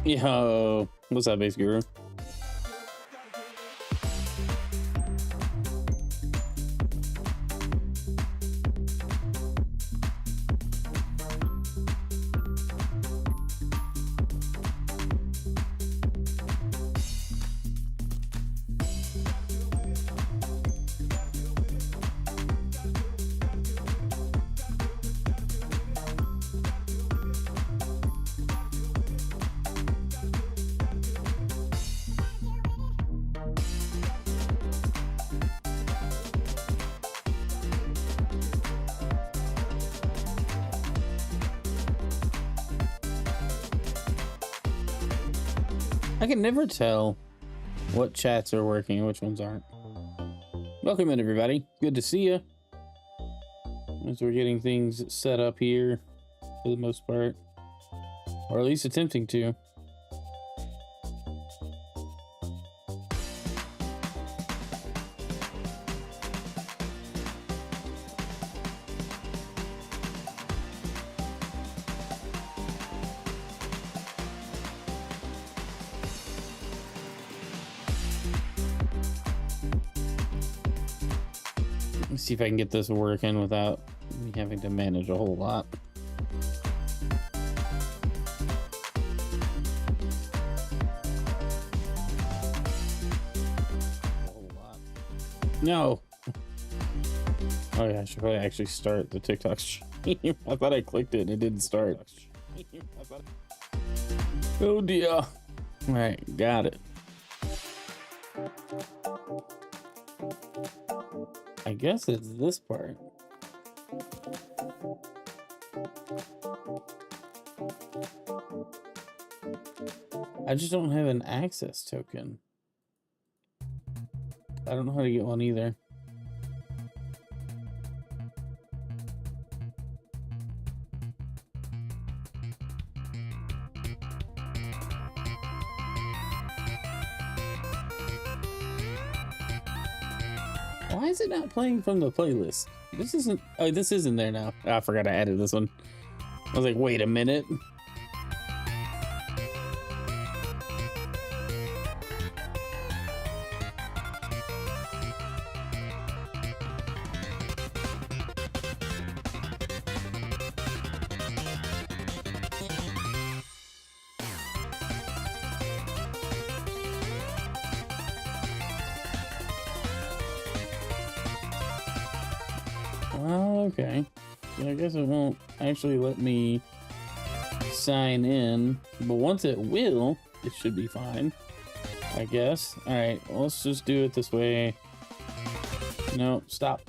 Yo, what's up, Base Guru? I can never tell what chats are working and which ones aren't. Welcome in, everybody. Good to see you. As we're getting things set up here for the most part, or at least attempting to. See if I can get this working without me having to manage a whole lot. No. Oh yeah, I should probably actually start the TikTok stream. I thought I clicked it and it didn't start. Oh dear. All right, got it. I guess it's this part. I just don't have an access token. I don't know how to get one either. Why is it not playing from the playlist? This isn't. Oh, this isn't there now. Oh, I forgot I added this one. I was like, wait a minute. Okay, so I guess it won't actually let me sign in, but once it will, it should be fine, I guess. All right, well, let's just do it this way. No, stop.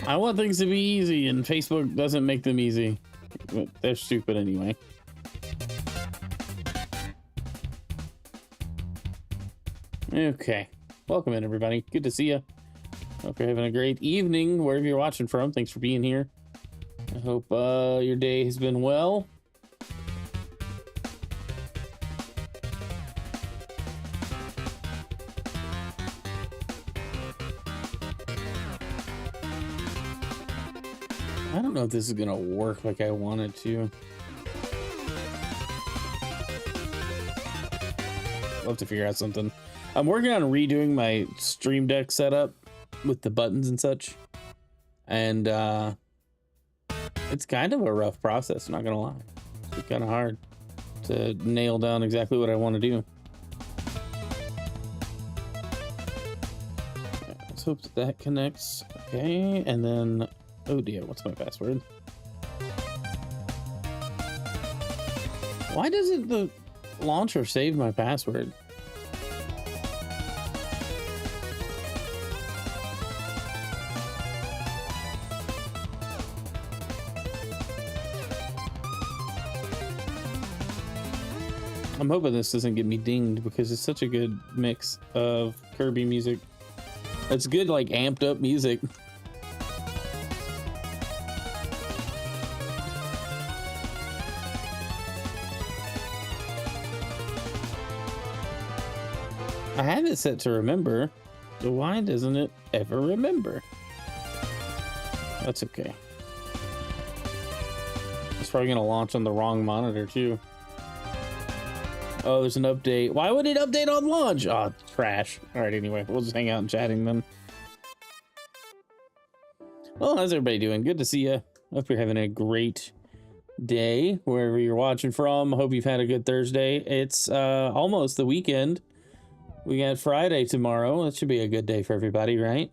I want things to be easy, and Facebook doesn't make them easy. But they're stupid anyway. Okay, welcome in, everybody. Good to see you. Hope you're having a great evening wherever you're watching from. Thanks for being here. I hope your day has been well. I don't know if this is gonna work like I want it to. I'll have to figure out something. I'm working on redoing my Stream Deck setup with the buttons and such, and it's kind of a rough process, not gonna lie. It's kind of hard to nail down exactly what I want to do. Let's hope that that connects. Okay, and then, oh dear, what's my password? Why doesn't the launcher save my password? I'm hoping this doesn't get me dinged because it's such a good mix of Kirby music. It's good, like amped up music. I have it set to remember, so why doesn't it ever remember? That's okay. Just probably gonna launch on the wrong monitor too. Oh, there's an update. Why would it update on launch? Oh, trash. All right, anyway, we'll just hang out and chatting then. Well, how's everybody doing? Good to see you. Hope you're having a great day wherever you're watching from. Hope you've had a good Thursday. It's almost the weekend. We got Friday tomorrow. That should be a good day for everybody, right?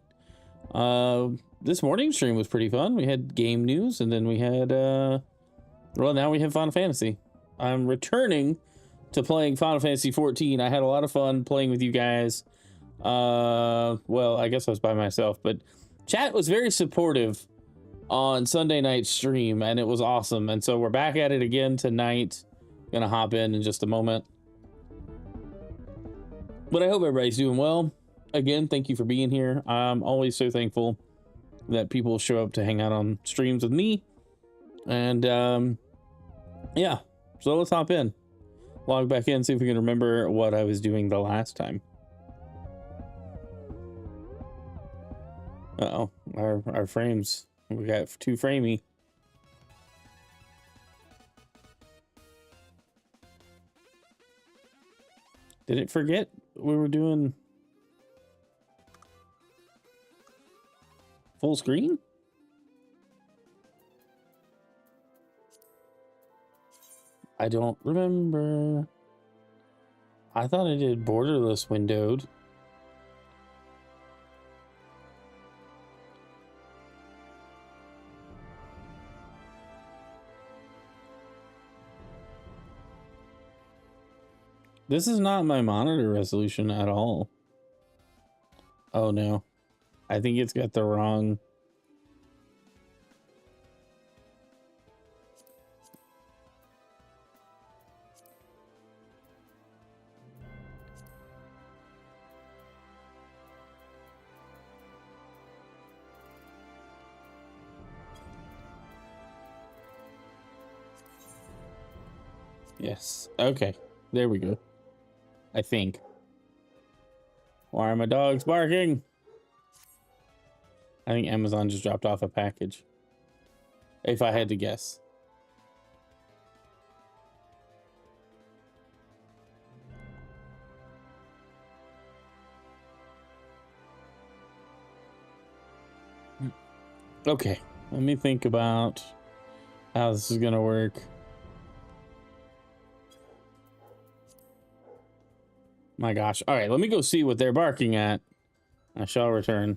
This morning's stream was pretty fun. We had game news, and then we had well, now we have Final Fantasy. I'm returning to playing Final Fantasy 14. I had a lot of fun playing with you guys. Well, I guess I was by myself, but chat was very supportive on Sunday night stream, and it was awesome. And so we're back at it again tonight. Gonna hop in just a moment. But I hope everybody's doing well. Again, thank you for being here. I'm always so thankful that people show up to hang out on streams with me. And yeah, so let's hop in. Log back in, see if we can remember what I was doing the last time. Uh-oh, our frames. We got too framey. Did it forget we were doing full screen? I don't remember. I thought I did borderless windowed. This is not my monitor resolution at all. Oh no. I think it's got the wrong. Yes. Okay. There we go. I think. Why are my dogs barking? I think Amazon just dropped off a package. If I had to guess. Okay. Let me think about how this is going to work. My gosh. All right, let me go see what they're barking at. I shall return.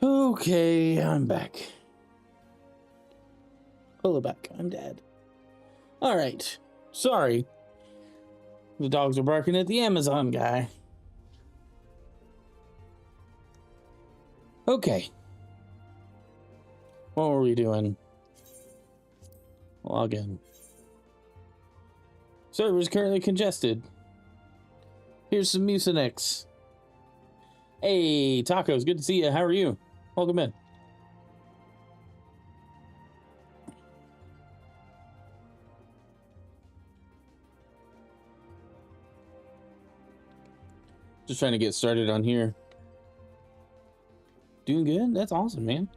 Okay, I'm back. Pull it back. I'm dead. All right. Sorry. The dogs are barking at the Amazon guy. Okay. What were we doing? Log in. Server's currently congested. Here's some Mucinex. Hey, Tacos, good to see you. How are you? Welcome in. Just trying to get started on here. Doing good? That's awesome, man.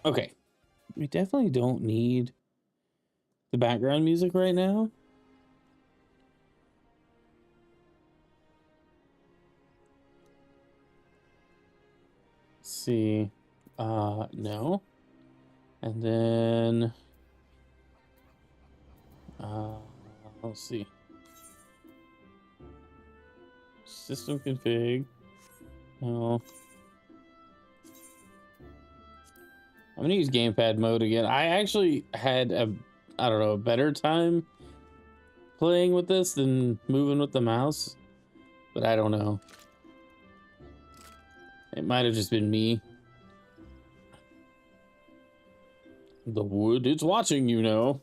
Okay. We definitely don't need the background music right now. Let's see. No. And then let's see. System config. No. I'm gonna use gamepad mode again. I actually had a better time playing with this than moving with the mouse, but I don't know. It might have just been me. The wood, it's watching, you know.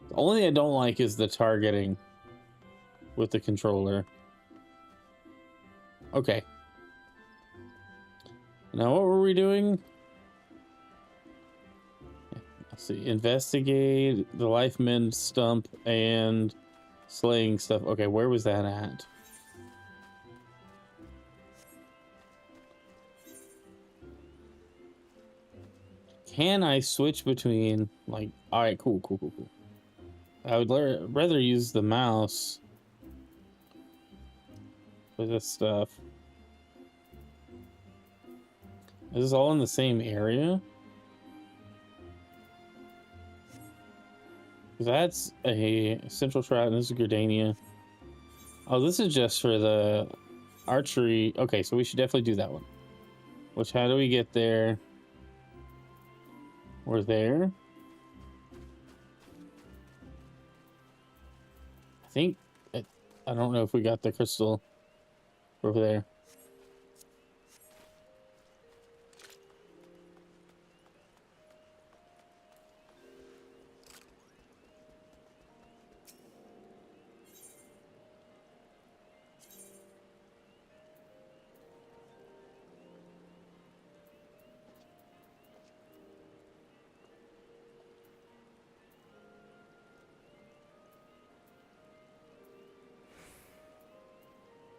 The only thing I don't like is the targeting with the controller. Okay. Now what were we doing? Let's see. Investigate the life mend stump and slaying stuff. Okay, where was that at? Can I switch between, like, all right, cool. I would rather use the mouse for this stuff. Is this all in the same area? That's a central trout, and this is Gardania. Oh, this is just for the archery. Okay, so we should definitely do that one. Which, how do we get there? We're there. I think, I don't know if we got the crystal over there.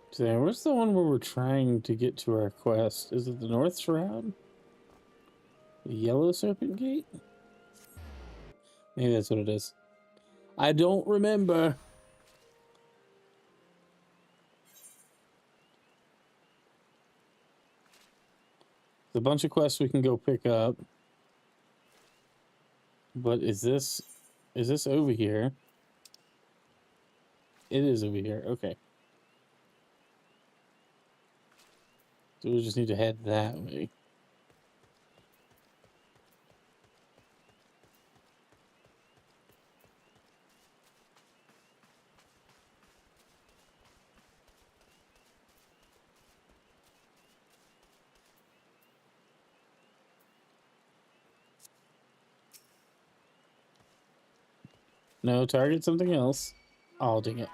So where's the one where we're trying to get to our quest? Is it the North Shroud? The Yellow Serpent Gate? Maybe that's what it is. I don't remember. There's a bunch of quests we can go pick up. But is this over here? It is over here. Okay. So we just need to head that way. No, target something else. Oh, dang it.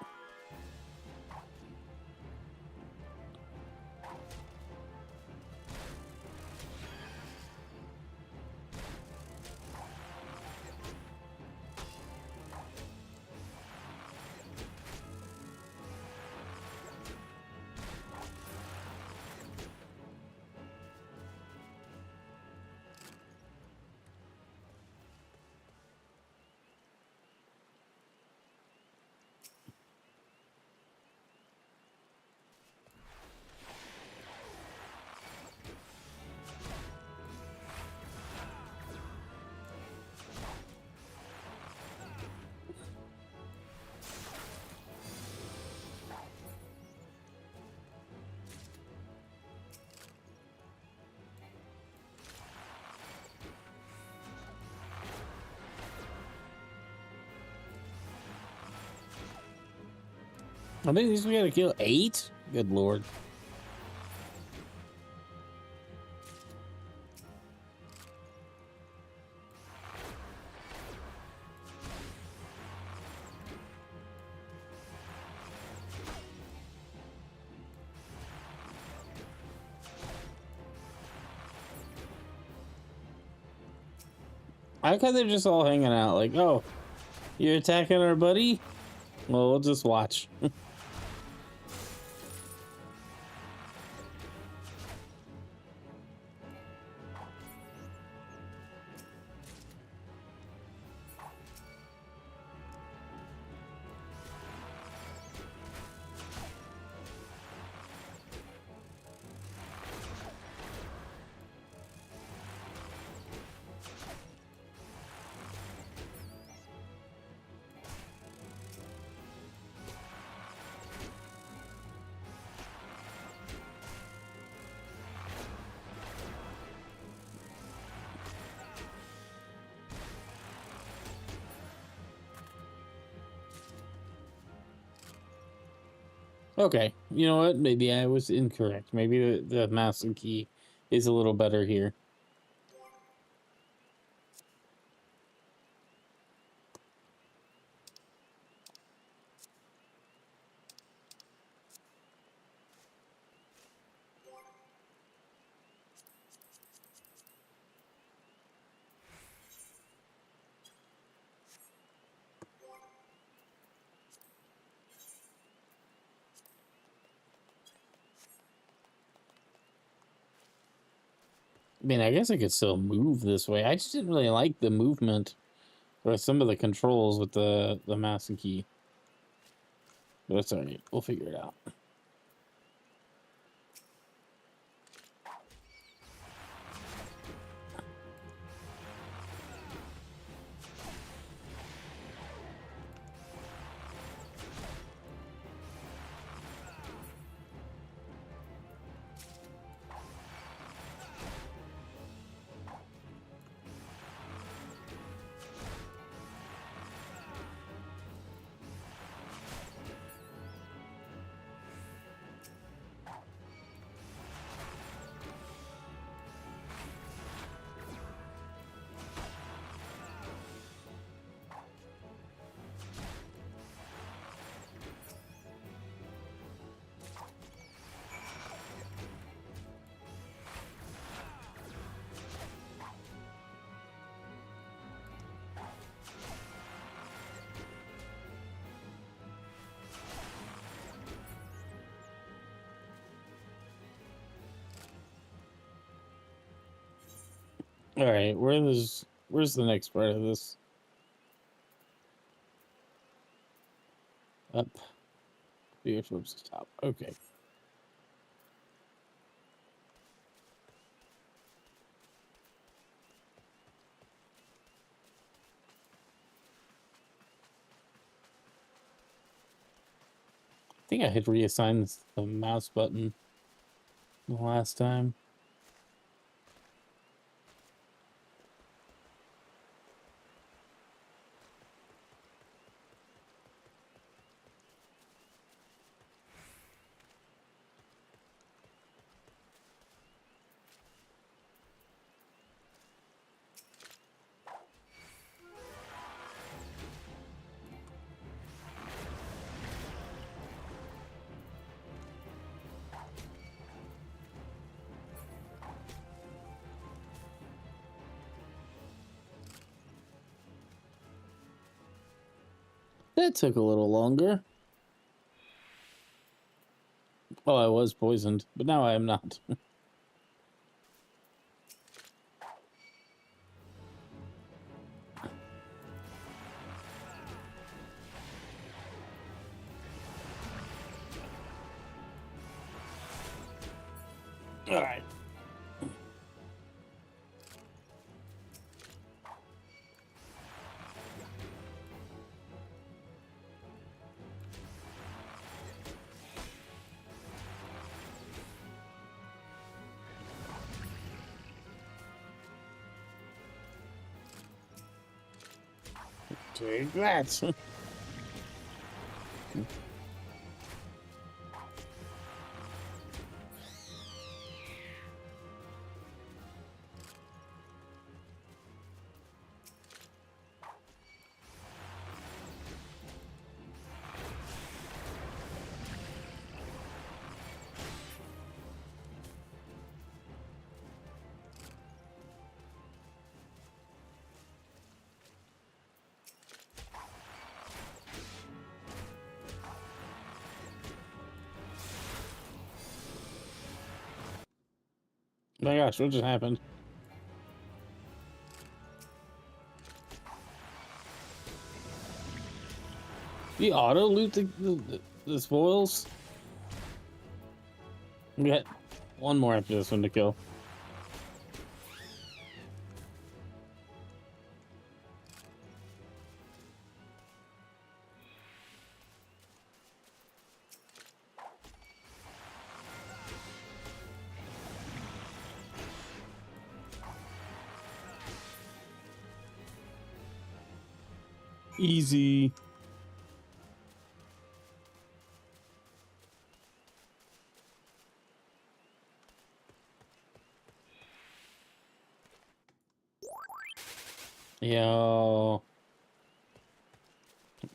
I think we gotta kill 8. Good lord. I like how they're just all hanging out. Like, oh, you're attacking our buddy? Well, we'll just watch. Okay, you know what? Maybe I was incorrect. Maybe the master key is a little better here. I mean, I guess I could still move this way. I just didn't really like the movement or some of the controls with the master key. But that's alright. We'll figure it out. All right, where's the next part of this? Up here towards the top. Okay. I think I had reassigned the mouse button the last time. That took a little longer. Oh, I was poisoned, but now I am not. All right. Take that. My gosh, what just happened? The auto loot the spoils? We got one more after this one to kill. Easy. Yo.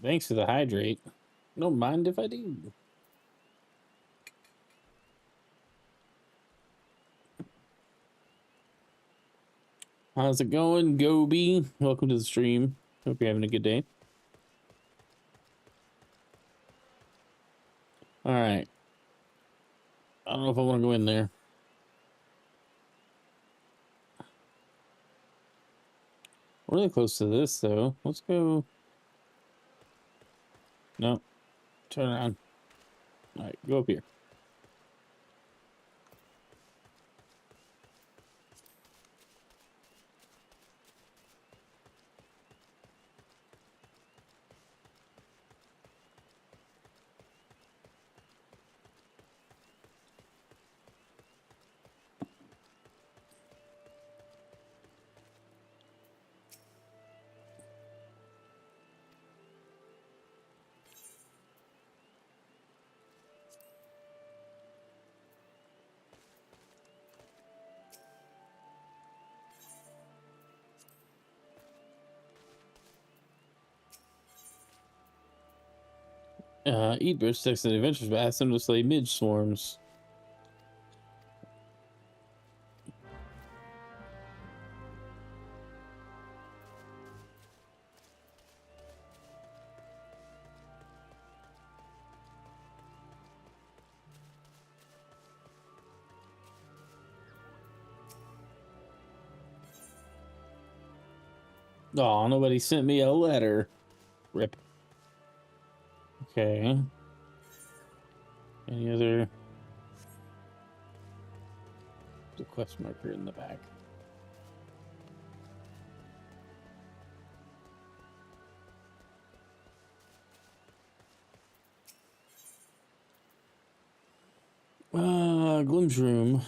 Thanks for the hydrate. Don't mind if I do. How's it going, Gobi? Welcome to the stream. Hope you're having a good day. All right. I don't know if I want to go in there. We're really close to this, though. Let's go. No. Turn around. All right, go up here. Eat Bush texts and adventures, but ask them to slay midge swarms. Oh, nobody sent me a letter. Rip. Okay. Any other? The quest marker in the back. Glim's room.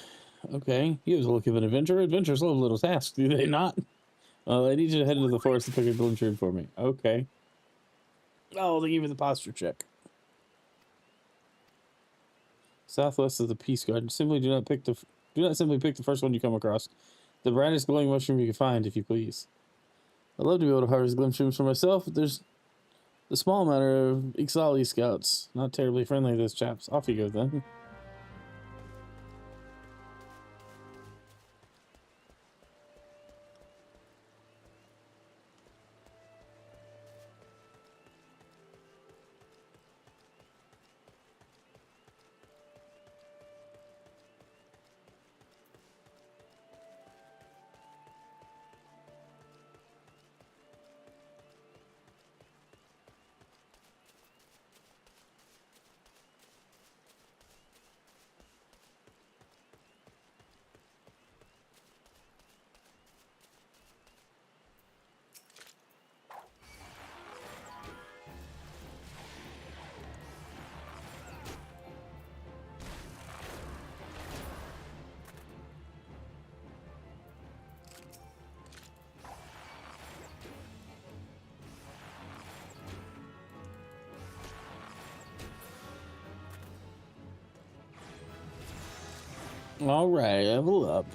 Okay. You have the look of an adventurer. Adventurers love little tasks, do they not? I need you to head into the forest to pick a Glim's room for me. Okay. Oh, they gave me the posture check. Southwest of the Peace Garden. Simply do not simply pick the first one you come across. The brightest glowing mushroom you can find, if you please. I'd love to be able to harvest glimpse for myself, but there's the small matter of XIV scouts. Not terribly friendly, those chaps. Off you go then. Alright, level up.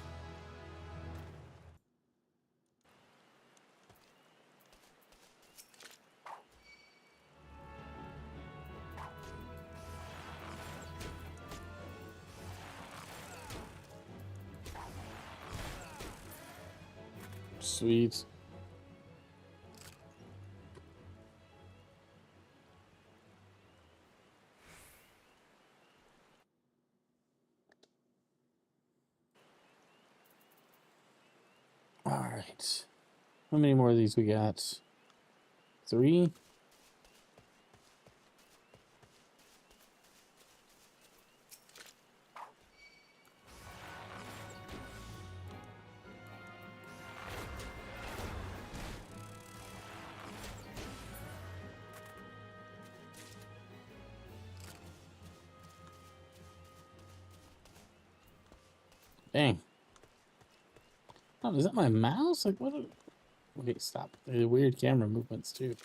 Sweet. All right. How many more of these we got? 3? Dang. Oh, is that my mouse? Like, what? Wait, stop. The weird camera movements, too.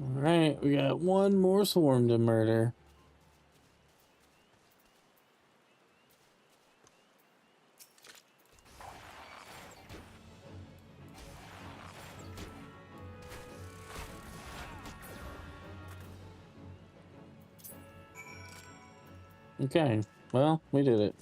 All right, we got one more swarm to murder. Okay, well, we did it.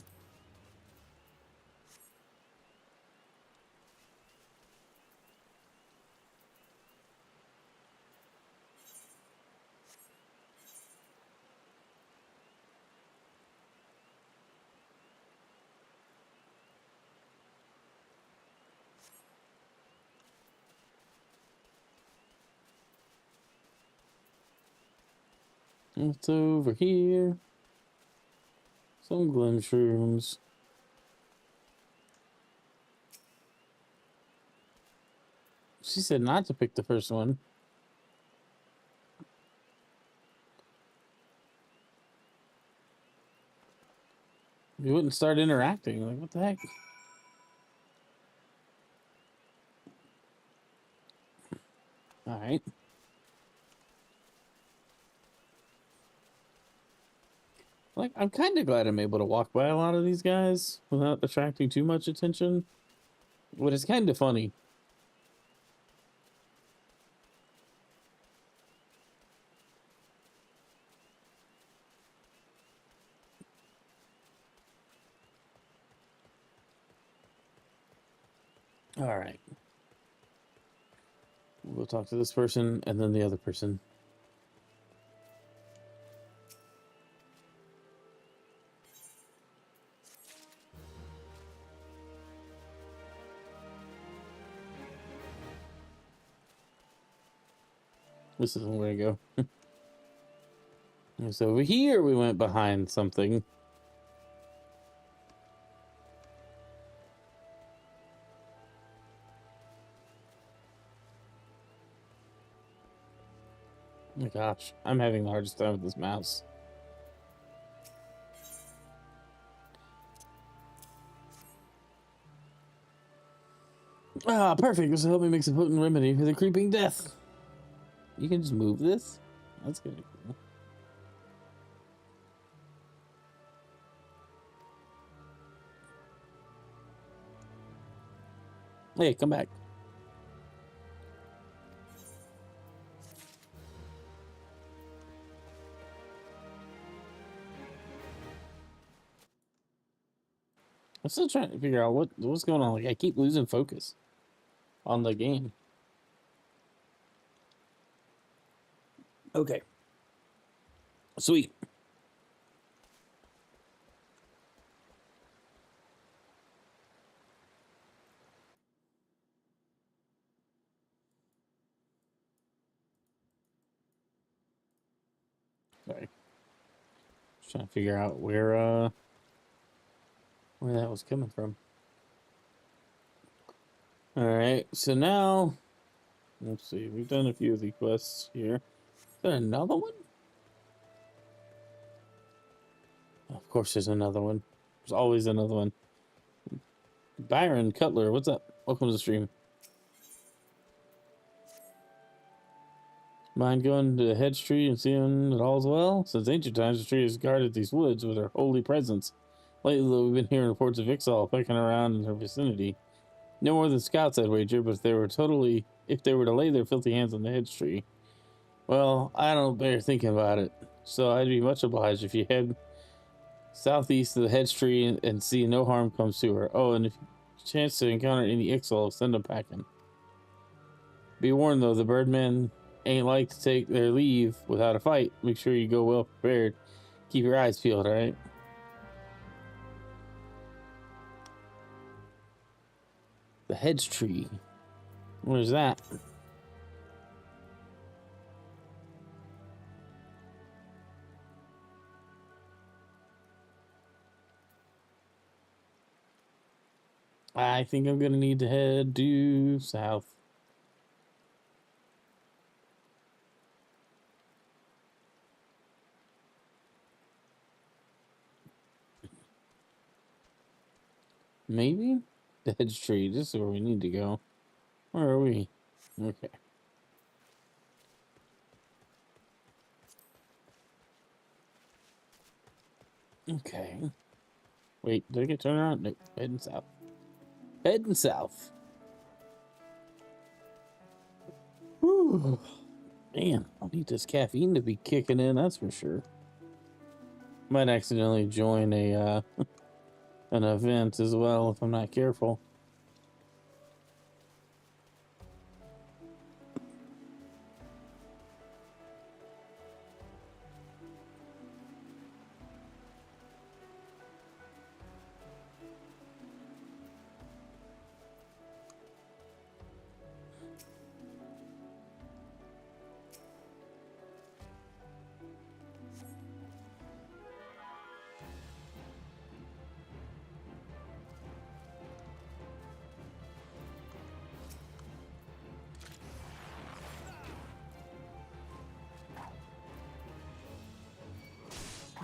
What's over here? Some glim shrooms. She said not to pick the first one. You wouldn't start interacting. Like, what the heck? All right. Like, I'm kind of glad I'm able to walk by a lot of these guys without attracting too much attention. But it's kind of funny. All right. We'll talk to this person and then the other person. This isn't where to go. It's over here. We went behind something. Oh my gosh, I'm having the hardest time with this mouse. Ah, perfect. This will help me make some potent remedy for the creeping death. You can just move this? That's gonna be cool. Hey, come back. I'm still trying to figure out what's going on. Like, I keep losing focus on the game. Okay. Sweet. Sorry. Just trying to figure out where that was coming from. Alright, so now let's see, we've done a few of the quests here. Is there another one? Of course there's another one. There's always another one. Byron Cutler, what's up? Welcome to the stream. Mind going to the hedge tree and seeing it all's well? Since ancient times, the tree has guarded these woods with her holy presence. Lately, though, we've been hearing reports of Ixal pecking around in her vicinity. No more than scouts, I'd wager, but if they were to lay their filthy hands on the hedge tree, well, I don't bear thinking about it. So I'd be much obliged if you head southeast of the hedge tree and see no harm comes to her. Oh, and if chance to encounter any Ixal, send them packing. Be warned though, the Birdmen ain't like to take their leave without a fight. Make sure you go well prepared. Keep your eyes peeled, alright? The Hedge Tree. Where's that? I think I'm gonna need to head due south. Maybe? The Hedge Tree. This is where we need to go. Where are we? Okay. Okay. Wait, did I get turned around? Nope. Heading south. Heading south. Whew. Man, I'll need this caffeine to be kicking in, that's for sure. Might accidentally join a an event as well if I'm not careful.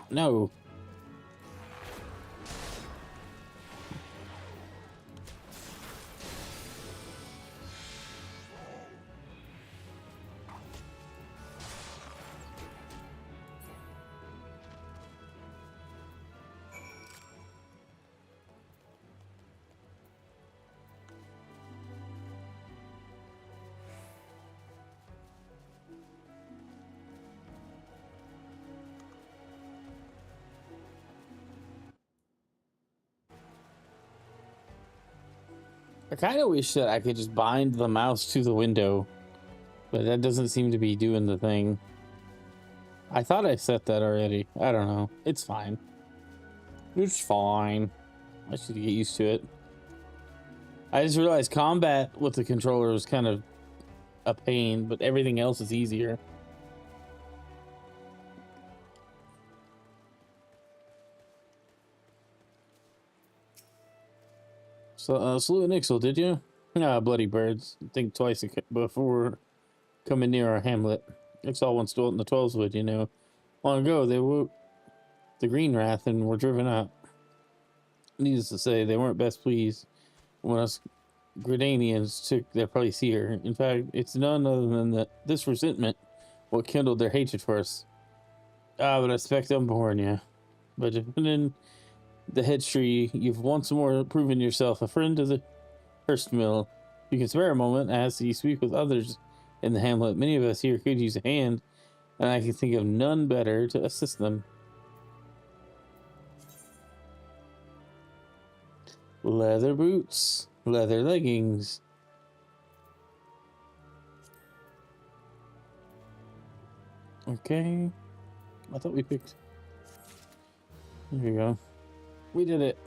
No. I kind of wish that I could just bind the mouse to the window, but that doesn't seem to be doing the thing. I thought I set that already. I don't know. It's fine. It's fine. I should get used to it. I just realized combat with the controller is kind of a pain, but everything else is easier. So, slew an Ixal, did you? Ah, bloody birds. Think twice before coming near our hamlet. Ixal once dwelt in the 12's wood, you know. Long ago, they were the Green Wrath and were driven out. Needless to say, they weren't best pleased when us Gridanians took their place here. In fact, it's none other than this resentment what kindled their hatred for us. Ah, but I expect unborn, yeah. But in the Hedge Tree, you've once more proven yourself a friend to the Hurst Mill. You can spare a moment as you speak with others in the hamlet. Many of us here could use a hand, and I can think of none better to assist them. Leather boots, leather leggings. Okay. I thought we picked. There we go. We did it.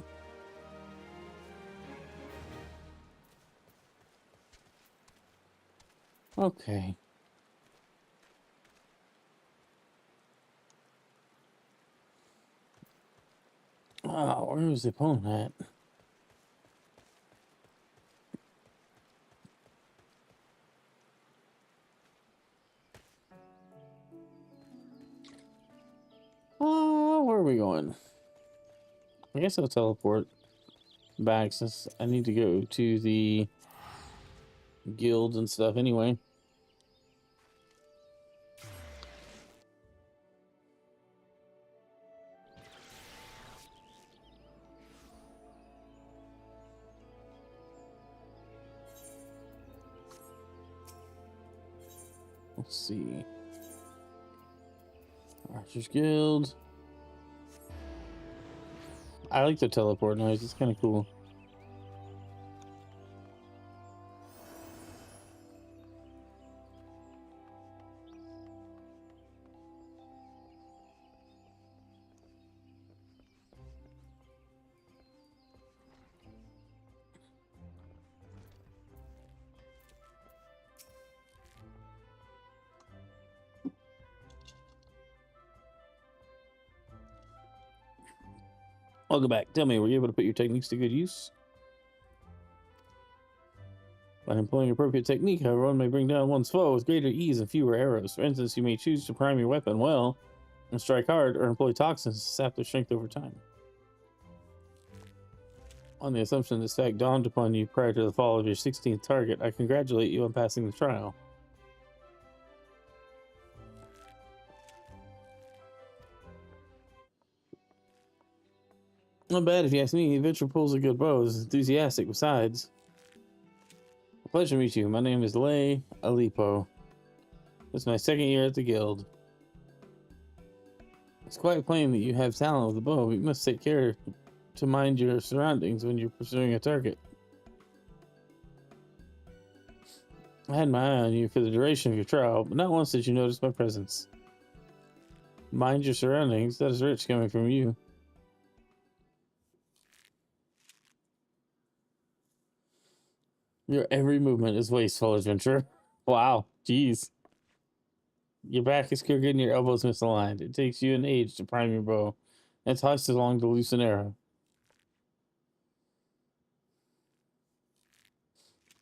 Okay. Oh, where was the opponent at? Oh, where are we going? I guess I'll teleport back since I need to go to the guilds and stuff anyway. Let's see. Archer's Guild. I like the teleport noise. It's kind of cool. I'll go back. Tell me, were you able to put your techniques to good use? By employing appropriate technique, however, one may bring down one's foe with greater ease and fewer arrows. For instance, you may choose to prime your weapon well and strike hard, or employ toxins to sap their strength over time. On the assumption this fact dawned upon you prior to the fall of your 16th target, I congratulate you on passing the trial. Not bad if you ask me. Adventure pulls a good bow, is enthusiastic besides. A pleasure to meet you. My name is Lay Alipo. This is my second year at the guild. It's quite plain that you have talent with the bow, but you must take care to mind your surroundings when you're pursuing a target. I had my eye on you for the duration of your trial, but not once did you notice my presence. Mind your surroundings, that is rich coming from you. Your every movement is wasteful, adventurer. Wow, jeez. Your back is crooked and your elbows misaligned. It takes you an age to prime your bow, and twice as long to loose an arrow.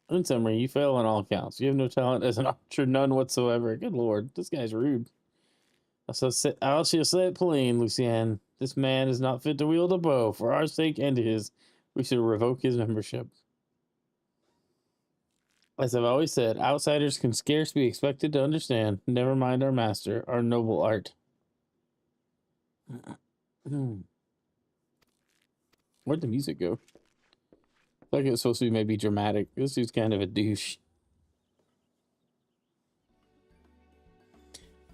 In summary, you fail on all counts. You have no talent as an archer, none whatsoever. Good lord, this guy's rude. I shall say it plain, Lucienne. This man is not fit to wield a bow. For our sake and his, we should revoke his membership. As I've always said, outsiders can scarce be expected to understand, never mind our master, our noble art. Where'd the music go? I feel like it was supposed to be maybe dramatic. This dude's kind of a douche.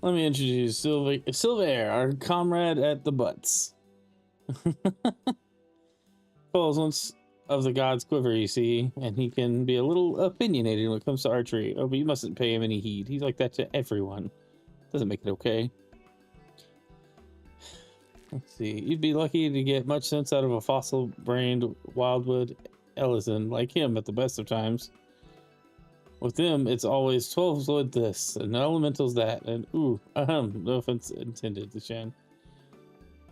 Let me introduce Silver, our comrade at the butts. Falls once of the god's quiver, you see, and he can be a little opinionated when it comes to archery. Oh, but you mustn't pay him any heed. He's like that to everyone. Doesn't make it okay. Let's see. You'd be lucky to get much sense out of a fossil-brained wildwood Ellison like him at the best of times. With them, it's always 12 wood this, and elementals that, and ooh, no offense intended, Lucian.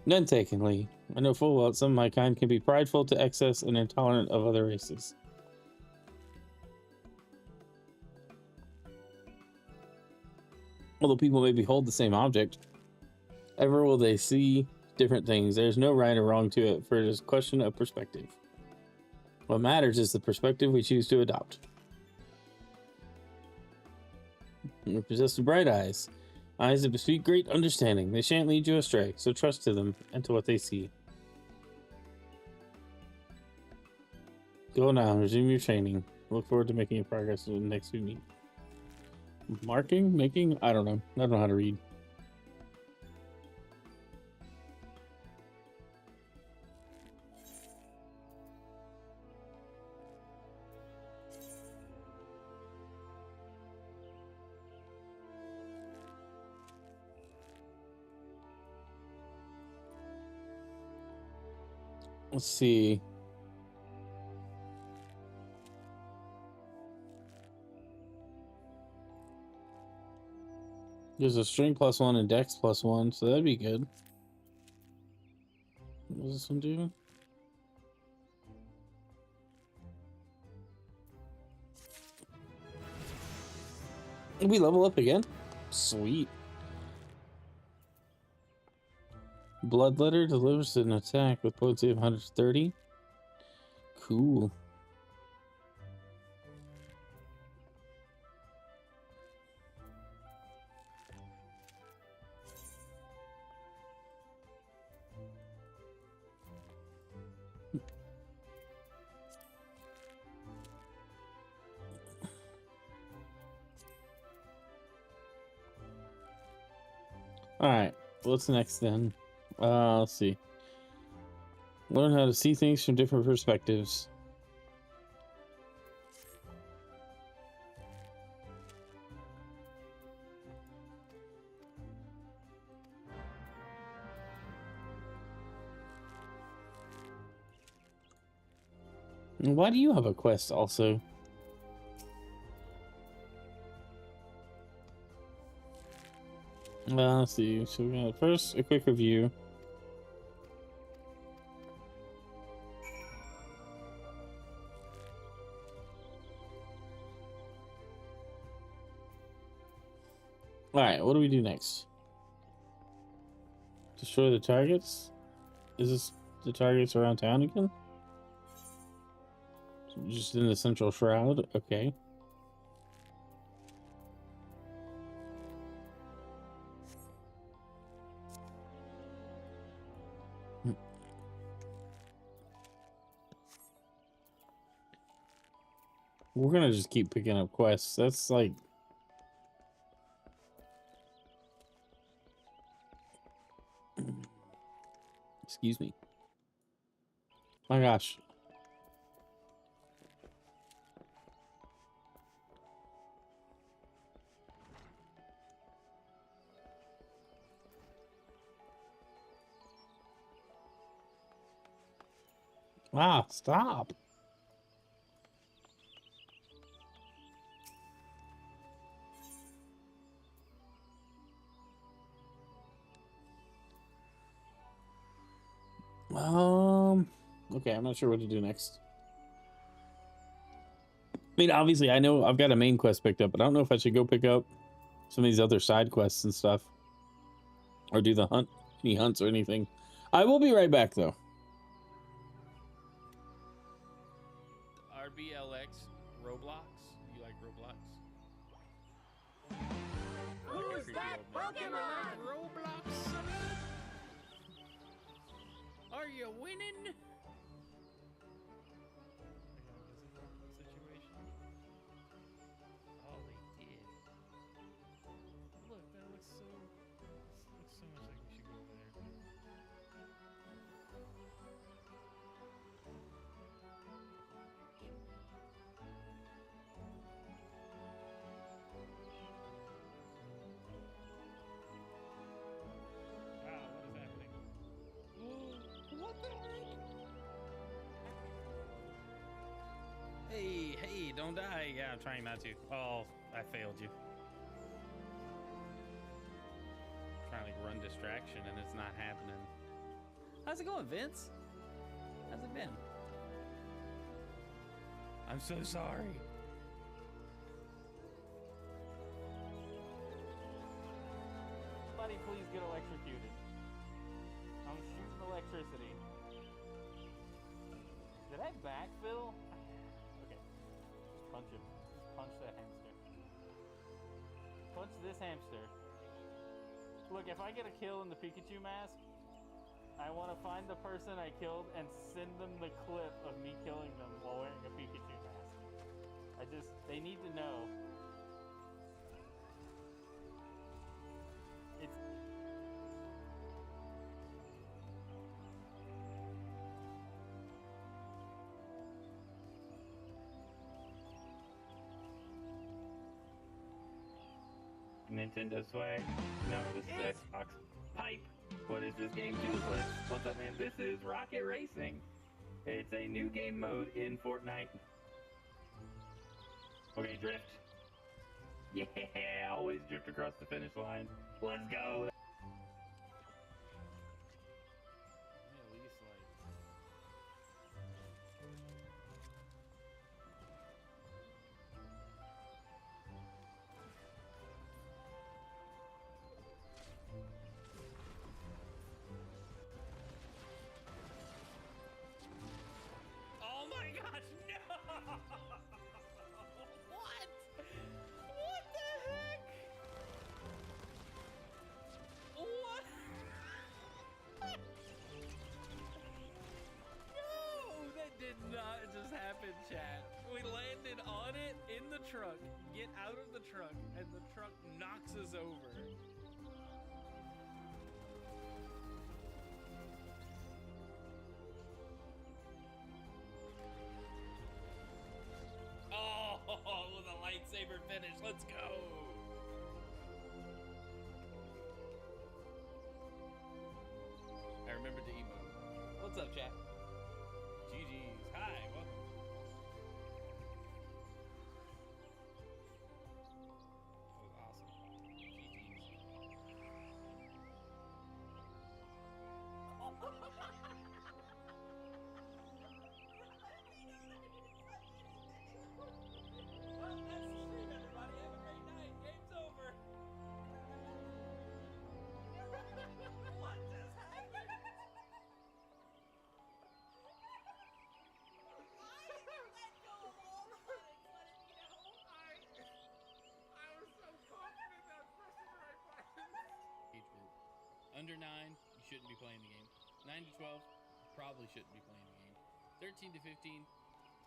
None taken, Lee. I know full well some of my kind can be prideful to excess and intolerant of other races. Although people may behold the same object, ever will they see different things. There's no right or wrong to it, for it is a question of perspective. What matters is the perspective we choose to adopt. You possess bright eyes that bespeak great understanding. They shan't lead you astray, so trust to them and to what they see. Go now, resume your training. Look forward to making progress when next we meet. Marking? Making? I don't know. I don't know how to read. Let's see. There's a string +1 and dex +1, so that'd be good. What does this one do? Did we level up again? Sweet. Bloodletter delivers an attack with potency of 130. Cool. Alright, what's next then? Let's see. Learn how to see things from different perspectives. Why do you have a quest also? Let's see. So we got first a quick review. All right, what do we do next? Destroy the targets? Is this the targets around town again? Just in the central shroud? Okay. We're gonna just keep picking up quests. That's like... Excuse me. My gosh. Ah, stop. Okay, I'm not sure what to do next. I mean, obviously, I know I've got a main quest picked up, but I don't know if I should go pick up some of these other side quests and stuff. Or do the hunt, any hunts or anything. I will be right back, though. RBLX Roblox? You like Roblox? Who's that Pokemon? Roblox? Are you winning? Situation. Oh, they did. Look, that looks so much like we should go over there. Wow, what is happening? What the heck? Hey, don't die. Yeah, I'm trying not to. Oh, I failed you. Trying to like run distraction and it's not happening. How's it going, Vince? How's it been? I'm so sorry. Somebody please get electrocuted. I'm shooting electricity. Did I backfill? Okay. Just punch him. Just punch that hamster. Punch this hamster. Look, if I get a kill in the Pikachu mask, I want to find the person I killed and send them the clip of me killing them while wearing a Pikachu mask. They need to know. It's... Nintendo Swag. No, this is Xbox. Pipe. What is this game toothless? What's up, man? This is Rocket Racing. It's a new game mode in Fortnite. Okay, drift. Yeah, always drift across the finish line. Let's go. At least like... Oh my gosh, no! What? What the heck? What? No, that did not just happen, chat. We landed on it in the truck, get out of the truck, and the truck knocks us over. Oh, with a lightsaber finish. Let's go. I remembered to emote. What's up, chat? GG's. Hi, welcome. That was awesome. GG's. Well, that's the stream, everybody. Have a great night. Game's over. under 9, you shouldn't be playing the game. 9 to 12, probably shouldn't be playing the game. 13 to 15,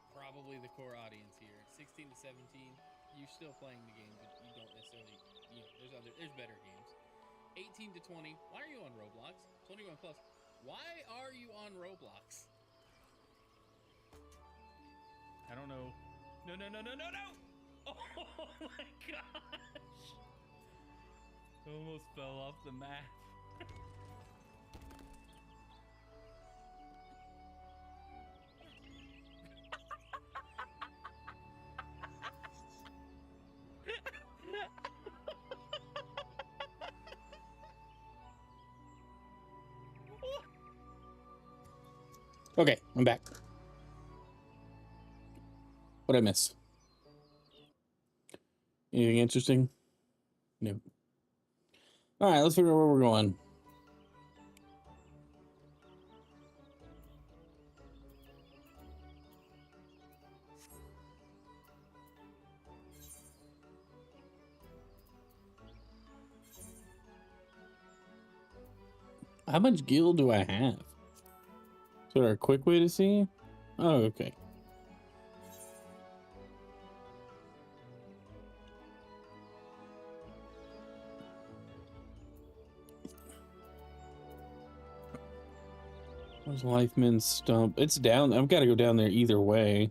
probably the core audience here. 16 to 17, you're still playing the game, but you don't necessarily, there's better games. 18 to 20, why are you on Roblox? 21 plus, why are you on Roblox? I don't know. No. Oh my gosh. Almost fell off the map. Okay, I'm back. What'd I miss? Anything interesting? Nope. All right, let's figure out where we're going. How much gil do I have? Is there a quick way to see? Oh, okay. Where's Lifeman's Stump? It's down. I've got to go down there either way.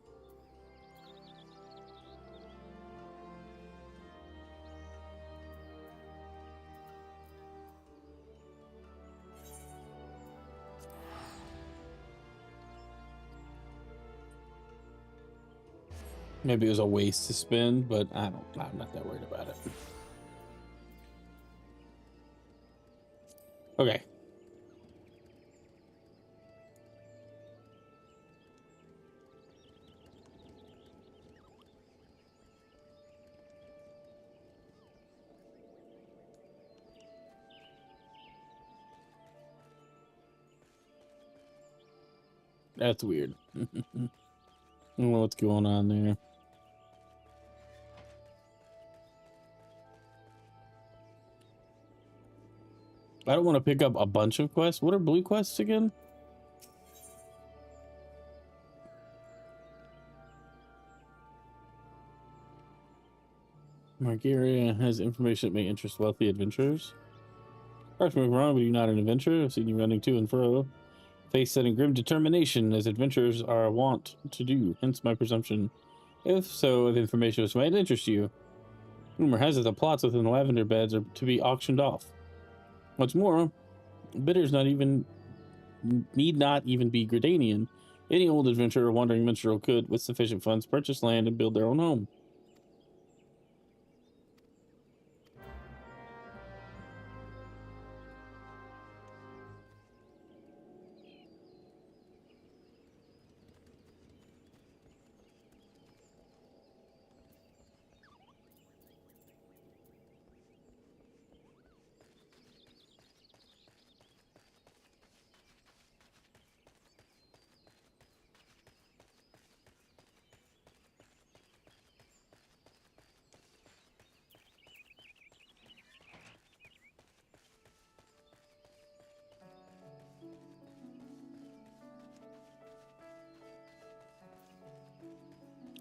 Maybe it was a waste to spend, but I'm not that worried about it. Okay. That's weird. I don't know what's going on there. I don't want to pick up a bunch of quests. What are blue quests again? Margaria has information that may interest wealthy adventurers. Correct me if I'm wrong, but you're not an adventurer. I've seen you running to and fro, face setting grim determination as adventurers are wont to do. Hence my presumption. If so, the information which might interest you. Rumor has it the plots within the lavender beds are to be auctioned off. What's more, bidders need not even be Gridanian. Any old adventurer or wandering minstrel could, with sufficient funds, purchase land and build their own home.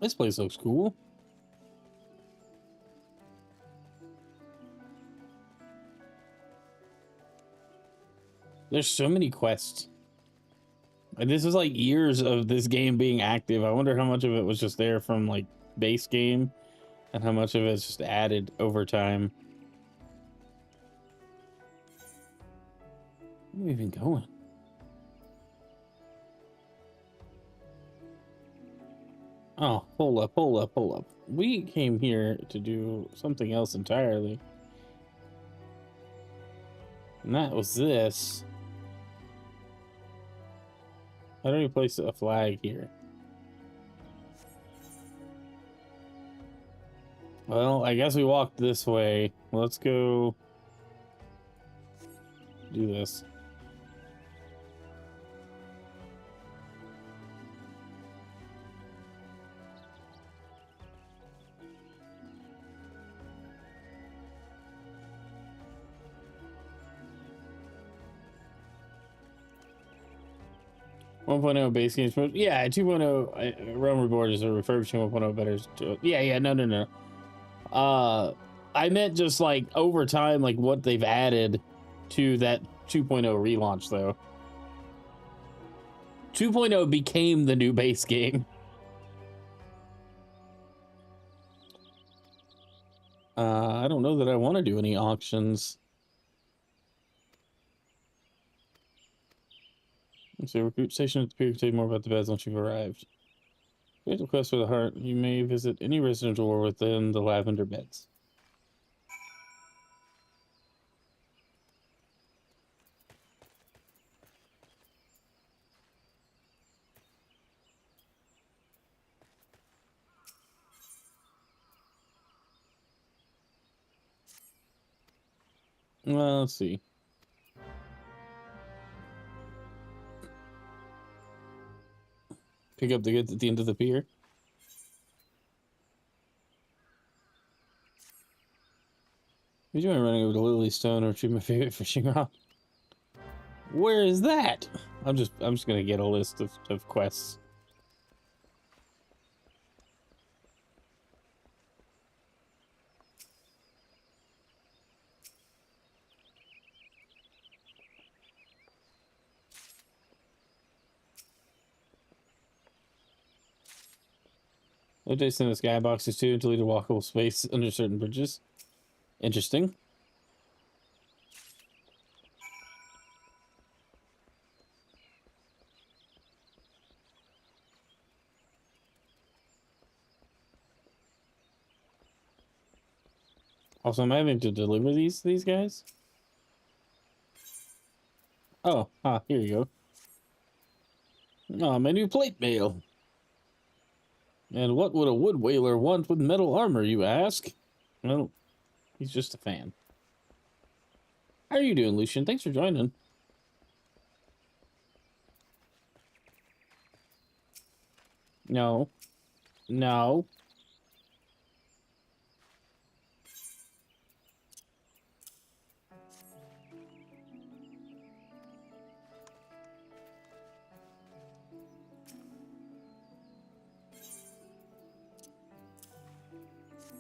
This place looks cool. There's so many quests. And this is like years of this game being active. I wonder how much of it was just there from like base game and how much of it's just added over time. Where are we even going? Oh, hold up. We came here to do something else entirely. And that was this. How do we place a flag here? Well, I guess we walked this way. Let's go do this. 1.0 base games. Yeah, 2.0 Realm Reborn is a refurbishing 1.0 better. Yeah, no. I meant just like over time, like what they've added to that 2.0 relaunch, though. 2.0 became the new base game. I don't know that I want to do any auctions. Let's see, recruit station at the pier can tell you more about the beds once you've arrived. Great request for the heart. You may visit any residential or within the lavender beds. Well, let's see. Pick up the goods at the end of the pier. Would you mind running over to Lily Stone or retrieve my favorite fishing rod? Where is that? I'm just gonna get a list of quests. Adjacent to skyboxes too, to lead a walkable space under certain bridges. Interesting. Also, am I having to deliver these guys? Oh, here you go. Oh, my new plate mail. And what would a wood whaler want with metal armor, you ask? Well, he's just a fan. How are you doing, Lucian? Thanks for joining. No. No.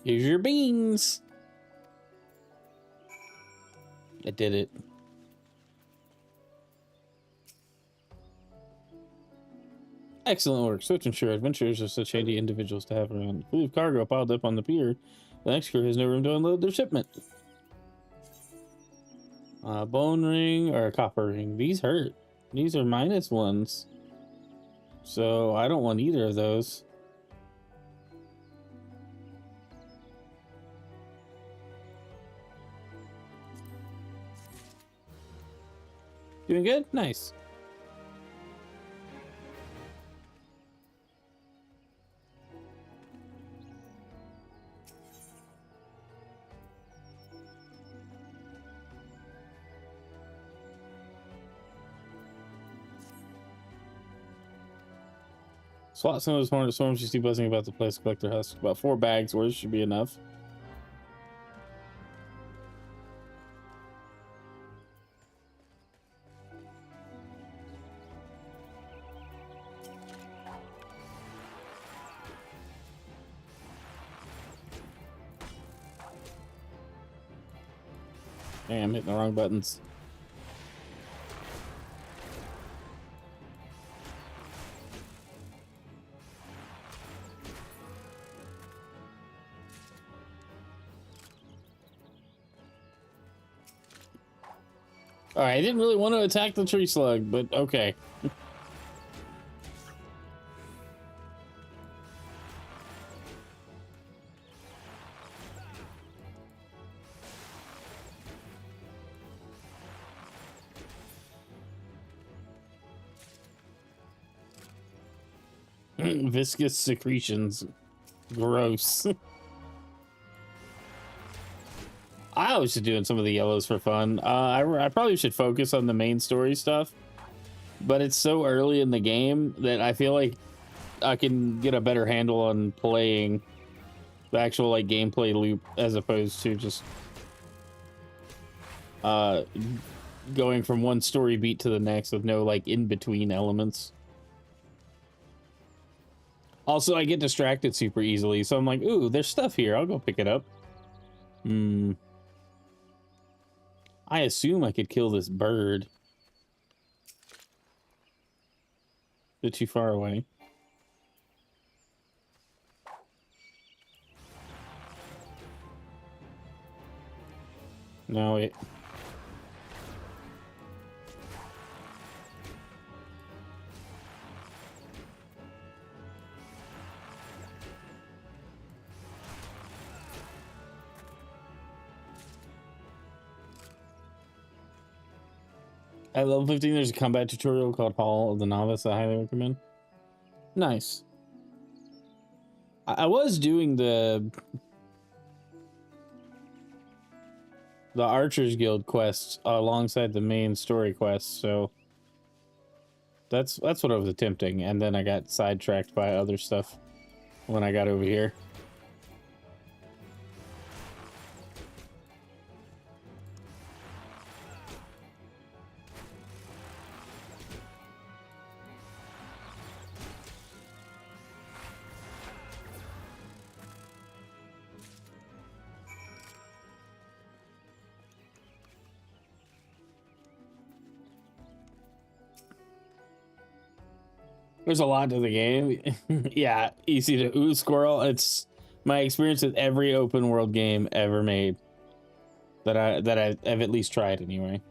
Here's your beans. I did it. Excellent work. Switch and sure adventurers are such handy individuals to have around. If we leave cargo piled up on the pier, the next crew has no room to unload their shipment. Bone ring or a copper ring. These hurt. These are -1s. So I don't want either of those. Doing good? Nice. Swat some of those hornet swarms you see buzzing about the place. Collect their husks. About 4 bags worth should be enough. Damn, I'm hitting the wrong buttons. All right, I didn't really want to attack the tree slug, but okay. Viscous secretions. Gross. I was just doing some of the yellows for fun. I probably should focus on the main story stuff, but it's so early in the game that I feel like I can get a better handle on playing the actual like gameplay loop as opposed to just going from one story beat to the next with no like in between elements. Also, I get distracted super easily, so I'm like, ooh, there's stuff here. I'll go pick it up. I assume I could kill this bird. Bit too far away. No, it... At level 15, there's a combat tutorial called Hall of the Novice I highly recommend. Nice. I was doing the Archers Guild quests alongside the main story quests, so that's what I was attempting, and then I got sidetracked by other stuff when I got over here. There's a lot to the game. Yeah, easy to ooh squirrel. It's my experience with every open world game ever made that I've at least tried anyway.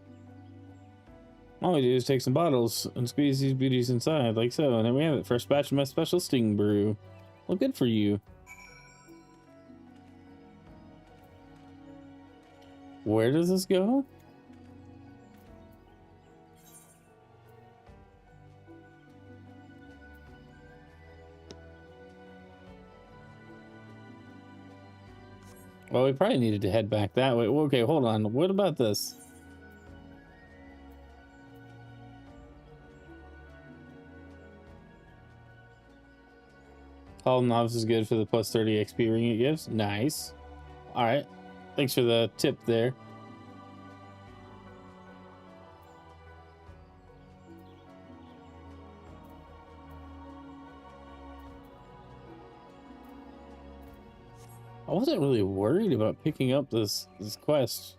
All we do is take some bottles and squeeze these beauties inside, like so, and then we have it. First batch of my special sting brew. Well, good for you. Where does this go? Well, we probably needed to head back that way. Okay, hold on. What about this? All Novice is good for the plus 30 XP ring it gives. Nice. All right. Thanks for the tip there. I wasn't really worried about picking up this quest.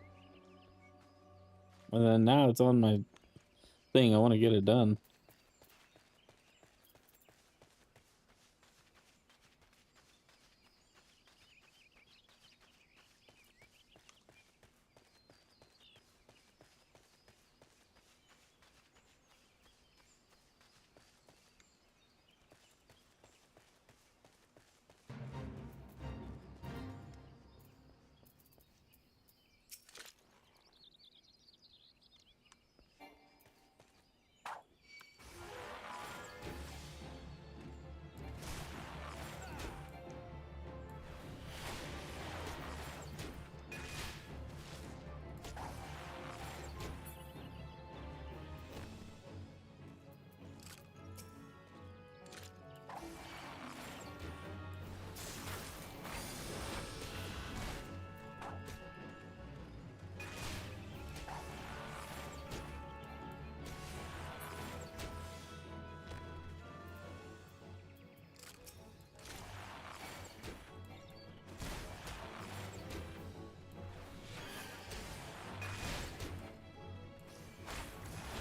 And then now it's on my thing. I want to get it done.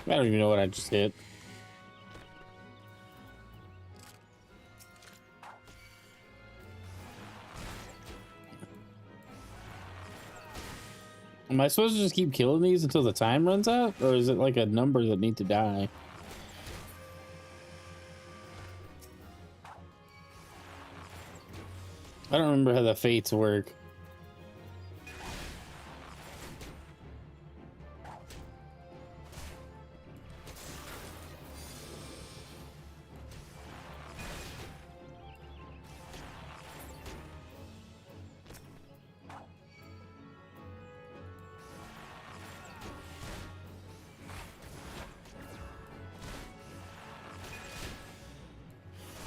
I don't even know what I just hit. Am I supposed to just keep killing these until the time runs out? Or is it like a number that need to die? I don't remember how the fates work.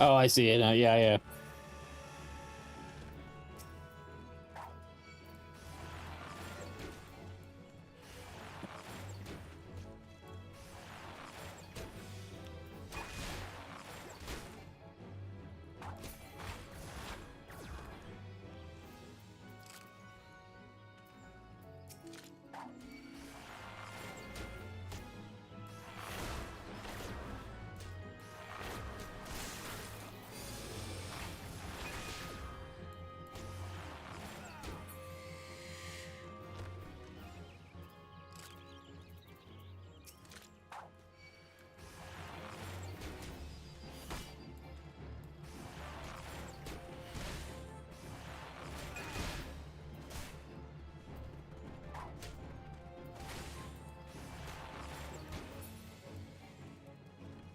Oh, I see it now. Yeah, yeah.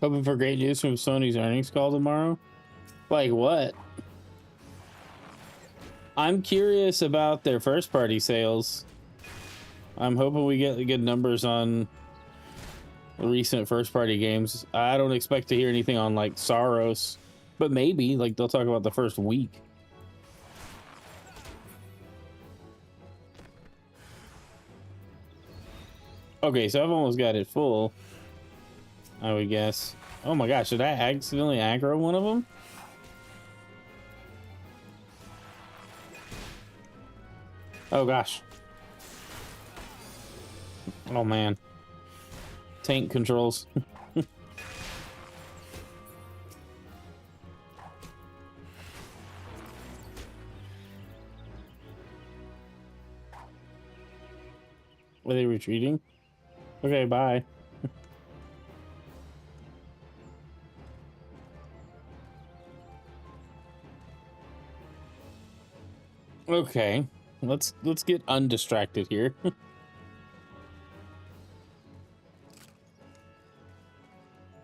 Hoping for great news from Sony's earnings call tomorrow. Like what? I'm curious about their first party sales. I'm hoping we get good numbers on recent first party games. I don't expect to hear anything on like Saros, but maybe like they'll talk about the first week. Okay, so I've almost got it full, I would guess. Oh my gosh, did I accidentally aggro one of them? Oh gosh. Oh man. Tank controls. Are they retreating? Okay, bye. Okay, let's get undistracted here.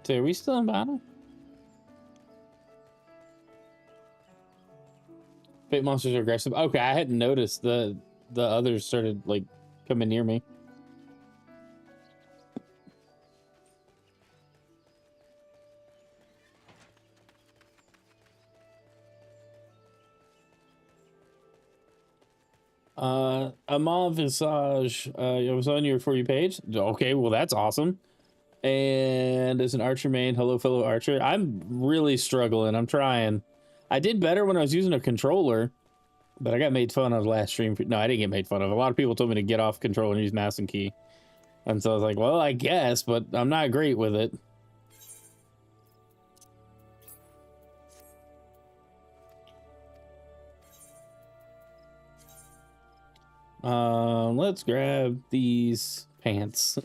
So are we still in battle? Fate monsters are aggressive. Okay, I hadn't noticed the others started like coming near me. Amal Visage, I was on your For You page. Okay, well that's awesome. And as an archer main, hello fellow archer. I'm really struggling. I'm trying. I did better when I was using a controller, but I got made fun of last stream. No, I didn't get made fun of. A lot of people told me to get off control and use mouse and key. And so I was like, well, I guess, but I'm not great with it. Let's grab these pants.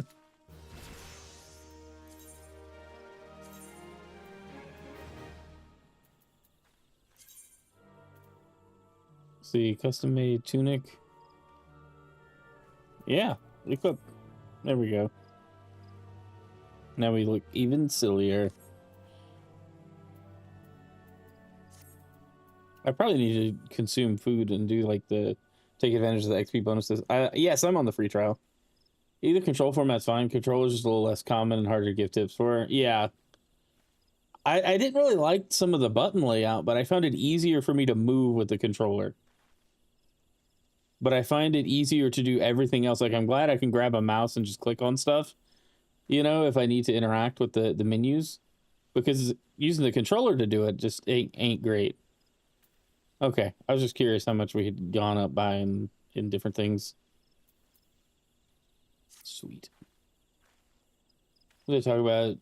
See, custom made tunic. Yeah, equip. There we go. Now we look even sillier. I probably need to consume food and do like the take advantage of the XP bonuses. Yes, I'm on the free trial. Either control format's fine. Controller's just a little less common and harder to give tips for. Yeah. I didn't really like some of the button layout, but I found it easier for me to move with the controller. But I find it easier to do everything else. Like, I'm glad I can grab a mouse and just click on stuff, you know, if I need to interact with the menus. Because using the controller to do it just ain't great. Okay, I was just curious how much we had gone up by in different things. Sweet. What did I talk about?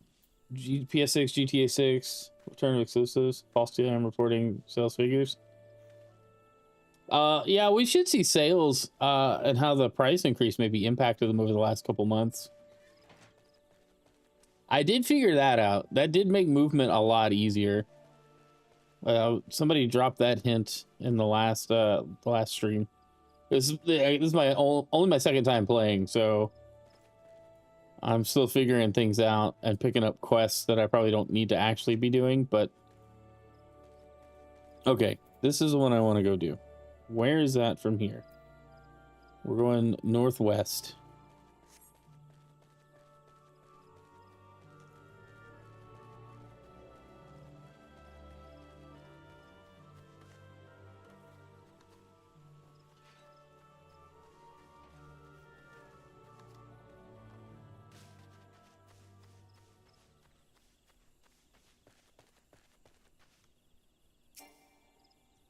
PS6, GTA 6, return of exclusives, false TM reporting sales figures. Yeah, we should see sales and how the price increase maybe impacted them over the last couple months. I did figure that out. That did make movement a lot easier. Somebody dropped that hint in the last stream. This is my only my second time playing, so I'm still figuring things out and picking up quests that I probably don't need to actually be doing, but okay, this is the one I want to go do. Where is that from here? We're going northwest.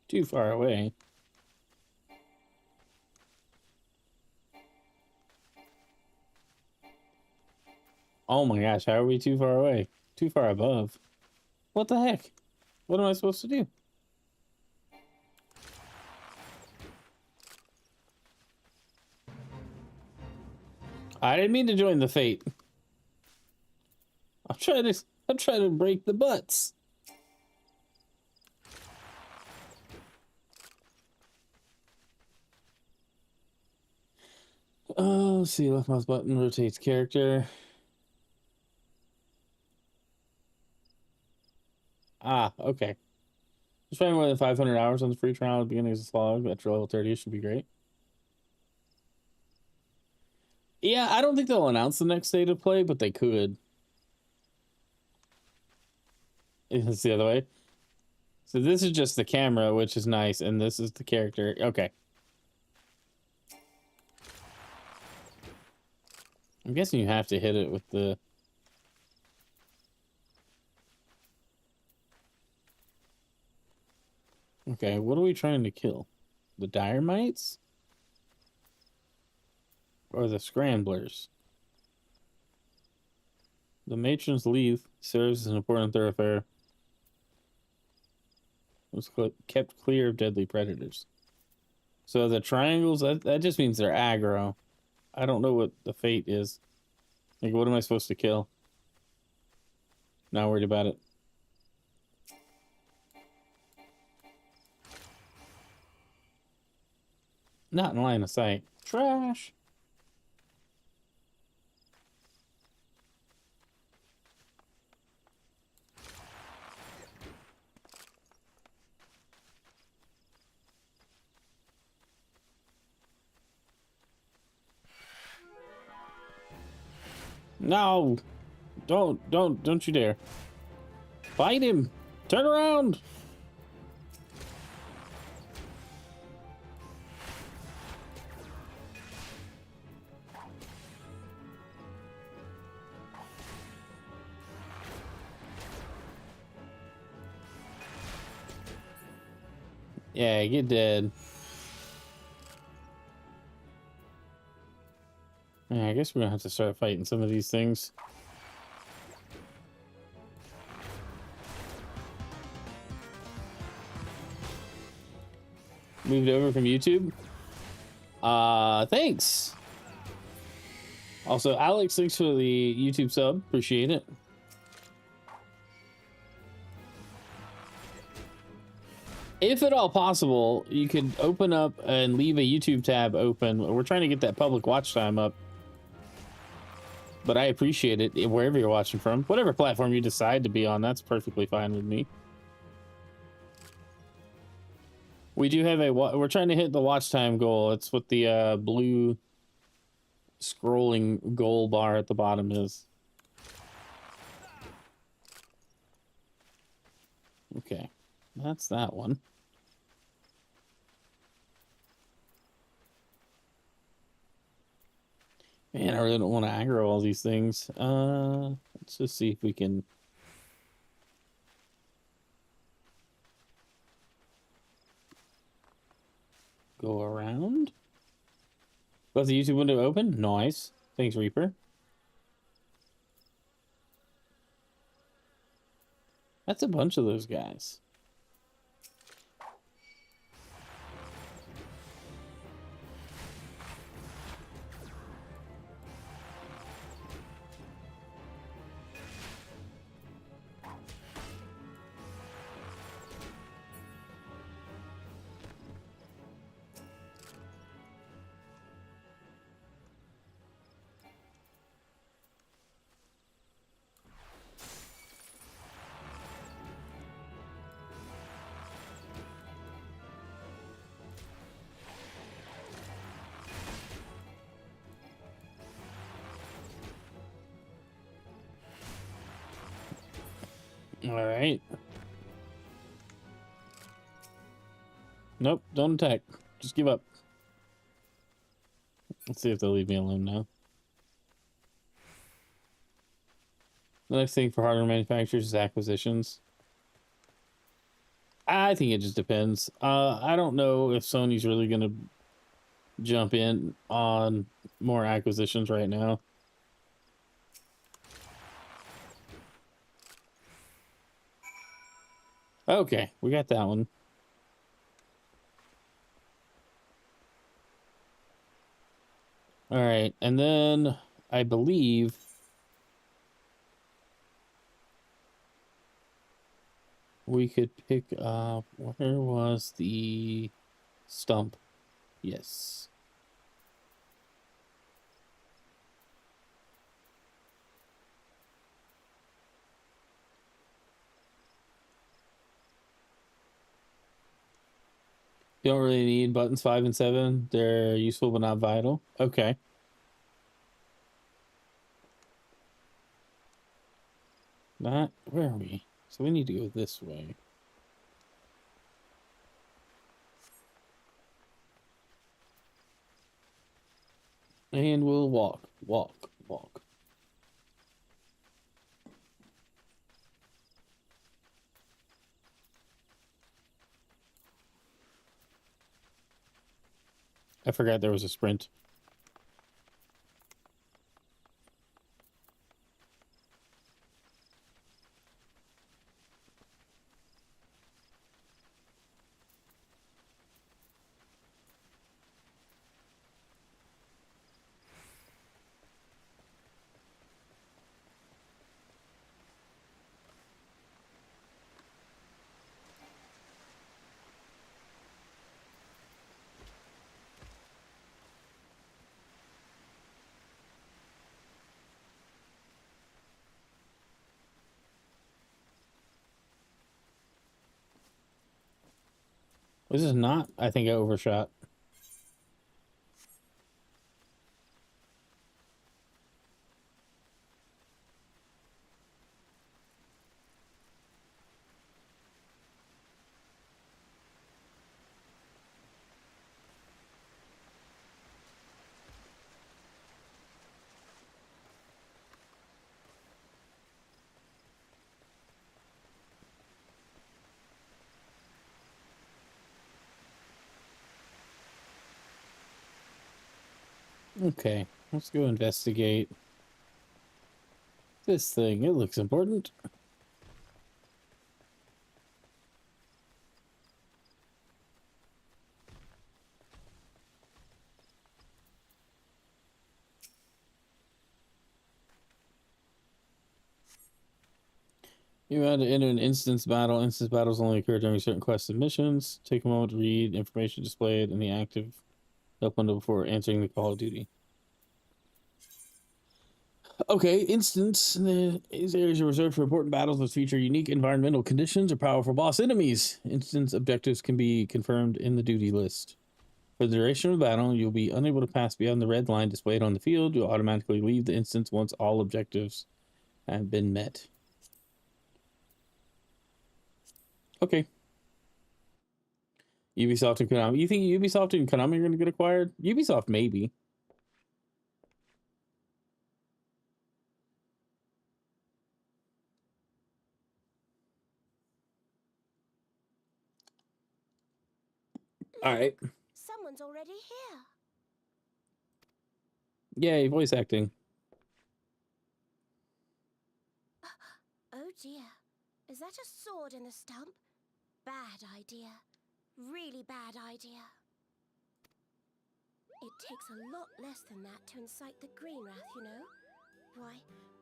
Too far away. Oh my gosh, how are we too far away? Too far above. What the heck? What am I supposed to do? I didn't mean to join the fate. I'm trying to break the butts. Oh, see, left mouse button rotates character. Ah, okay. Spending more than 500 hours on the free trial at the beginning of the slog after level 30 should be great. Yeah, I don't think they'll announce the next day to play, but they could. It's the other way. So this is just the camera, which is nice, and this is the character. Okay. I'm guessing you have to hit it with the... Okay, what are we trying to kill? The dire mites? Or the scramblers? The matron's leaf serves as an important thoroughfare. It was kept clear of deadly predators. So the triangles, that just means they're aggro. I don't know what the fate is. Like, what am I supposed to kill? Not worried about it. Not in line of sight. Trash. No. Don't you dare. Fight him. Turn around. Yeah, get dead. Yeah, I guess we're gonna have to start fighting some of these things. Moved over from YouTube. Thanks. Also, Alex, thanks for the YouTube sub. Appreciate it. If at all possible, you could open up and leave a YouTube tab open. We're trying to get that public watch time up. But I appreciate it wherever you're watching from. Whatever platform you decide to be on, that's perfectly fine with me. We do have we're trying to hit the watch time goal. It's what the blue scrolling goal bar at the bottom is. Okay, that's that one. Man, I really don't want to aggro all these things. Let's just see if we can... go around? Got the YouTube window open? Nice. Thanks, Reaper. That's a bunch of those guys. All right. Nope, don't attack. Just give up. Let's see if they'll leave me alone now. The next thing for hardware manufacturers is acquisitions. I think it just depends. I don't know if Sony's really going to jump in on more acquisitions right now. Okay, we got that one. All right, and then I believe we could pick up, where was the stump? Yes. You don't really need buttons 5 and 7. They're useful but not vital. Okay. Not where are we? So we need to go this way. And we'll walk. I forgot there was a sprint. This is not, I think I overshot. Okay, let's go investigate this thing. It looks important. You had to enter an instance battle. Instance battles only occur during certain quests and missions. Take a moment to read information displayed in the active help window before answering the call of duty. Okay, instance. These areas are reserved for important battles that feature unique environmental conditions or powerful boss enemies. Instance objectives can be confirmed in the duty list. For the duration of the battle, you'll be unable to pass beyond the red line displayed on the field. You'll automatically leave the instance once all objectives have been met. Okay. Ubisoft and Konami. You think Ubisoft and Konami are going to get acquired? Ubisoft, maybe. All right. Someone's already here. Yay, voice acting. Oh dear. Is that a sword in the stump? Bad idea. Really bad idea. It takes a lot less than that to incite the green wrath, you know? Why,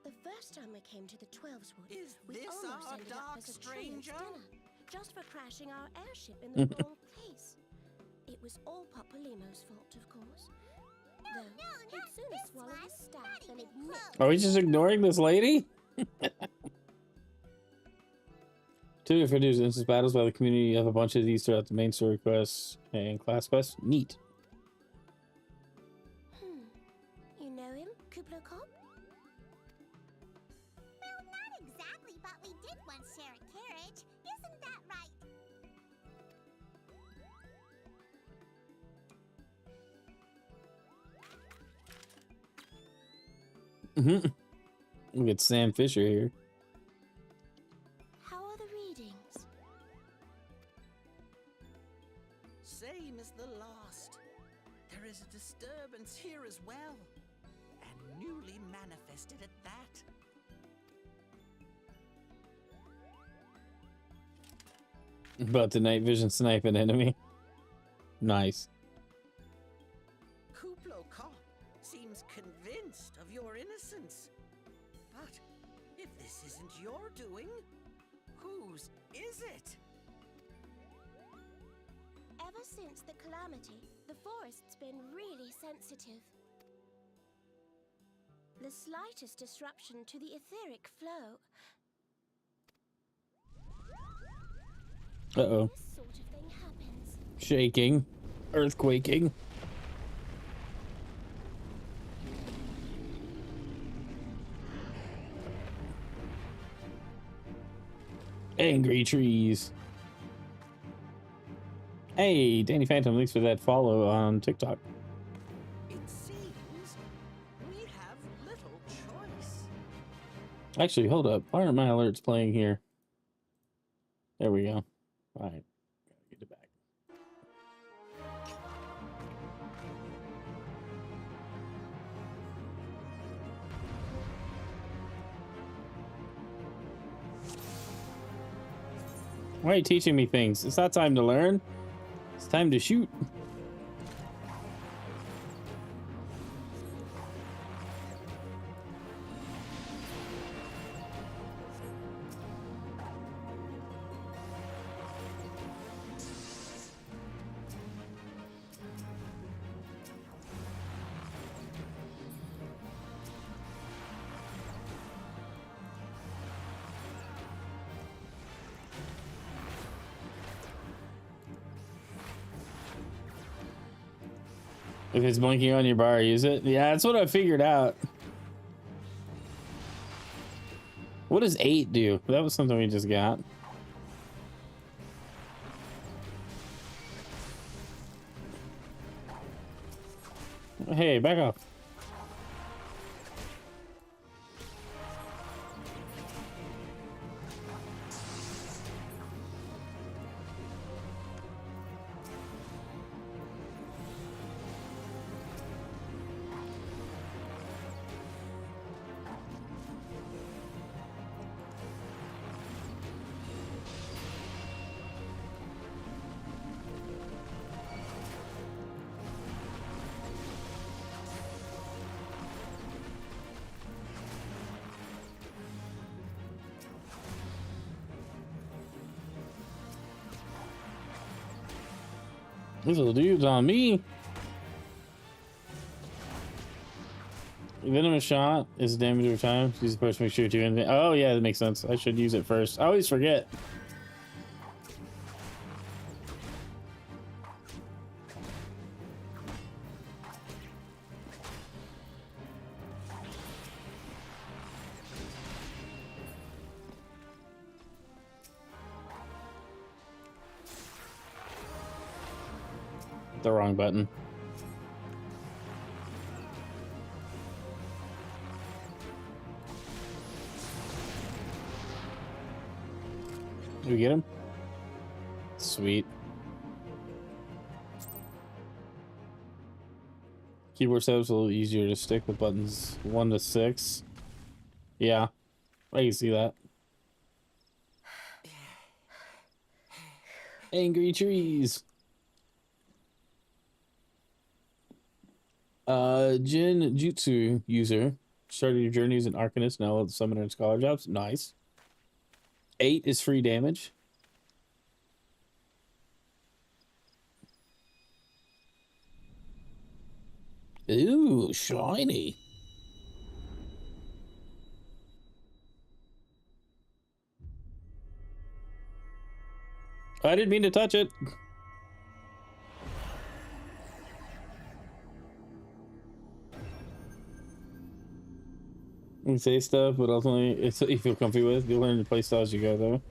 the first time we came to the 12's Wood, we almost ended up as a stranger dinner, just for crashing our airship in the wrong place. It was all Popolimo's fault, of course. Though he'd sooner swallow his staff than admit. Are we just ignoring this lady? Two different instance battles by the community. You have a bunch of these throughout the main story quests and class quests. Neat. You know him, Kuplo Cop? Well, not exactly, but we did once share a carriage. Isn't that right? Look at Sam Fisher here. How are the readings? Same as the last. There is a disturbance here as well. And newly manifested at that. About the night vision snipe an enemy. Nice. Kuplo Cop seems convinced of your innocence. But if this isn't your doing, whose is it? Ever since the calamity, the forest's been really sensitive. The slightest disruption to the etheric flow. Uh-oh. This sort of thing happens. shaking, earthquaking. Angry trees. Hey, Danny Phantom, thanks for that follow on TikTok. It seems we have little choice. Actually, hold up. Why aren't my alerts playing here? There we go. All right. Gotta get it back. Why are you teaching me things? It's not time to learn. It's time to shoot. If it's blinking on your bar, use it. Yeah, that's what I figured out. What does 8 do? That was something we just got. Hey, back off. This little dude's on me. Venomous shot is damage over time. Use the first to make sure to do anything. Oh yeah, that makes sense. I should use it first. I always forget. The wrong button. Did we get him? Sweet. Keyboard setup's a little easier to stick with buttons 1 to 6. Yeah, I can see that. Angry trees. Jin Jutsu user. Started your journey as an Arcanist, now with Summoner and Scholar jobs. Nice. 8 is free damage. Ooh, shiny. I didn't mean to touch it. You say stuff, but ultimately it's what you feel comfy with. You'll learn to play style as you go, though.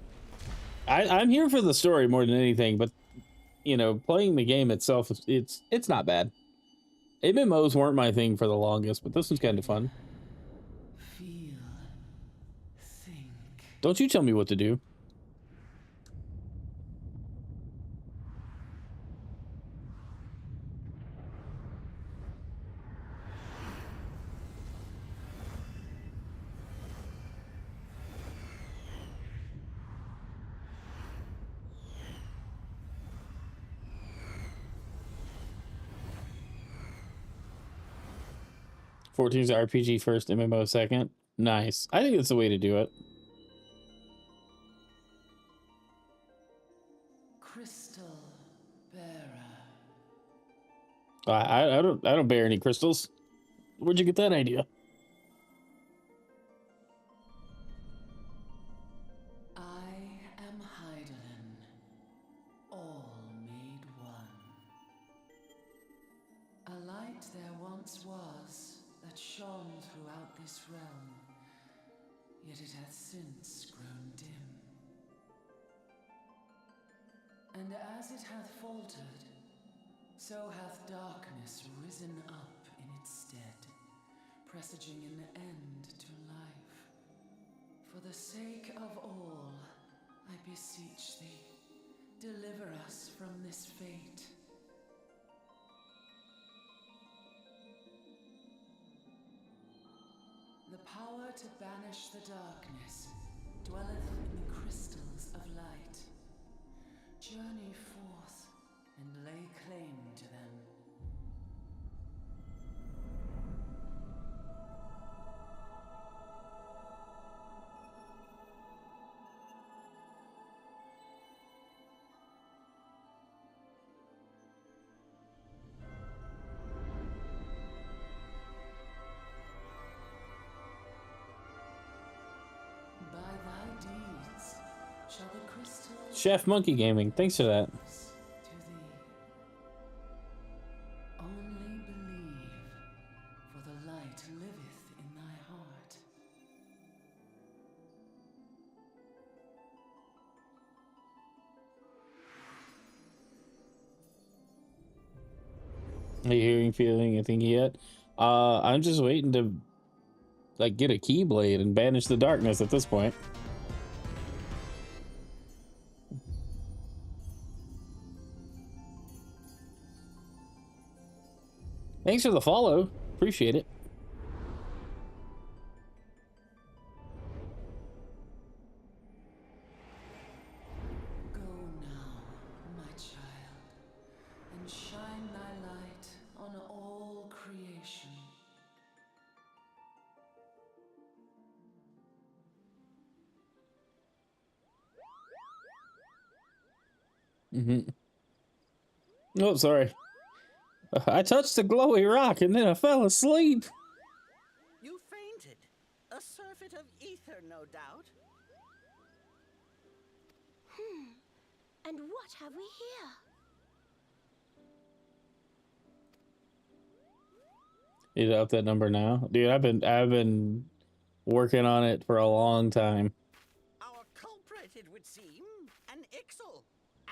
I'm here for the story more than anything, but you know, playing the game itself, it's not bad. MMOs weren't my thing for the longest, but this one's kind of fun. Feel, think. Don't you tell me what to do. Fourteen's RPG first, MMO second. Nice. I think that's the way to do it. Crystal bearer. I don't bear any crystals. Where'd you get that idea? I am Heidelin, all made one. light there once was that shone throughout this realm, yet it hath since grown dim. And as it hath faltered, so hath darkness risen up in its stead, presaging an end to life. For the sake of all, I beseech thee, deliver us from this fate. The power to banish the darkness dwelleth in the crystals of light. Journey forth and lay claim to them. By thy deeds shall the crystal Chef Monkey Gaming, thanks for that. to thee. Only believe, for the light liveth in thy heart. Are you hearing, feeling anything yet? I'm just waiting to like get a keyblade and banish the darkness at this point. Thanks for the follow. Appreciate it. Go now, my child, and shine thy light on all creation. Oh, sorry. I touched the glowy rock and then I fell asleep. You fainted. A surfeit of ether, no doubt. And what have we here? You up that number now? Dude, I've been working on it for a long time. Our culprit, it would seem, an Ixal.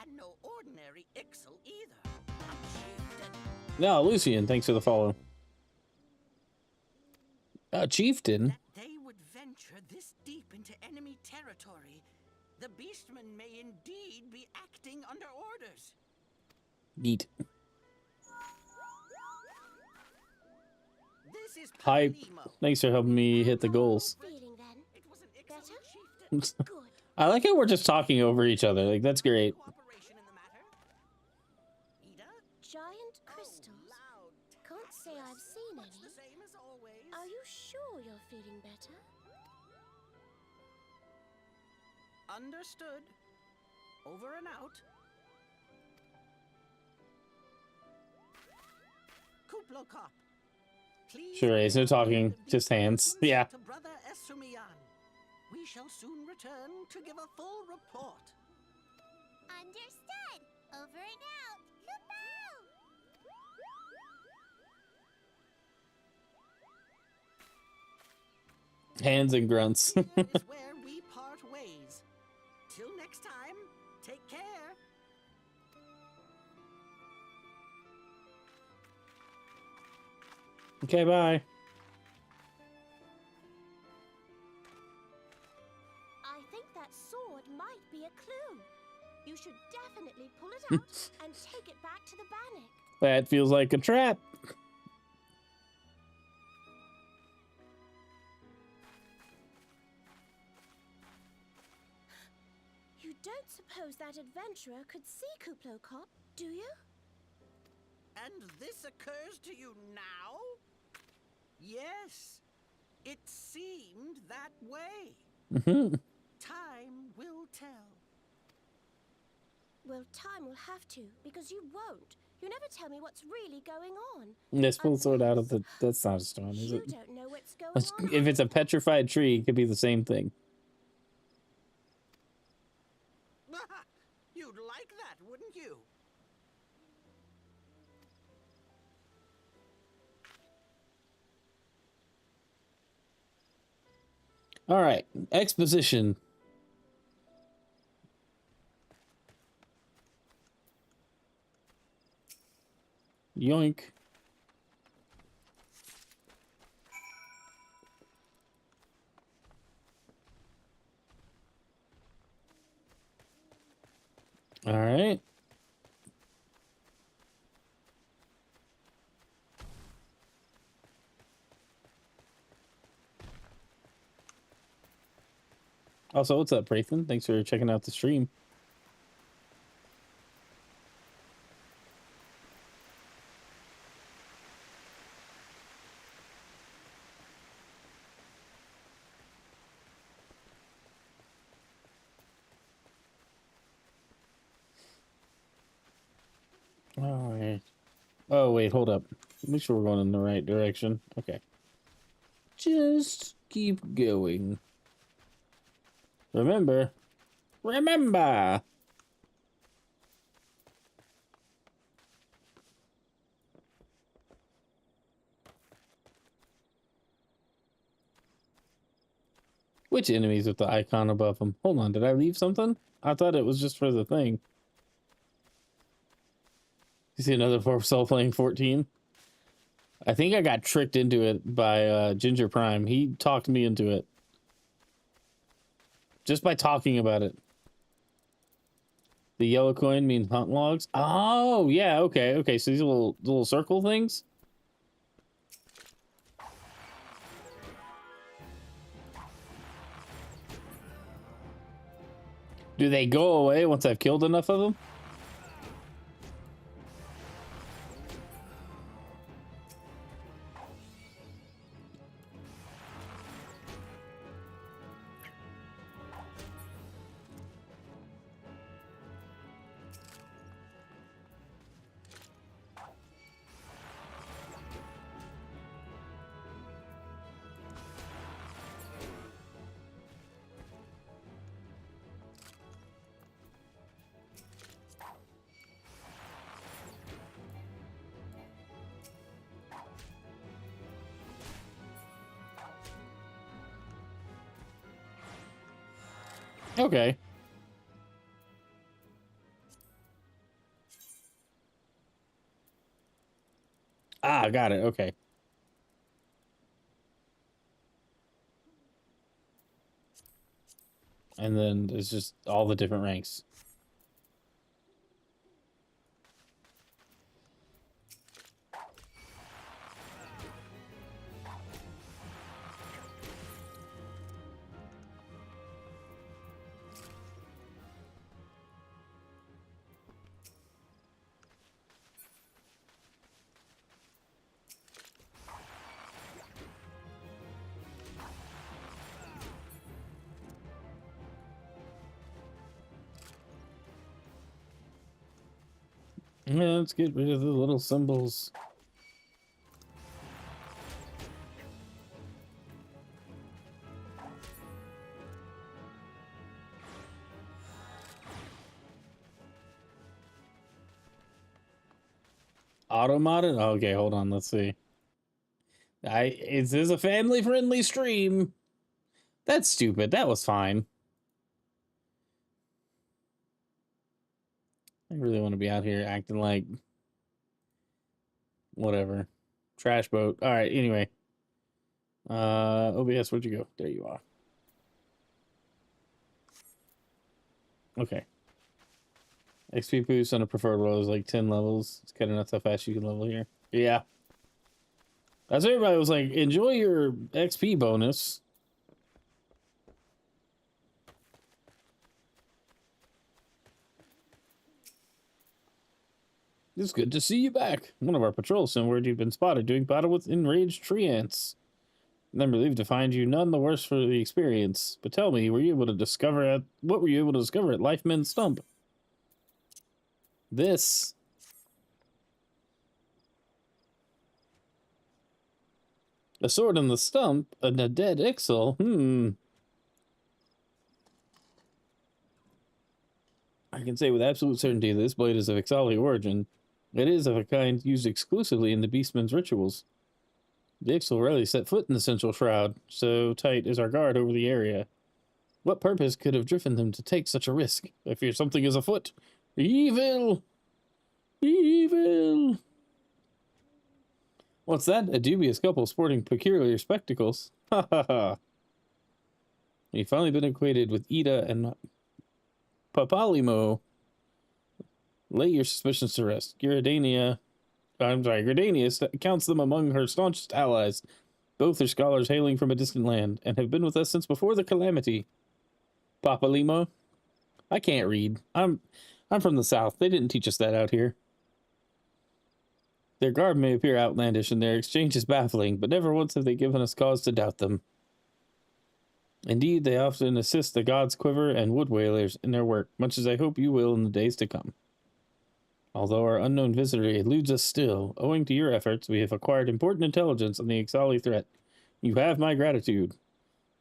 And no ordinary Ixal either. A chieftain. No, Lucian, thanks for the follow. Chieftain? That they would venture this deep into enemy territory, the beastmen may indeed be acting under orders. Neat. This is Hype. Paganimo. Thanks for helping me hit the goals. Feeling then? It was an Better? Ixal chieftain. Good. I like how we're just talking over each other. Like, that's great. Cooperation in the matter. Ida? Giant crystals? Loud. Can't say I've seen Much the any. same as always. Are you sure you're feeling better? Understood. Over and out. Kuplo Cop. Please Sure, it's no talking, the just hands. beacons Yeah. to Brother Esumian. We shall soon return to give a full report. Understood. Over and out. Kupo! Hands and grunts. Here is where we part ways. Till next time, take care. Okay, bye. I think that sword might be a clue. You should definitely pull it out and take it back to the Bannock. That feels like a trap. You don't suppose that adventurer could see Kuplo Cop, do you? And this occurs to you now? Yes, it seemed that way. Time will tell. Well, time will have to, because you won't. You never tell me what's really going on. Let's pull the sword out of the... That's not a stone, is You it? don't know what's going on. If it's a petrified tree, it could be the same thing. You'd like that, wouldn't you? All right, exposition. Yoink. All right. Also, what's up, Prathan? Thanks for checking out the stream. All right. Oh, wait, hold up. Make sure we're going in the right direction. Okay. Just keep going. Remember. Remember! Which enemies with the icon above them? Hold on, did I leave something? I thought it was just for the thing. You see another soul playing 14? I think I got tricked into it by Ginger Prime. He talked me into it. Just by talking about it. The yellow coin means hunt logs. Oh, yeah, okay, okay. So these little circle things? Do they go away once I've killed enough of them? Okay. Ah, got it. Okay. And then there's just all the different ranks. Yeah, let's get rid of the little symbols. Auto-modded? Okay, hold on, let's see. Is this a family-friendly stream? That's stupid. That was fine. I really want to be out here acting like whatever. Trash boat. All right, anyway. OBS, where'd you go? There you are. Okay. XP boost on a preferred roll is like 10 levels. It's kind of nuts how fast you can level here. Yeah. That's what everybody was like, enjoy your XP bonus. It's good to see you back. One of our patrols sent word you've been spotted doing battle with enraged tree ants. Then relieved to find you none the worse for the experience. But tell me, what were you able to discover at Lifeman Stump? This. A sword on the stump and a dead Ixal. I can say with absolute certainty that this blade is of XIV origin. It is of a kind used exclusively in the Beastman's rituals. The Ix will rarely set foot in the central shroud, so tight is our guard over the area. What purpose could have driven them to take such a risk? I fear something is afoot. Evil! Evil! What's that? A dubious couple sporting peculiar spectacles. Ha ha ha. You've finally been acquainted with Ida and Papalimo. Lay your suspicions to rest. Gridania counts them among her staunchest allies. Both are scholars hailing from a distant land, and have been with us since before the calamity. Papalimo? I can't read. I'm from the south. They didn't teach us that out here. Their garb may appear outlandish and their exchange is baffling, but never once have they given us cause to doubt them. Indeed, they often assist the gods Quiver and Wood Whalers in their work, much as I hope you will in the days to come. Although our unknown visitor eludes us still, owing to your efforts, we have acquired important intelligence on the XIV threat. You have my gratitude.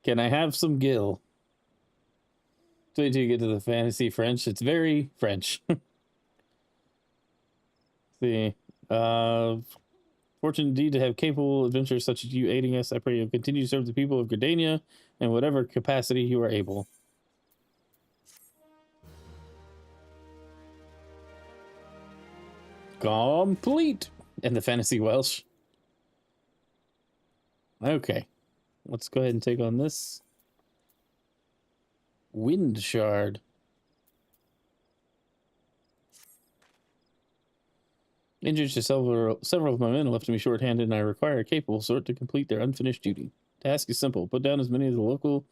Can I have some gill? Wait till you get to the fantasy French. It's very French. See. Fortunate indeed to have capable adventurers such as you aiding us. I pray you'll continue to serve the people of Gridania in whatever capacity you are able. Complete! And the fantasy Welsh. Okay. Let's go ahead and take on this. Wind Shard. Injured to several of my men left me short-handed, and I require a capable sort to complete their unfinished duty. Task is simple. Put down as many of the local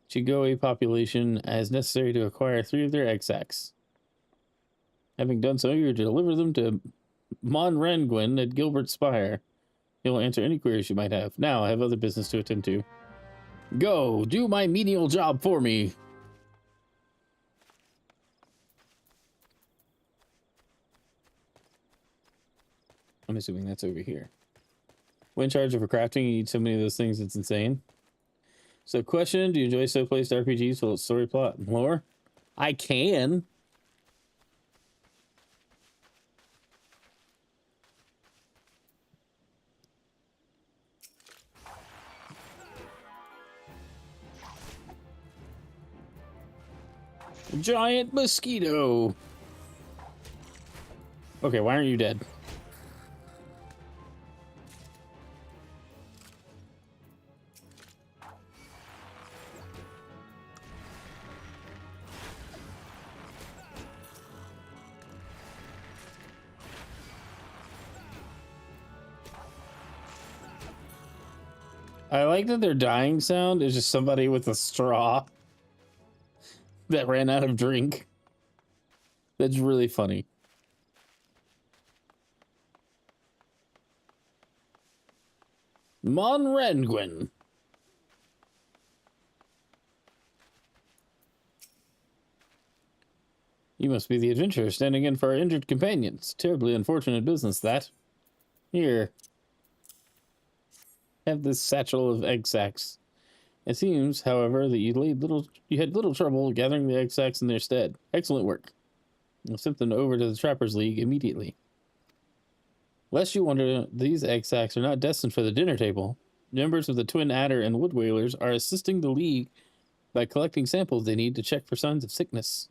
Chigoe population as necessary to acquire 3 of their egg sacs. Having done so, you're to deliver them to Monrangwin at Gilbert Spire. He'll answer any queries you might have. Now, I have other business to attend to. Go! Do my menial job for me! I'm assuming that's over here. When charge of crafting, you need so many of those things, it's insane. So, question, do you enjoy so-placed RPGs full of story, plot, and lore? I can. Giant mosquito. Okay, why aren't you dead? I like that their dying sound is just somebody with a straw that ran out of drink. That's really funny. Monrangwin. You must be the adventurer standing in for our injured companions. Terribly unfortunate business, that. Here. Have this satchel of egg sacs. It seems, however, that you had little trouble gathering the egg sacs in their stead. Excellent work. I'll send them over to the Trappers League immediately. Lest you wonder, these egg sacs are not destined for the dinner table. Members of the Twin Adder and Wood Whalers are assisting the League by collecting samples they need to check for signs of sickness.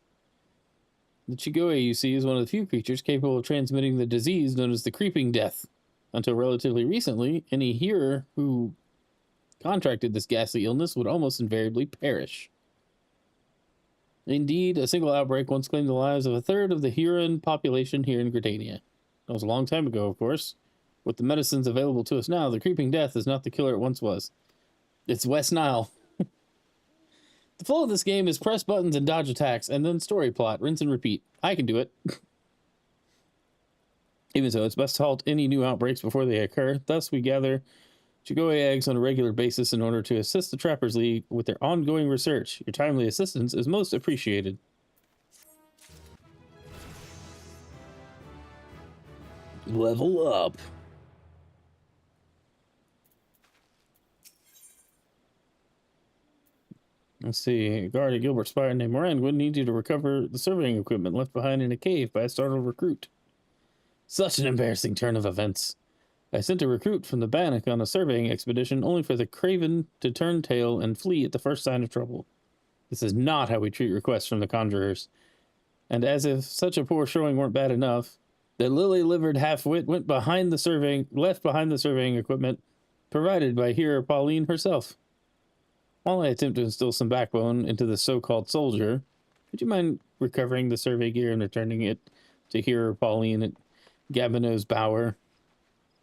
The Chigoe, you see, is one of the few creatures capable of transmitting the disease known as the Creeping Death. Until relatively recently, any hearer who contracted this ghastly illness would almost invariably perish. Indeed, a single outbreak once claimed the lives of a third of the Huron population here in Gridania. That was a long time ago, of course. With the medicines available to us now, the Creeping Death is not the killer it once was. It's West Nile. The flow of this game is press buttons and dodge attacks, and then story plot, rinse and repeat. I can do it. Even so, it's best to halt any new outbreaks before they occur. Thus, we gather Chigoe eggs on a regular basis in order to assist the Trappers League with their ongoing research. Your timely assistance is most appreciated. Level up. Let's see. A guard at Gilbert Spire named Moran would need you to recover the surveying equipment left behind in a cave by a startled recruit. Such an embarrassing turn of events. I sent a recruit from the Bannock on a surveying expedition only for the craven to turn tail and flee at the first sign of trouble. This is not how we treat requests from the conjurers. And as if such a poor showing weren't bad enough, the lily-livered half-wit left behind the surveying equipment provided by Hero Pauline herself. While I attempt to instill some backbone into the so-called soldier, would you mind recovering the survey gear and returning it to Hero Pauline at Gabinot's Bower?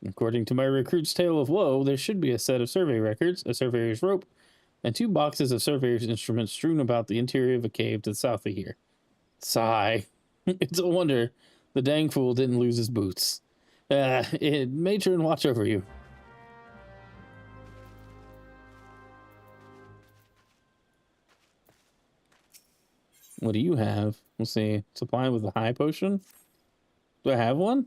According to my recruit's tale of woe, there should be a set of survey records, a surveyor's rope, and 2 boxes of surveyor's instruments strewn about the interior of a cave to the south of here. Sigh. It's a wonder the dang fool didn't lose his boots. Matron, watch over you. What do you have? We'll see. Supply with a high potion? Do I have one?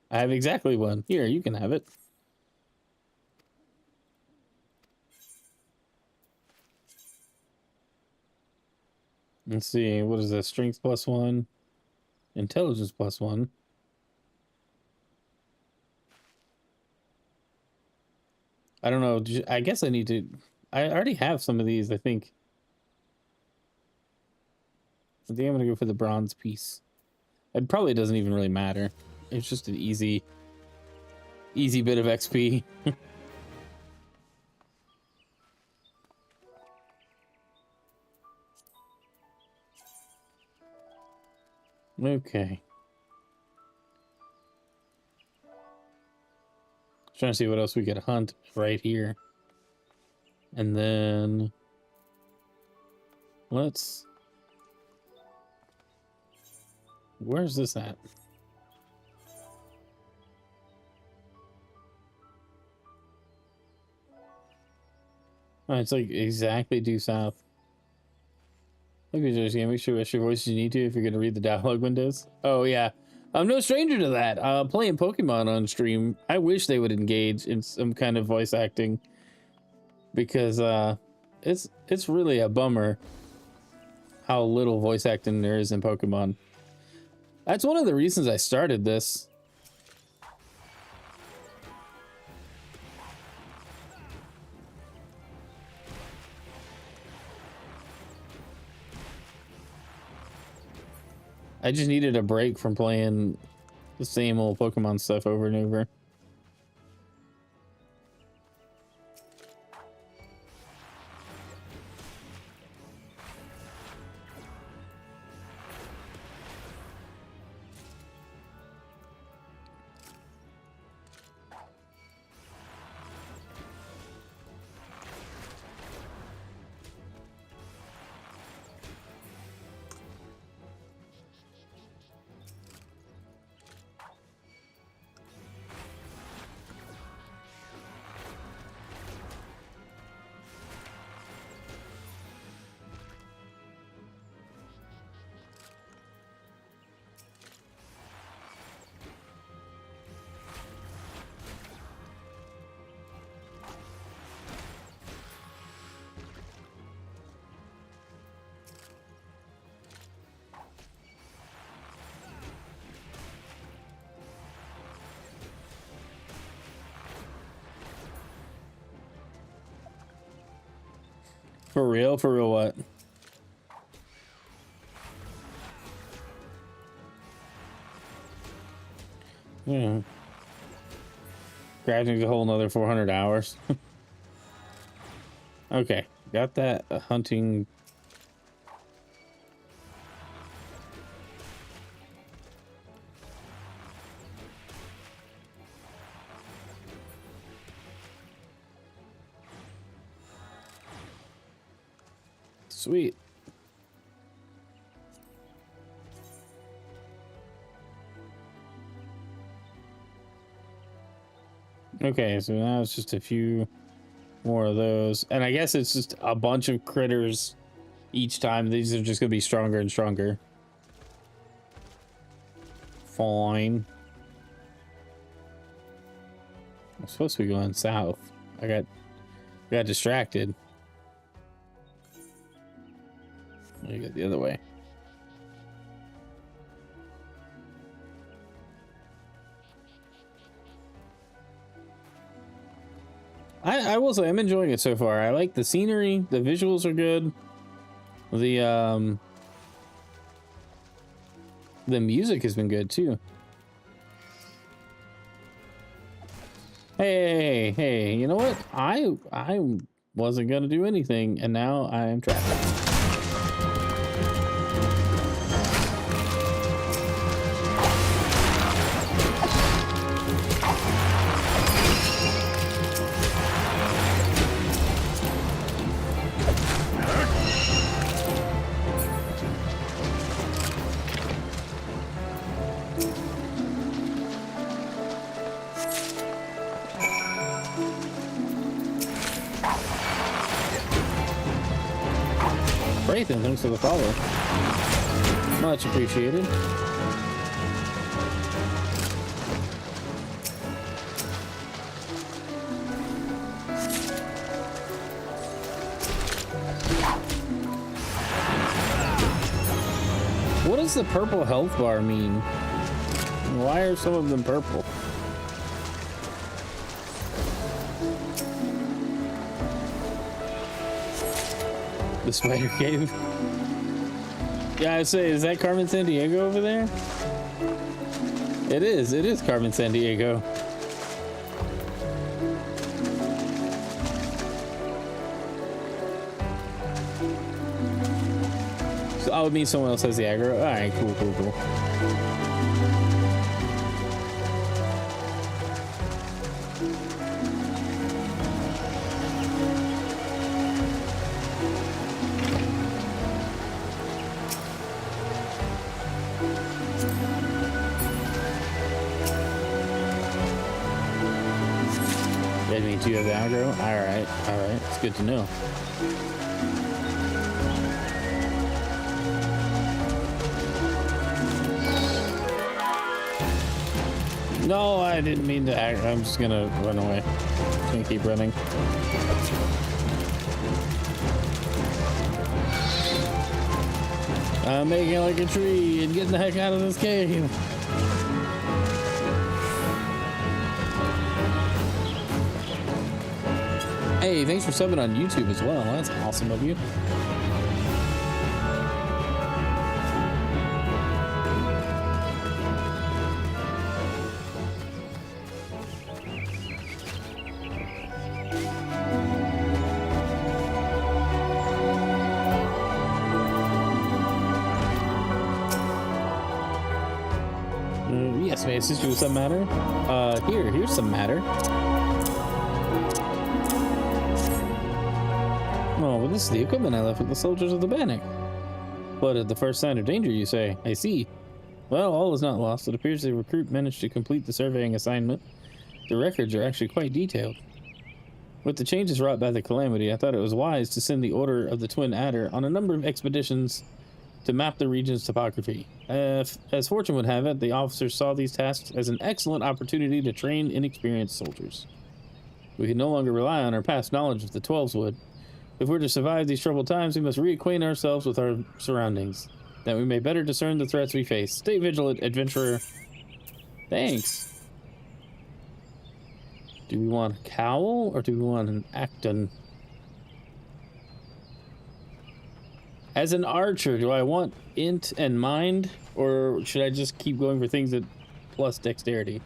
I have exactly one. Here, you can have it. Let's see. What is that? Strength +1. Intelligence +1. I don't know. I guess I need to... I already have some of these, I think. I think I'm going to go for the bronze piece. It probably doesn't even really matter. It's just an easy bit of XP. Okay. Trying to see what else we could hunt right here. And then let's... Where's this at? Oh, it's like exactly due south. Look at this game. Make sure your voice you need to if you're going to read the dialogue windows. Oh, yeah. I'm no stranger to that. Playing Pokemon on stream, I wish they would engage in some kind of voice acting. Because it's really a bummer how little voice acting there is in Pokemon. That's one of the reasons I started this. I just needed a break from playing the same old Pokemon stuff over and over. For real? For real what? Yeah. Graduating a whole another 400 hours. Okay, got that hunting. Sweet. Okay, so now it's just a few more of those. And I guess it's just a bunch of critters each time. These are just going to be stronger and stronger. Fine. I'm supposed to be going south. I got distracted. You go the other way. I will say I'm enjoying it so far. I like the scenery, the visuals are good. The music has been good too. Hey, you know what? I wasn't gonna do anything and now I am trapped. Brayton, thanks for the follow. Much appreciated. What does the purple health bar mean? Why are some of them purple? The spider cave. Yeah, I say, is that Carmen Sandiego over there? It is Carmen Sandiego. So I would mean someone else has the aggro. All right, cool. That means you have the aggro? Alright. It's good to know. No, I didn't mean to aggro. I'm just gonna run away. Just gonna keep running. I'm making like a tree and getting the heck out of this cave. Hey, thanks for subbing on YouTube as well. That's awesome of you. Yes, may I assist you with some matter? Here's some matter. Oh, well, this is the equipment I left with the soldiers of the Bannock. But at the first sign of danger, you say? I see. Well, all is not lost. It appears the recruit managed to complete the surveying assignment. The records are actually quite detailed. With the changes wrought by the calamity, I thought it was wise to send the Order of the Twin Adder on a number of expeditions to map the region's topography. As fortune would have it, the officers saw these tasks as an excellent opportunity to train inexperienced soldiers. We can no longer rely on our past knowledge of the Twelveswood. If we're to survive these troubled times, we must reacquaint ourselves with our surroundings, that we may better discern the threats we face. Stay vigilant, adventurer. Thanks. Do we want a cowl or do we want an Acton? As an archer, do I want int and mind, or should I just keep going for things that plus dexterity?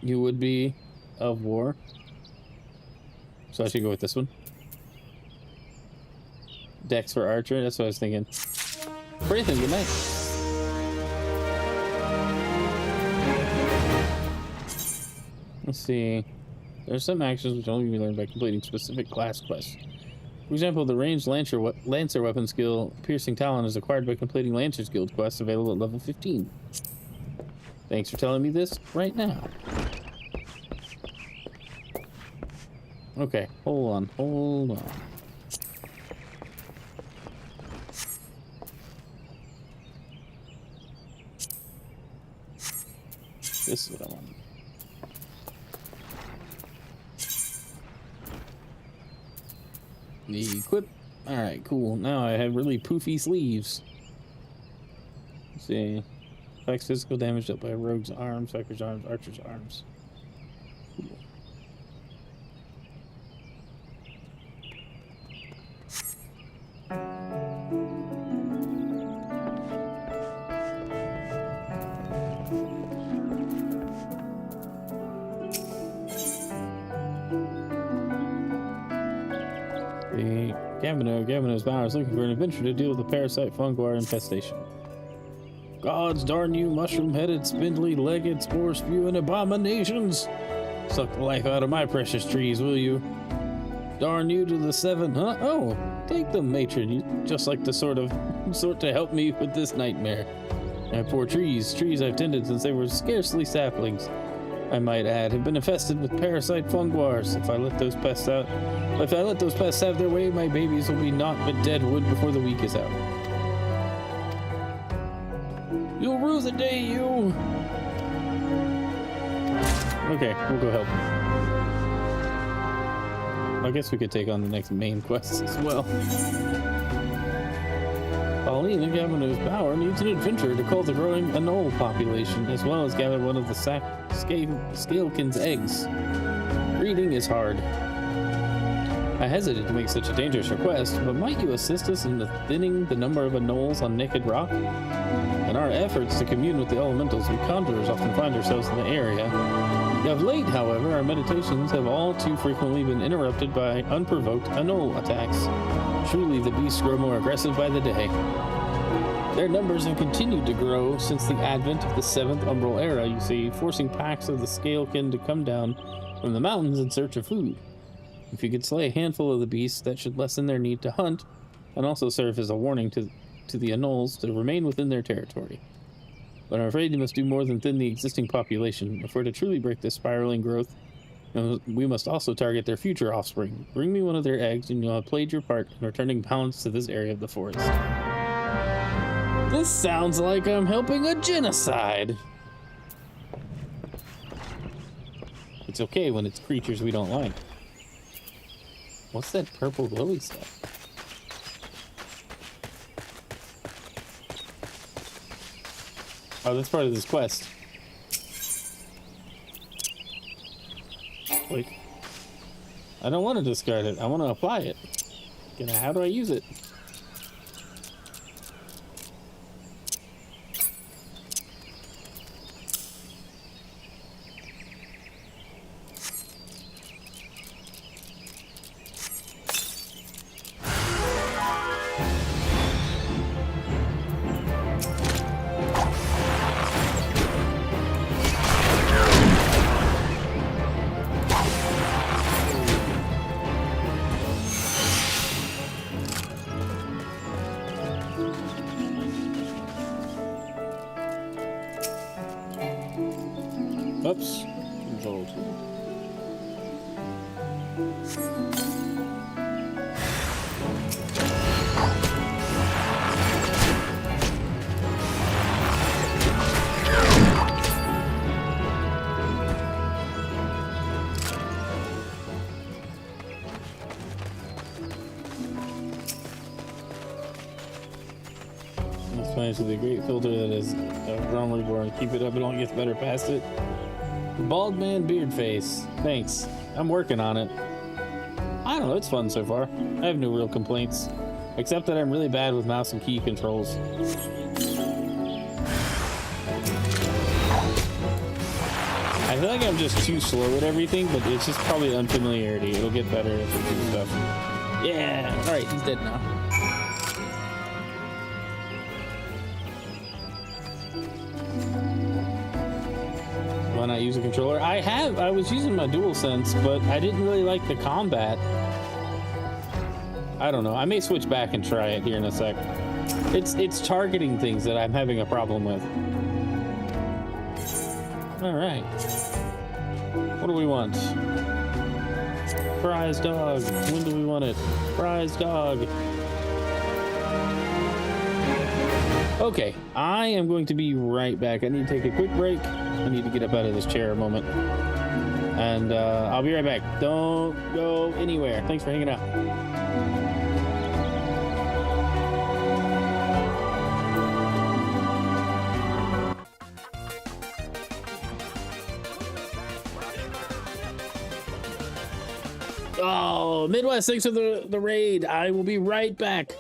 You would be of war. So I should go with this one. Dex for archer, that's what I was thinking. Brayton, good night. Let's see. There are some actions which only can be learned by completing specific class quests. For example, the ranged Lancer weapon skill, Piercing Talon, is acquired by completing Lancer's Guild quests available at level 15. Thanks for telling me this right now. Okay, hold on. This is what I want. Equip. All right, cool. Now I have really poofy sleeves. Let's see. Affects physical damage dealt by rogue's arms, fighter's arms, archer's arms. Cool. Gavino's bower is looking for an adventure to deal with the parasite funguar infestation. Gods darn you, mushroom-headed, spindly-legged, spore-spewing abominations! Suck the life out of my precious trees, will you? Darn you to the 7, huh? Oh, take them, matron. You just like the sort to help me with this nightmare. My poor trees I've tended since they were scarcely saplings, I might add, have been infested with parasite funguars. If I let those pests have their way, my babies will be naught but dead wood before the week is out. You'll rue the day, you! Okay, we'll go help. I guess we could take on the next main quest as well. Pauline and Gavino's bower needs an adventurer to cull the growing anole population, as well as gather one of the Scalekin's eggs. Reading is hard. I hesitate to make such a dangerous request, but might you assist us in thinning the number of anoles on Naked Rock? In our efforts to commune with the elementals, we conjurers often find ourselves in the area. Of late, however, our meditations have all too frequently been interrupted by unprovoked anole attacks. Truly, the beasts grow more aggressive by the day. Their numbers have continued to grow since the advent of the 7th Umbral Era, you see, forcing packs of the Scalekin to come down from the mountains in search of food. If you could slay a handful of the beasts, that should lessen their need to hunt, and also serve as a warning to the anoles to remain within their territory. But I'm afraid you must do more than thin the existing population. If we're to truly break this spiraling growth, we must also target their future offspring. Bring me one of their eggs, and you'll have played your part in returning balance to this area of the forest. This sounds like I'm helping a genocide. It's okay when it's creatures we don't like. What's that purple glowy stuff? Oh, that's part of this quest. Wait. I don't want to discard it. I want to apply it. How do I use it? Oops. Control 2. This finds with a great filter that is a Realm Reborn. Keep it up, it only gets better past it. Bald man beard face. Thanks. I'm working on it. I don't know, it's fun so far. I have no real complaints. Except that I'm really bad with mouse and key controls. I feel like I'm just too slow at everything, but it's just probably unfamiliarity. It'll get better if we do stuff. Yeah! Alright, he's dead now. Why not use a controller? I was using my DualSense, but I didn't really like the combat. I don't know. I may switch back and try it here in a sec. It's targeting things that I'm having a problem with. All right. What do we want? Prize dog. When do we want it? Prize dog. Okay, I am going to be right back. I need to take a quick break. I need to get up out of this chair a moment. And I'll be right back. Don't go anywhere. Thanks for hanging out. Oh, Midwest, thanks for the raid. I will be right back.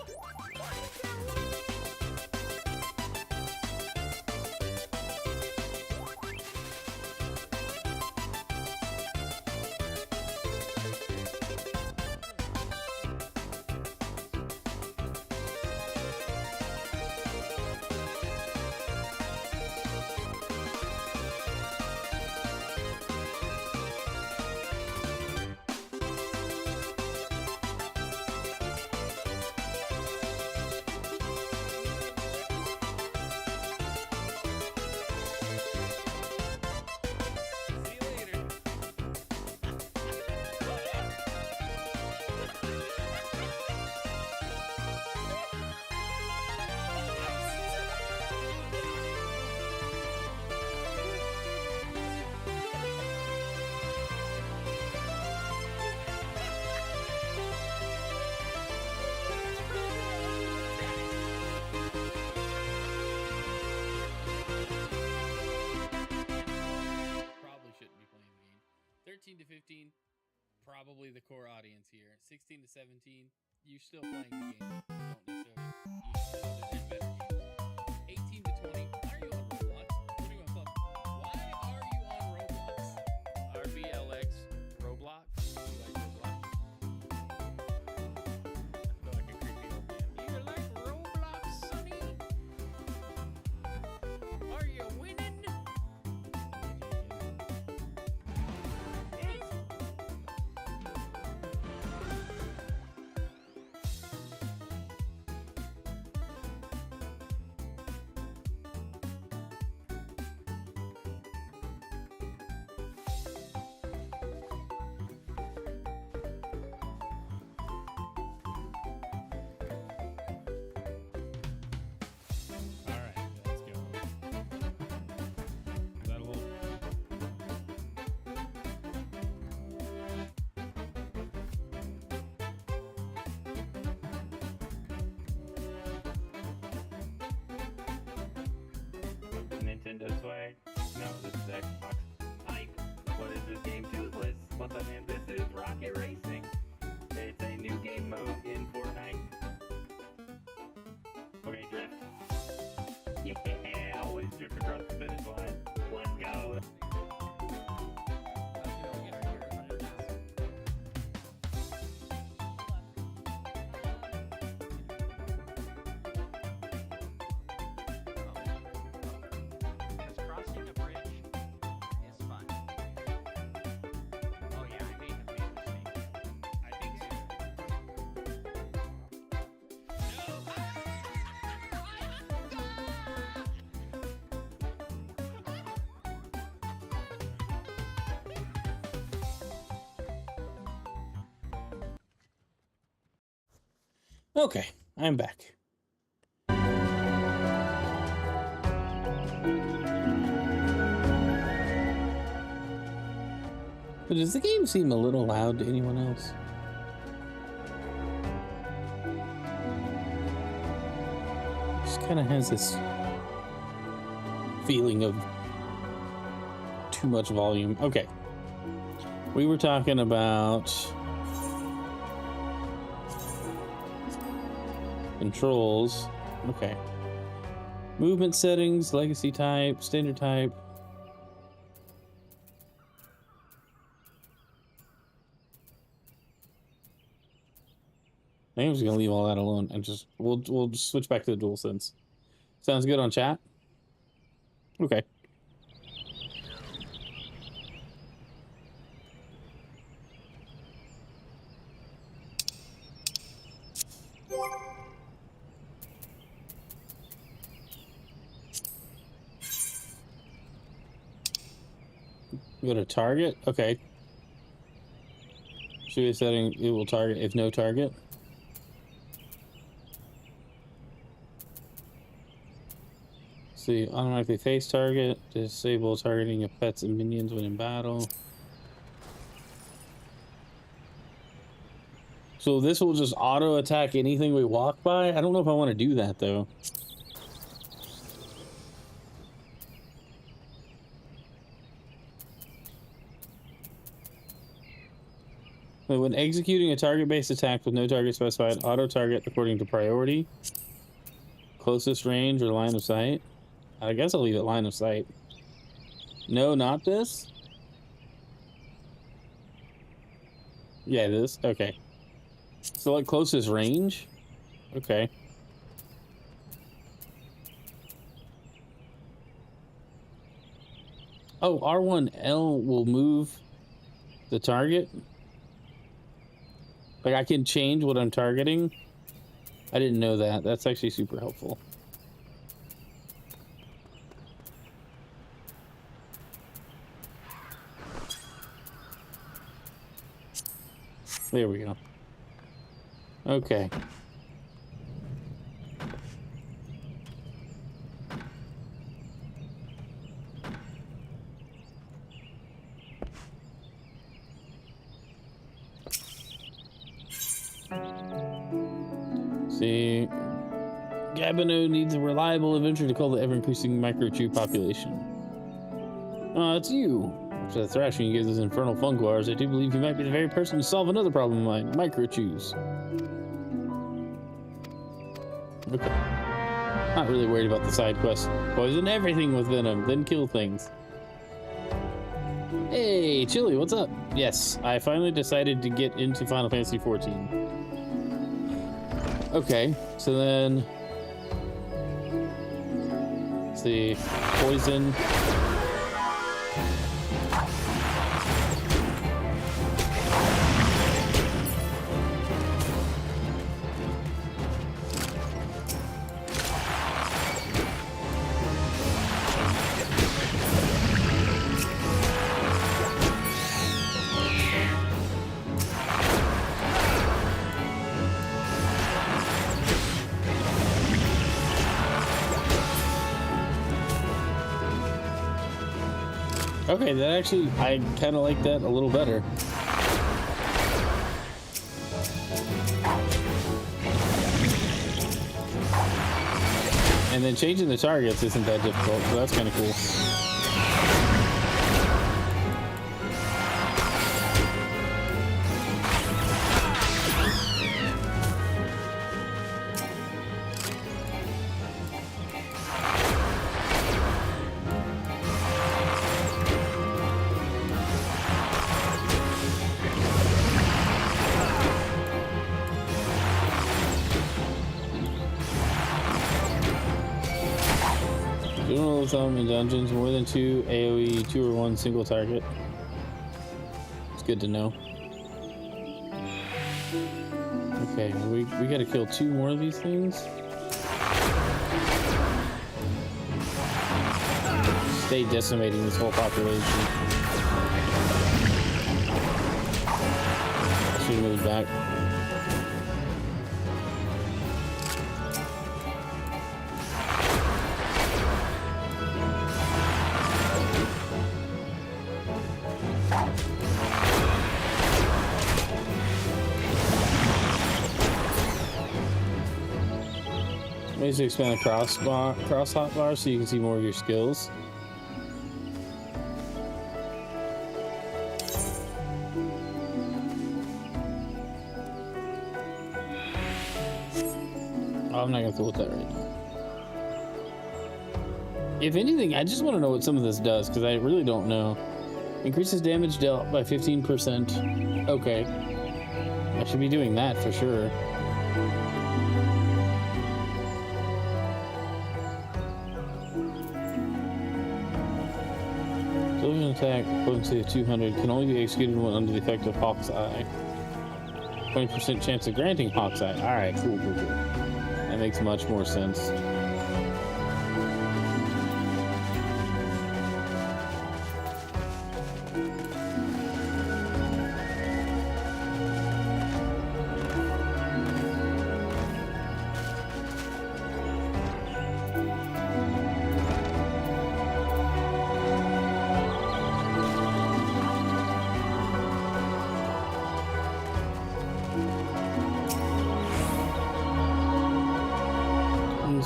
To 15, probably the core audience here. 16 to 17, you're still playing the game. Don't necessarily. There's better games. 18 to 20, why are you on Roblox? What do you want to play? Why are you on Roblox? RBLX Roblox? You like Roblox? I feel like a creepy old man. You like Roblox, Sonny? Are you winning? Nintendo Swag. No, this is Xbox. Hype. What is this game? Toothless. What's up, man? This is Rocket Racing. It's a new game mode in Fortnite. Okay, drift. Yeah, always drift across the finish line. Let's go. Okay, I'm back. But does the game seem a little loud to anyone else? It just kind of has this feeling of too much volume. Okay. We were talking about controls. Okay. Movement settings, legacy type, standard type. I think I'm just gonna leave all that alone and just we'll just switch back to the DualSense. Sounds good on chat? Okay. Go to target. Okay. Should be setting it will target if no target. See, automatically face target. Disable targeting of pets and minions when in battle. So this will just auto attack anything we walk by? I don't know if I want to do that though. When executing a target-based attack with no target specified, auto-target according to priority. Closest range or line of sight. I guess I'll leave it line of sight. No, not this? Yeah, this? Okay. So like closest range? Okay. Oh, R1L will move the target? Like I can change what I'm targeting? I didn't know that. That's actually super helpful. There we go. Okay. See, Gabino needs a reliable adventure to call the ever-increasing microchew population. It's you. After the thrashing you gave those infernal funguars, I do believe you might be the very person to solve another problem of mine, microchews. Okay. Not really worried about the side quest. Poison everything with venom, then kill things. Hey, Chili, what's up? Yes, I finally decided to get into Final Fantasy XIV. Okay, so then let's see, poison. Okay, that actually, I kind of like that a little better. And then changing the targets isn't that difficult, so that's kind of cool. In dungeons, more than 2 AoE, 2 or 1 single target. It's good to know. Okay, we gotta kill 2 more of these things. Stay decimating this whole population. Should have moved back. Ways to expand the cross hotbar so you can see more of your skills. Oh, I'm not gonna fool with that right now. If anything, I just want to know what some of this does because I really don't know. Increases damage dealt by 15%. Okay. I should be doing that for sure. Explosion attack, potency of 200, can only be executed when under the effect of Hawk's Eye. 20% chance of granting Hawk's Eye. Alright, cool. That makes much more sense.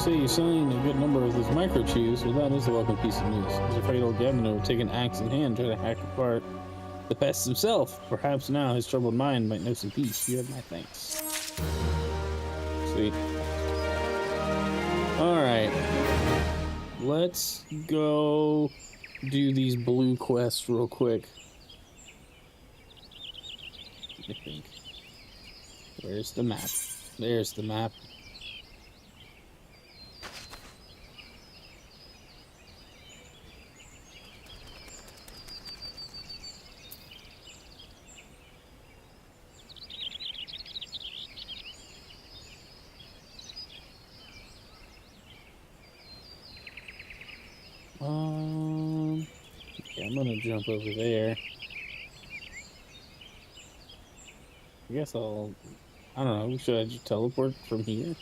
say you're selling a good number of those microchews, well, that is a welcome piece of news. I was afraid old Gavin would take an axe in hand, try to hack apart the pest himself. Perhaps now his troubled mind might know some peace. You have my thanks. Sweet. Alright. Let's go do these blue quests real quick. I think. Where's the map? There's the map. Okay, I'm gonna jump over there. I guess I don't know, should I just teleport from here?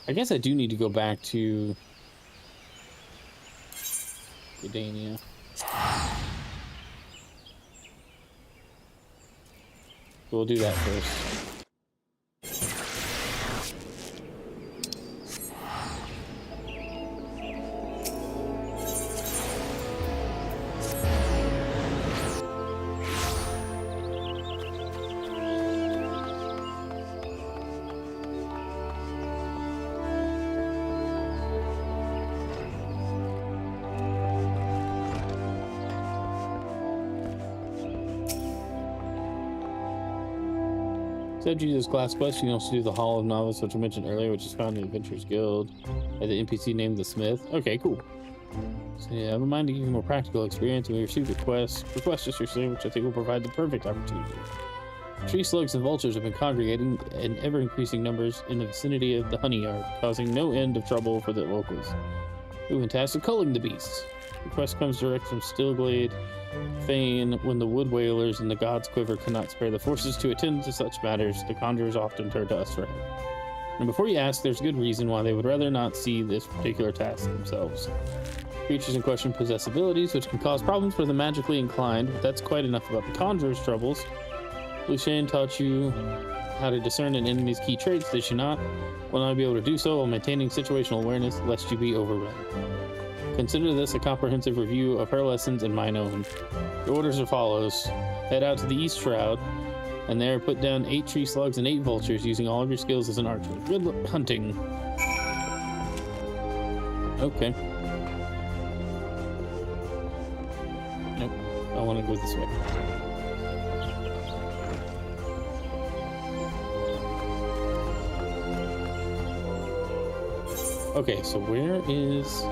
I guess I do need to go back to Gardania. We'll do that first. So Jesus class quest, you can also do the Hall of Novice, which I mentioned earlier, which is found in the Adventurers Guild by the NPC named the Smith. Okay, cool. So yeah, I have a mind to give you more practical experience, and we received a request just recently, which I think will provide the perfect opportunity. Tree slugs and vultures have been congregating in ever-increasing numbers in the vicinity of the honey yard, causing no end of trouble for the locals. We've been tasked with culling the beasts. The quest comes direct from Stillglade Fane. When the wood whalers and the gods' quiver cannot spare the forces to attend to such matters, the conjurers often turn to us for help. And before you ask, there's good reason why they would rather not see this particular task themselves. Creatures in question possess abilities which can cause problems for the magically inclined, but that's quite enough about the conjurer's troubles. Lucien taught you how to discern an enemy's key traits, did she not? Will I be able to do so while maintaining situational awareness, lest you be overrun? Consider this a comprehensive review of her lessons and mine own. The orders are follows. Head out to the East Shroud, and there put down 8 tree slugs and 8 vultures using all of your skills as an archer. Good hunting. Okay. Nope. I want to go this way. Okay, so where is...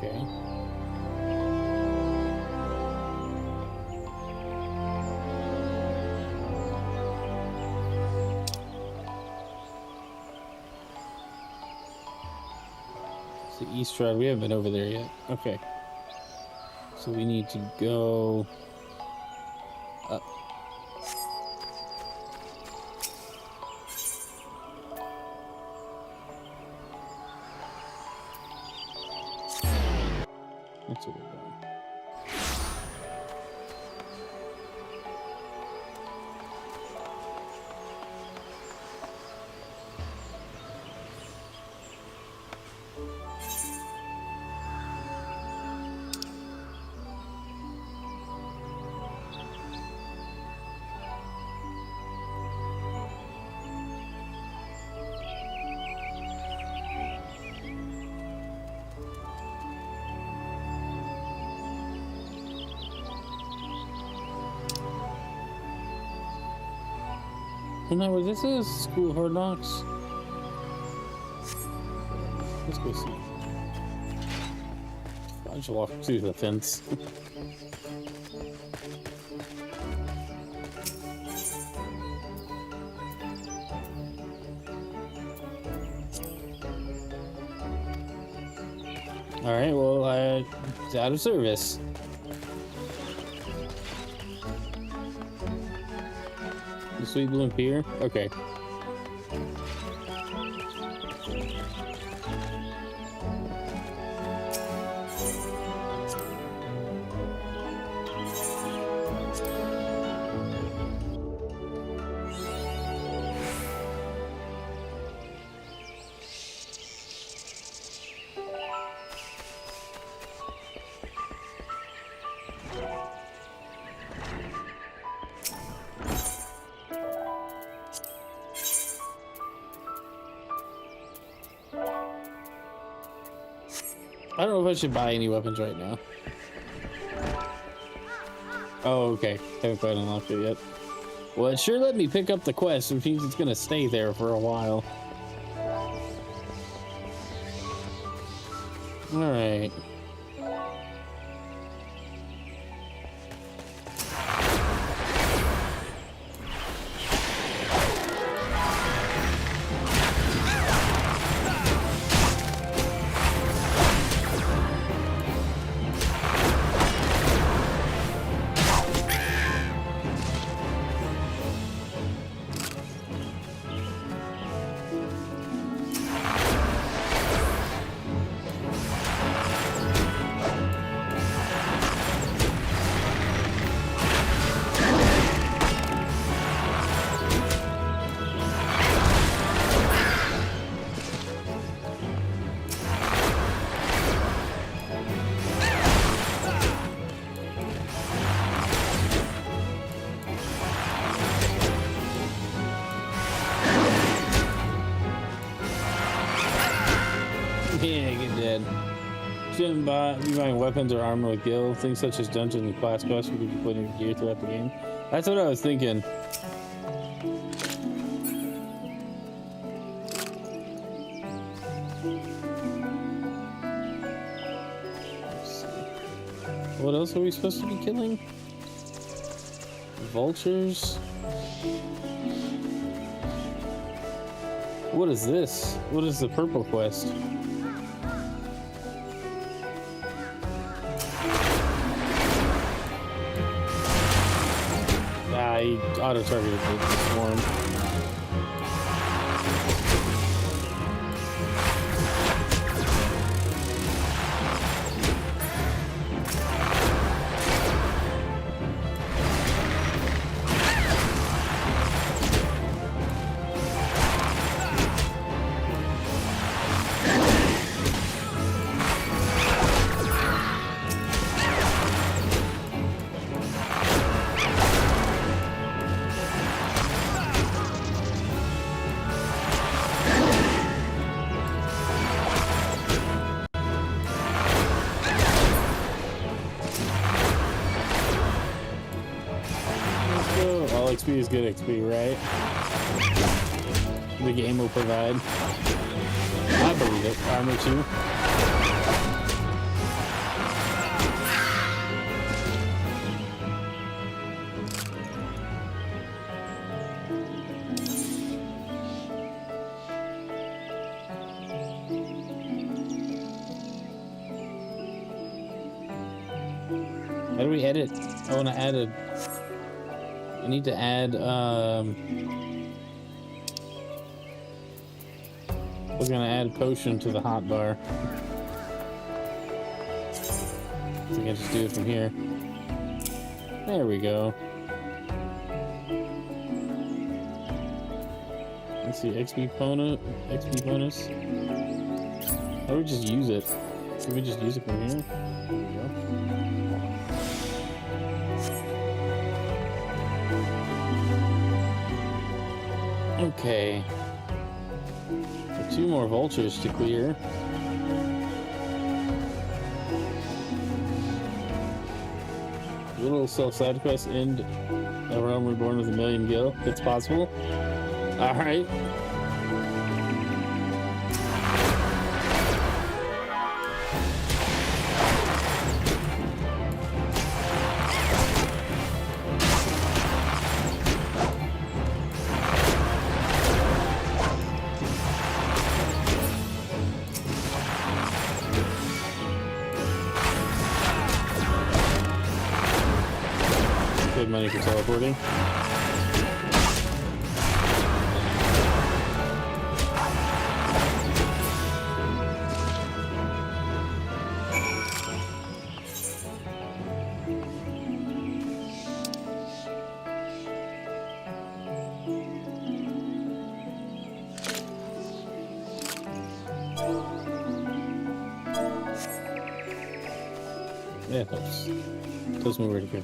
Okay. It's the East Shroud. We haven't been over there yet. Okay. So we need to go up. That's what we're doing. Isn't that what this is? School of Hard Knocks? Let's go see. I just walk through the fence. Alright, well, it's out of service. Sweet Bloom Pier? Okay. I don't know if I should buy any weapons right now. Oh, okay. Haven't quite unlocked it yet. Well, it sure let me pick up the quest, which means it's gonna stay there for a while. Alright. Yeah, get dead. Shouldn't be buying weapons or armor with Gil. Things such as dungeons and class quests will be putting your gear throughout the game. That's what I was thinking. Let's see. What else are we supposed to be killing? Vultures? What is this? What is the purple quest? He auto-targeted the swarm. All XP is good XP, right? The game will provide. I believe it. Armor 2. How do we edit? I want to add a... I need to add, we're gonna add a potion to the hotbar. I think I just do it from here. There we go. Let's see, XP bonus. Or we just use it. Can we just use it from here? There we go. Okay. So 2 more vultures to clear. Little self-side quest, end A Realm Reborn with 1,000,000 gil. It's possible. Alright. Good money for teleporting. Yeah, it helps. Tells me where to go.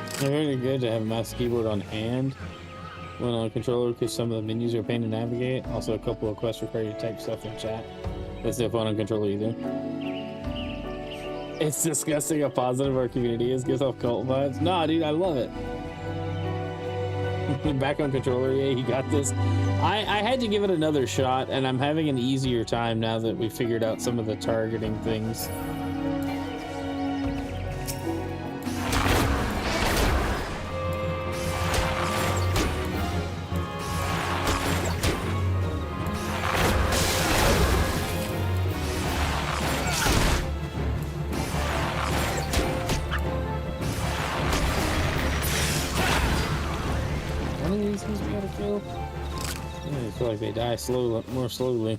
It's very good to have a mouse keyboard on hand when on a controller because some of the menus are a pain to navigate. Also, a couple of quests require you to type stuff in chat. That's no fun on controller either. It's disgusting how positive our community is. Gives off cult vibes. Nah, dude, I love it. Back on controller, yeah, you got this. I had to give it another shot, and I'm having an easier time now that we figured out some of the targeting things. I feel like they die slowly, more slowly.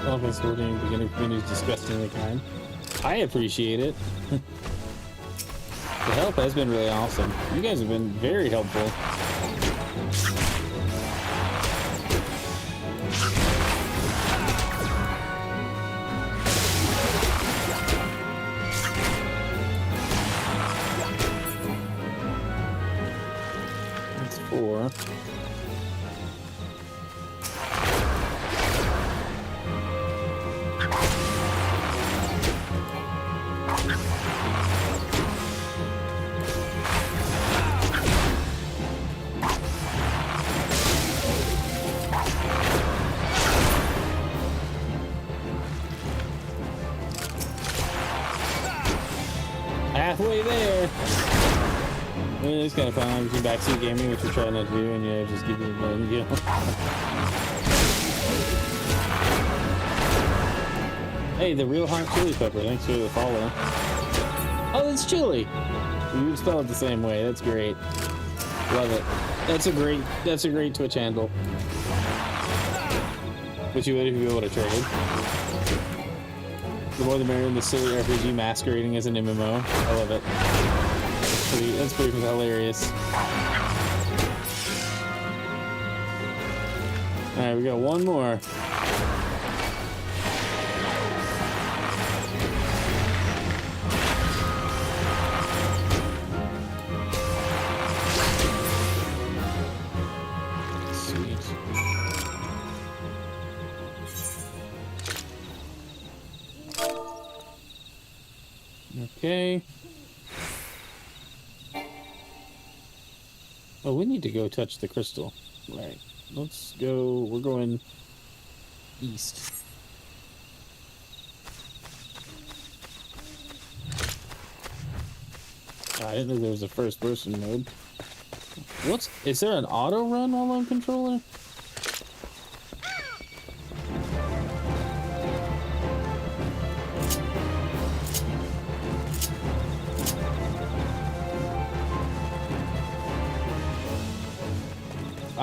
Offense 14 beginner community is disgustingly kind. I appreciate it. The help has been really awesome. You guys have been very helpful. That's 4. Halfway there. I mean, it's kind of fun between backseat gaming, which we're trying not to do, and yeah, just give you a you know. Hey, the real hot chili pepper. Thanks for the follow. Oh, it's chili. You spell it the same way. That's great. Love it. That's a great Twitch handle. Which you would be able to trade. The more the merrier in the silly RPG masquerading as an MMO. I love it. That's pretty hilarious. Alright, we got one more. Okay. Oh, we need to go touch the crystal. Right. Let's go. We're going east. I didn't know there was a first person mode. Is there an auto run while on controller?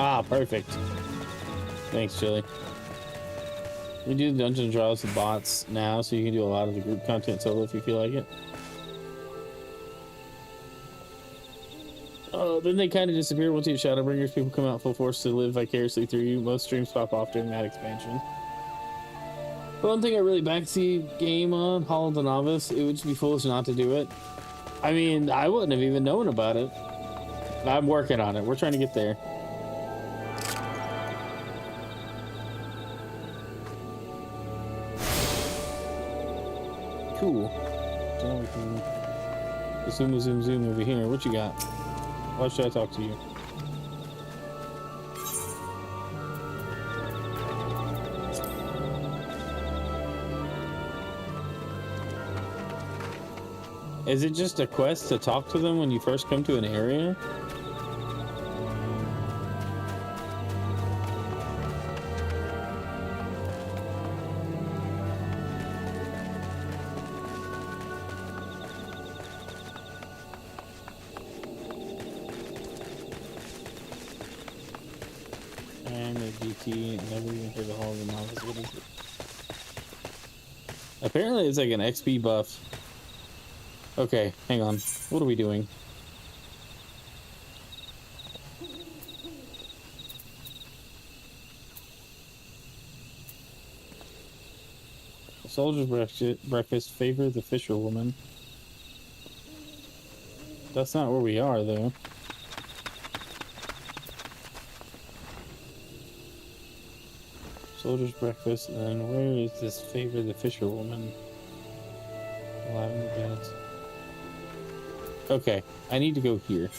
Ah, perfect. Thanks, Chili. We do the dungeon trials with bots now, so you can do a lot of the group content solo if you feel like it. Oh, then they kind of disappear once you have Shadowbringers. People come out full force to live vicariously through you. Most streams pop off during that expansion. One thing I really backseat game on, Hollow the Novice, it would just be foolish not to do it. I mean, I wouldn't have even known about it. I'm working on it. We're trying to get there. Cool. So we can zoom over here. What you got? Why should I talk to you? Is it just a quest to talk to them when you first come to an area? And the GT, never even heard the Hall of the Novice. What is it? Apparently it's like an XP buff. Okay, hang on. What are we doing? Soldier's breakfast, favor the fisherwoman. That's not where we are, though. Soldier's breakfast, and then where is this favor the fisherwoman? Lavender beds. Okay, I need to go here.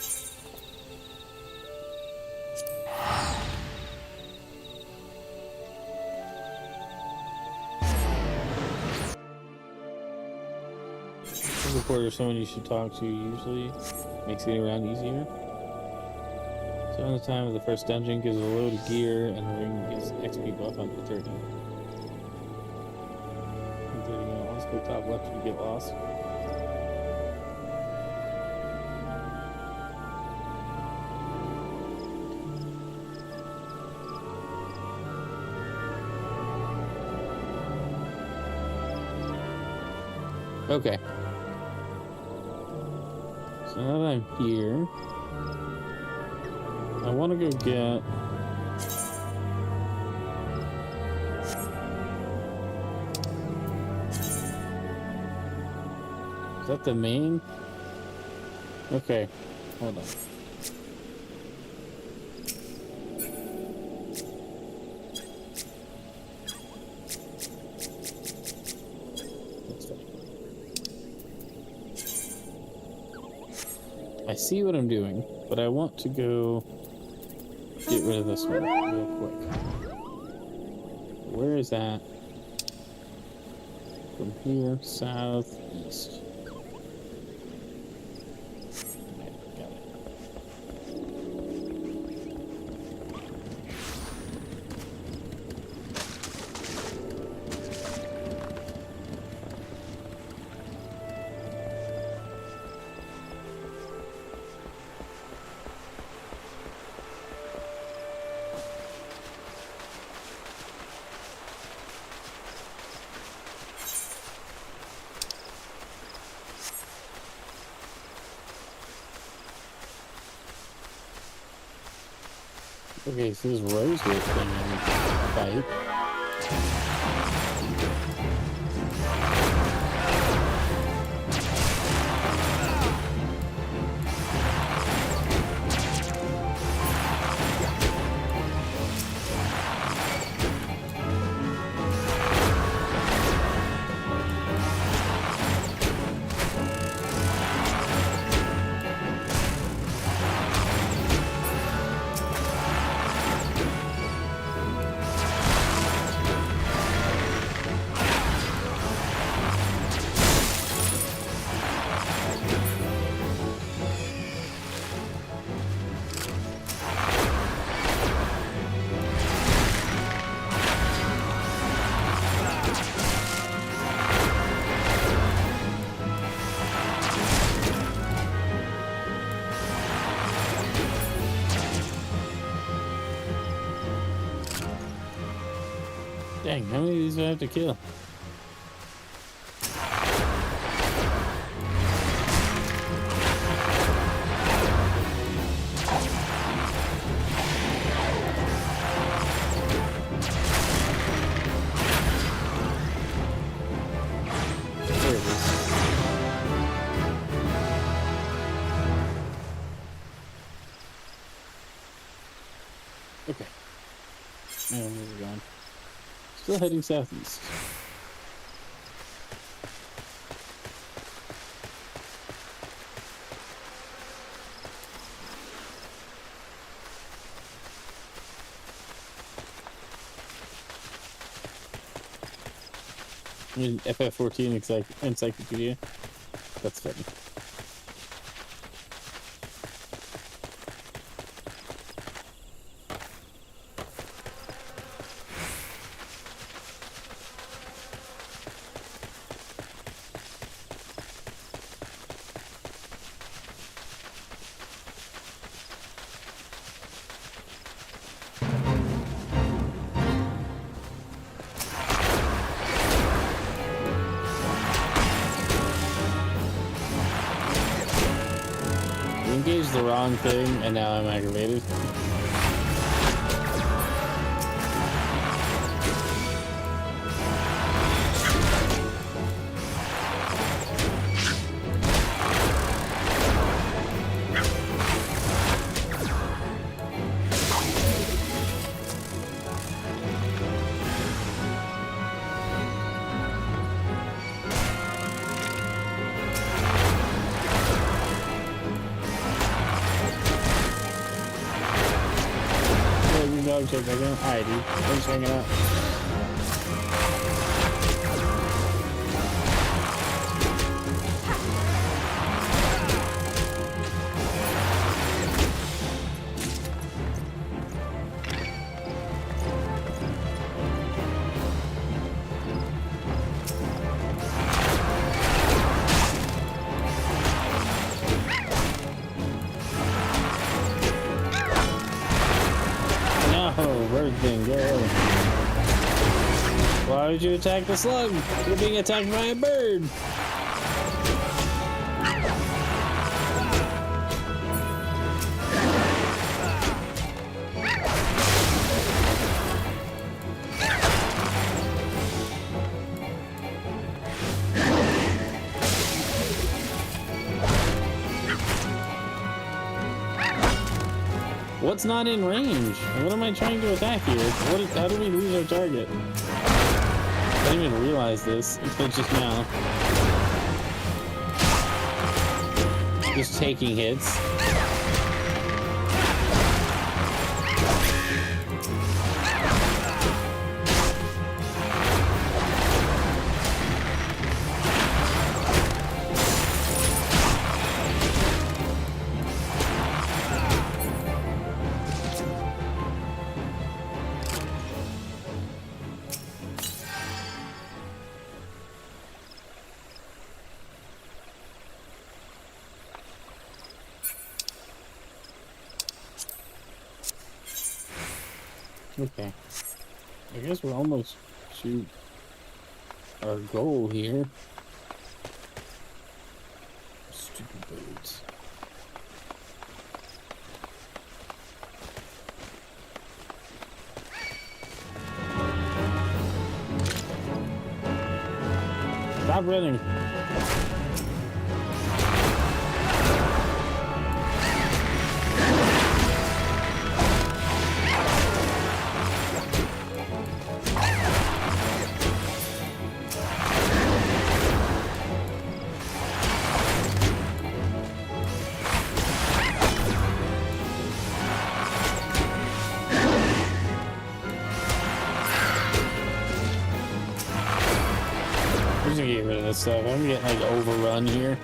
Report or someone you should talk to usually makes getting around easier. So on the time of the first dungeon gives a load of gear and the ring gives XP buff on the 30. Let's go top left if you get lost. Okay. So now that I'm here, I want to go get... Is that the main? Okay, hold on. I see what I'm doing, but I want to go get rid of this one real quick. Where is that? From here, south, east. Okay, got it. Okay, so this rosewood thing I need to fight. Dang, how many of these do I have to kill? There it is. Okay. And where's it going? Still heading southeast. In FF14 encyclopedia. That's funny. Engaged the wrong thing, and now I'm aggravated. Check back in. Alright, dude. Thanks for hanging out. Bird thing, go away. Why would you attack the slug? You're being attacked by a bird. What's not in range? What am I trying to attack here? How do we lose our target? I didn't even realize this until just now. Just taking hits. Okay. I guess we're almost to our goal here. Stupid birds. Stop running. I'm just gonna get rid of this stuff. I'm getting like overrun here.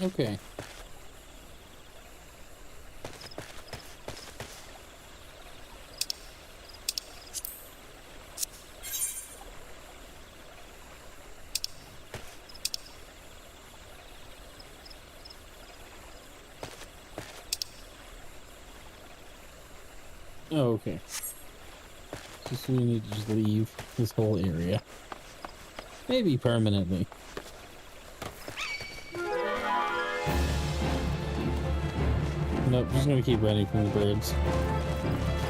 Okay. Oh, okay. Just we need to just leave this whole area. Maybe permanently. Nope, just gonna keep running from the birds.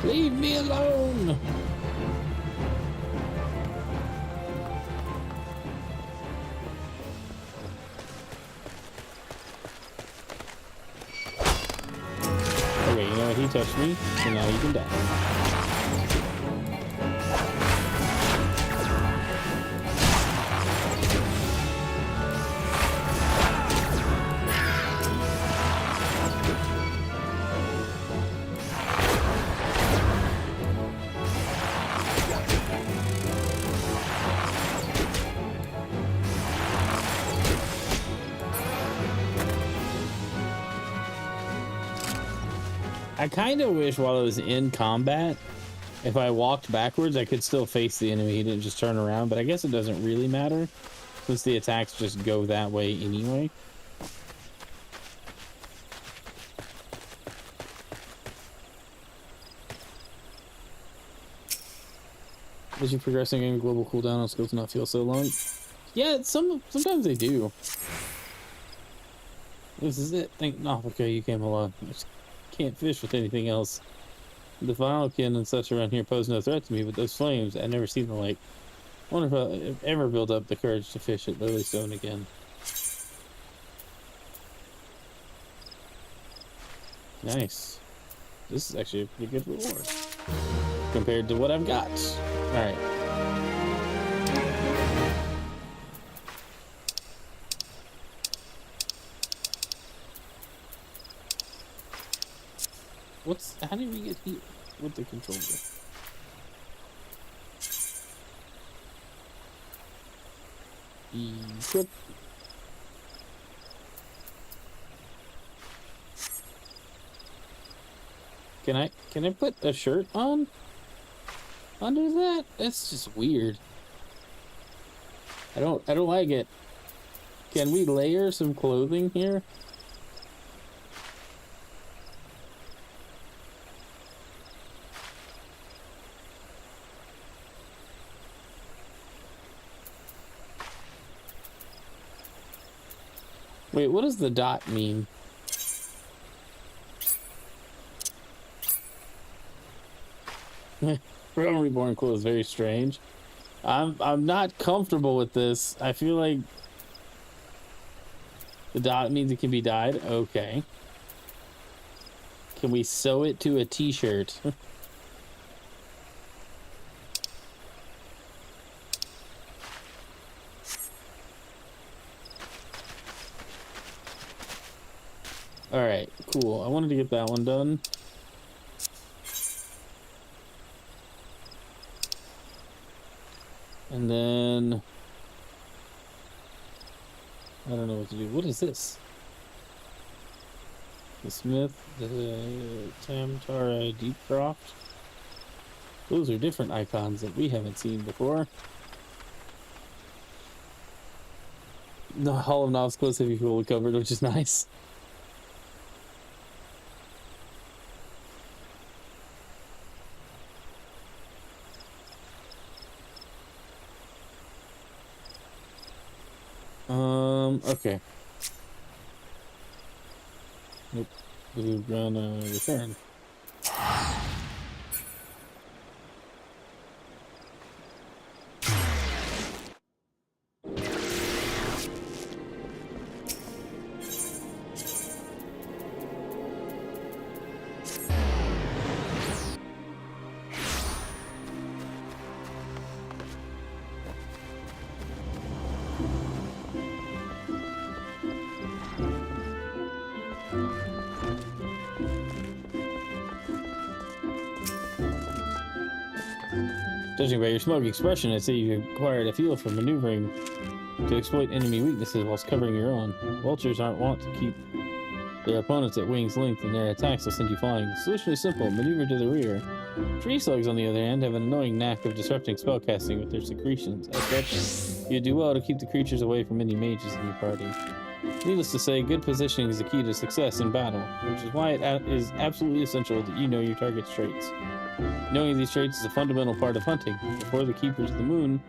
Leave me alone! Okay, you know what? He touched me, so now you can die. I kind of wish while I was in combat, if I walked backwards, I could still face the enemy. He didn't just turn around, but I guess it doesn't really matter since the attacks just go that way anyway. As you progress in game, global cooldown on skills not feel so long. Yeah, sometimes they do. This is it. No, okay, you came along. I just can't fish with anything else. The Vilekin and such around here pose no threat to me, but those flames, I've never seen the like. I wonder if I'll ever build up the courage to fish at Lilystone again. Nice. This is actually a pretty good reward compared to what I've got. Alright. How did we get here with the controller? Equip. Can I put a shirt on under that? That's just weird. I don't like it. Can we layer some clothing here? Wait, what does the dot mean? Realm Reborn cool is very strange. I'm not comfortable with this. I feel like the dot means it can be dyed. Okay. Can we sew it to a t-shirt? Alright, cool. I wanted to get that one done. And then I don't know what to do. What is this? The Smith, the Tamtara Deepcroft. Those are different icons that we haven't seen before. The Hall of Knobs clothes have you fully covered, which is nice. Okay. Nope. We're gonna return. Judging by your smug expression, I'd say you acquired a feel for maneuvering to exploit enemy weaknesses whilst covering your own. Vultures aren't wont to keep their opponents at wing's length, and their attacks will send you flying. The solution is simple: maneuver to the rear. Tree slugs, on the other hand, have an annoying knack of disrupting spellcasting with their secretions. As such, you'd do well to keep the creatures away from any mages in your party. Needless to say, good positioning is the key to success in battle, which is why it is absolutely essential that you know your target's traits. Knowing these traits is a fundamental part of hunting. Before the Keepers of the Moon,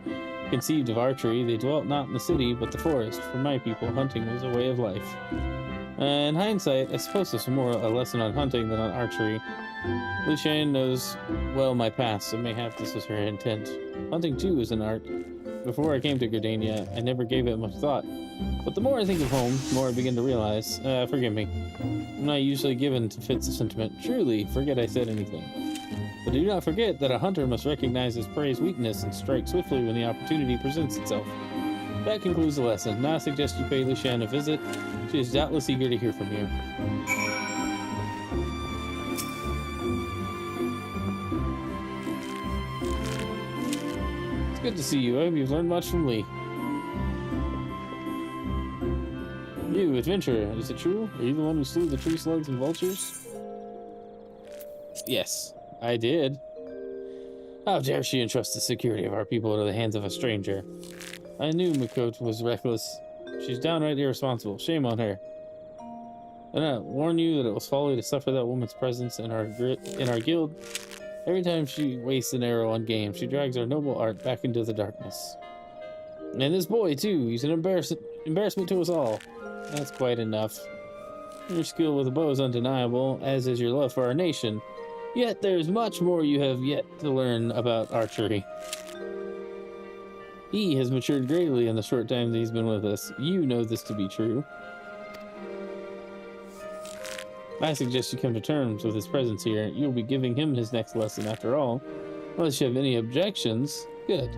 conceived of archery, they dwelt not in the city, but the forest. For my people, hunting was a way of life. In hindsight, I suppose this was more a lesson on hunting than on archery. Lucienne knows well my past, so mayhap this was her intent. Hunting, too, is an art. Before I came to Gardania, I never gave it much thought. But the more I think of home, the more I begin to realize, forgive me, I'm not usually given to fits of sentiment. Truly, forget I said anything. But do not forget that a hunter must recognize his prey's weakness and strike swiftly when the opportunity presents itself. That concludes the lesson. Now I suggest you pay Lucienne a visit. She is doubtless eager to hear from you. It's good to see you. I hope you've learned much from Lee. You, adventurer, is it true? Are you the one who slew the tree slugs and vultures? Yes, I did. How dare she entrust the security of our people to the hands of a stranger? I knew Makote was reckless. She's downright irresponsible. Shame on her. And I warn you that it was folly to suffer that woman's presence in our guild. Every time she wastes an arrow on game, she drags our noble art back into the darkness. And this boy, too. He's an embarrassment to us all. That's quite enough. Your skill with a bow is undeniable, as is your love for our nation. Yet there's much more you have yet to learn about archery. He has matured greatly in the short time that he's been with us. You know this to be true. I suggest you come to terms with his presence here. You'll be giving him his next lesson after all. Unless you have any objections, good.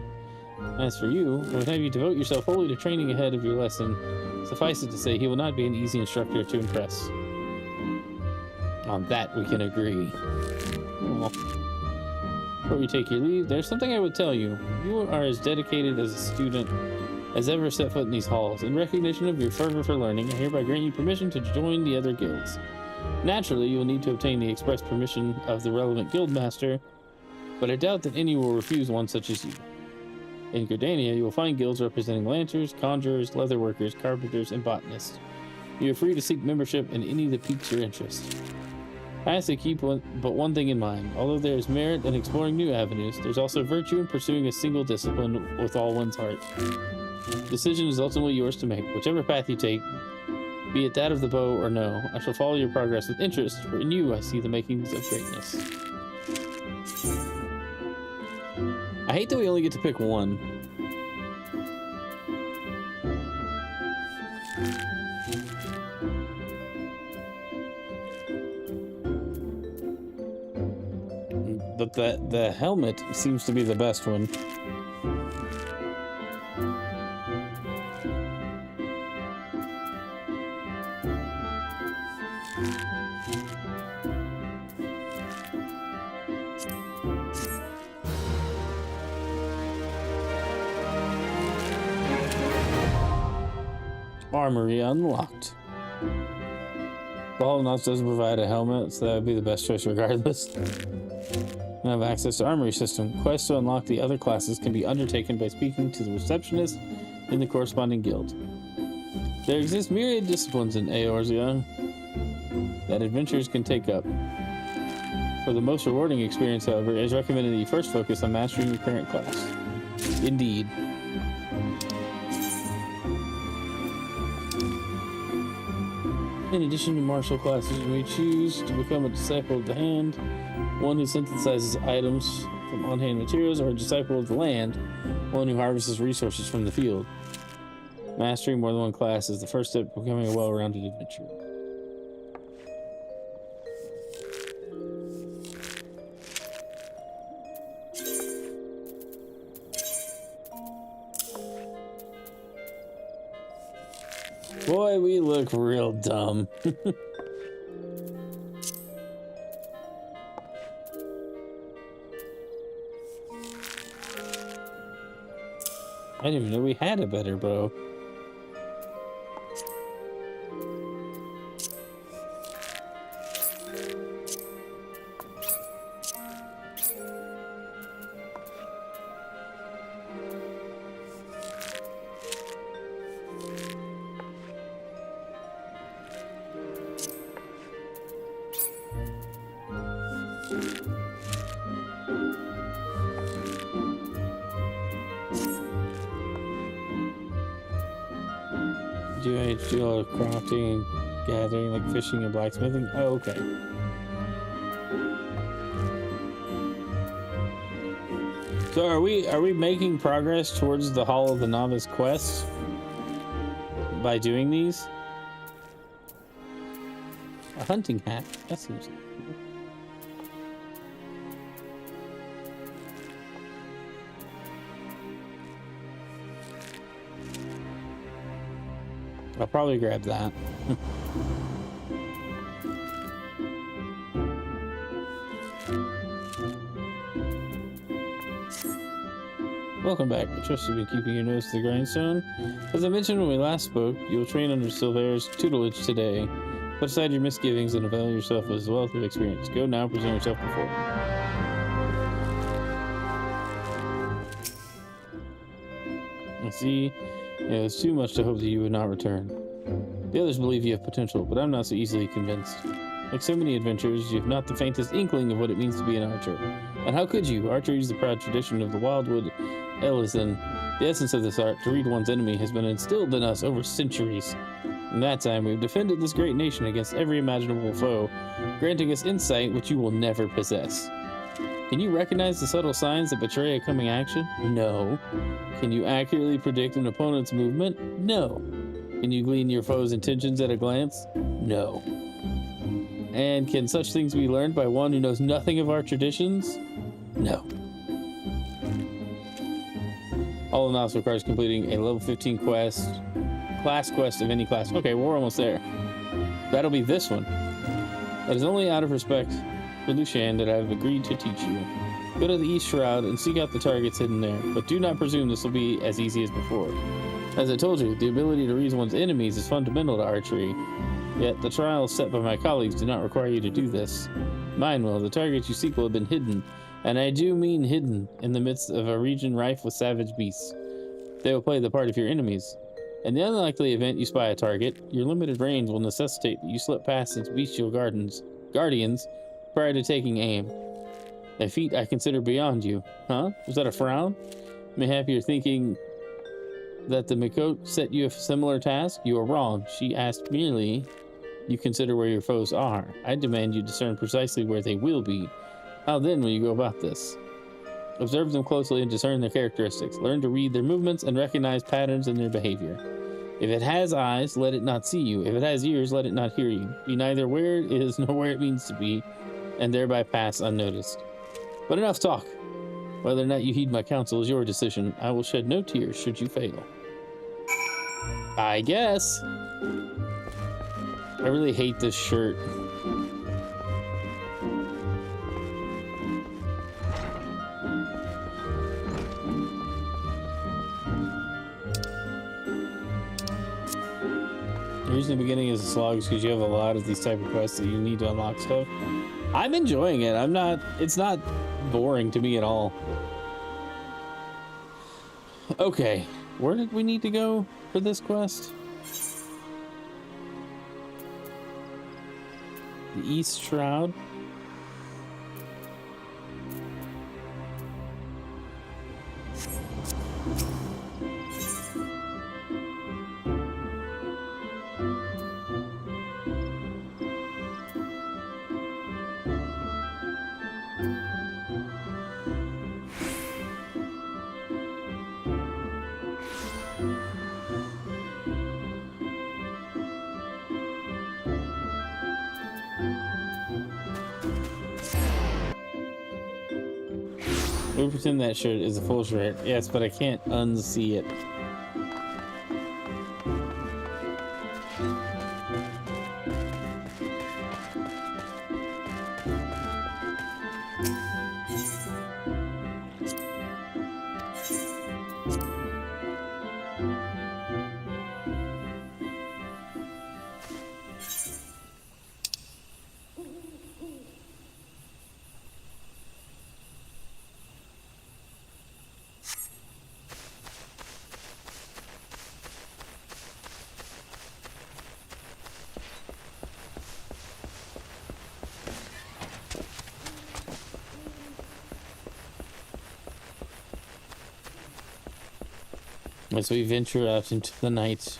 As for you, I would have you devote yourself wholly to training ahead of your lesson. Suffice it to say, he will not be an easy instructor to impress. On that we can agree. Well, before you take your leave, there's something I would tell you. You are as dedicated as a student as ever set foot in these halls. In recognition of your fervor for learning, I hereby grant you permission to join the other guilds. Naturally, you will need to obtain the express permission of the relevant guild master, but I doubt that any will refuse one such as you. In Gardania, you will find guilds representing lancers, conjurers, leatherworkers, carpenters, and botanists. You are free to seek membership in any that piques your interest. I ask to keep but one thing in mind. Although there is merit in exploring new avenues, there's also virtue in pursuing a single discipline with all one's heart. The decision is ultimately yours to make. Whichever path you take, be it that of the bow or no, I shall follow your progress with interest, for in you I see the makings of greatness. I hate that we only get to pick one. But the helmet seems to be the best one. Armory unlocked. Ball Nuts doesn't provide a helmet, so that would be the best choice regardless. I have access to Armory system. Quests to unlock the other classes can be undertaken by speaking to the receptionist in the corresponding guild. There exist myriad disciplines in Eorzea that adventurers can take up. For the most rewarding experience, however, it is recommended that you first focus on mastering your current class. Indeed. In addition to martial classes, you may choose to become a disciple of the hand, one who synthesizes items from on-hand materials, or a disciple of the land, one who harvests resources from the field. Mastering more than one class is the first step to becoming a well-rounded adventurer. Boy, we look real dumb. I didn't even know we had a better bow. which do all crafting and gathering, like fishing and blacksmithing. Oh, okay. So are we making progress towards the Hall of the Novice quest by doing these? A hunting hat. That seems cool. I'll probably grab that. Welcome back. I trust you've been keeping your nose to the grindstone. As I mentioned when we last spoke, you will train under Silveire's tutelage today. Put aside your misgivings and avail yourself of his wealth of experience. Go now, present yourself before him. I see. Yeah, it's too much to hope that you would not return. The others believe you have potential, but I'm not so easily convinced. Like so many adventurers, you have not the faintest inkling of what it means to be an archer. And how could you? Archery is the proud tradition of the Wildwood Ellison. The essence of this art, to read one's enemy, has been instilled in us over centuries. In that time, we've defended this great nation against every imaginable foe, granting us insight which you will never possess. Can you recognize the subtle signs that betray a coming action? No. Can you accurately predict an opponent's movement? No. Can you glean your foe's intentions at a glance? No. And can such things be learned by one who knows nothing of our traditions? No. All of Novice requires completing a level 15 class quest of any class. Okay, we're almost there. That'll be this one. That is only out of respect for Lucian that I have agreed to teach you. Go to the East Shroud and seek out the targets hidden there, but do not presume this will be as easy as before. As I told you, the ability to read one's enemies is fundamental to archery. Yet, the trials set by my colleagues do not require you to do this. Mine will. The targets you seek will have been hidden, and I do mean hidden, in the midst of a region rife with savage beasts. They will play the part of your enemies. In the unlikely event you spy a target, your limited range will necessitate that you slip past its bestial guardians prior to taking aim. A feat I consider beyond you. Huh? Was that a frown? Mayhap you're thinking that the Mikote set you a similar task? You are wrong. She asked merely you consider where your foes are. I demand you discern precisely where they will be. How then will you go about this? Observe them closely and discern their characteristics. Learn to read their movements and recognize patterns in their behavior. If it has eyes, let it not see you. If it has ears, let it not hear you. Be neither where it is nor where it means to be, and thereby pass unnoticed. But enough talk. Whether or not you heed my counsel is your decision. I will shed no tears should you fail. I guess. I really hate this shirt. The reason the beginning is a slog is because you have a lot of these type of quests that you need to unlock stuff. I'm enjoying it. It's not boring to me at all. Okay, where did we need to go for this quest? The East Shroud. We pretend that shirt is a full shirt. Yes, but I can't unsee it. As we venture out into the night,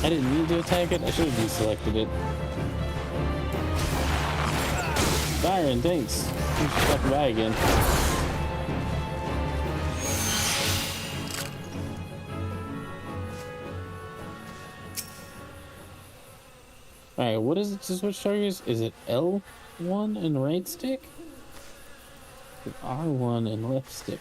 I didn't mean to attack it. I should have deselected it. Byron, thanks. Thanks for stopping by again. Alright, what is it to switch targets? Is it L1 and right stick? Or R1 and left stick?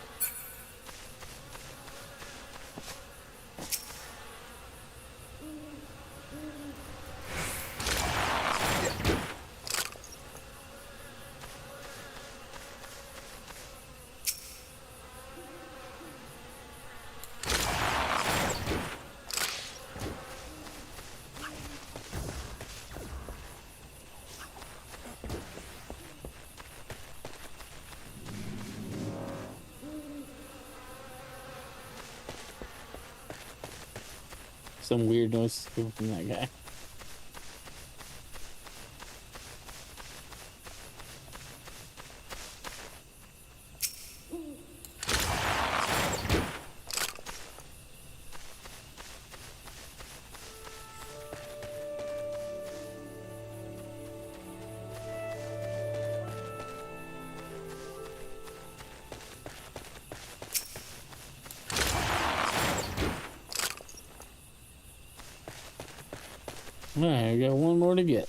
Some weird noise coming from that guy. Alright, I got one more to get.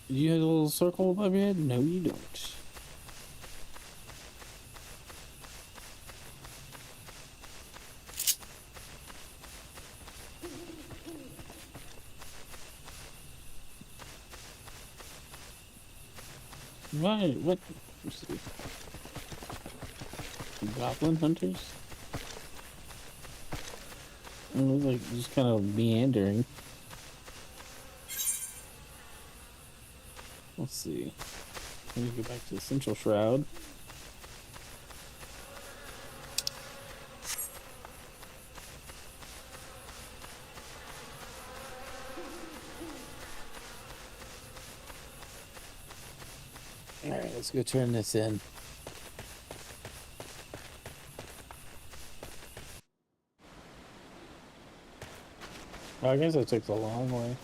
Do you have a little circle above your head? No, you don't. Why? What? Let's see. Goblin hunters? It looks like just kind of meandering. Let's see. Let me go back to the Central Shroud. Alright, let's go turn this in. Well, I guess I took the long way.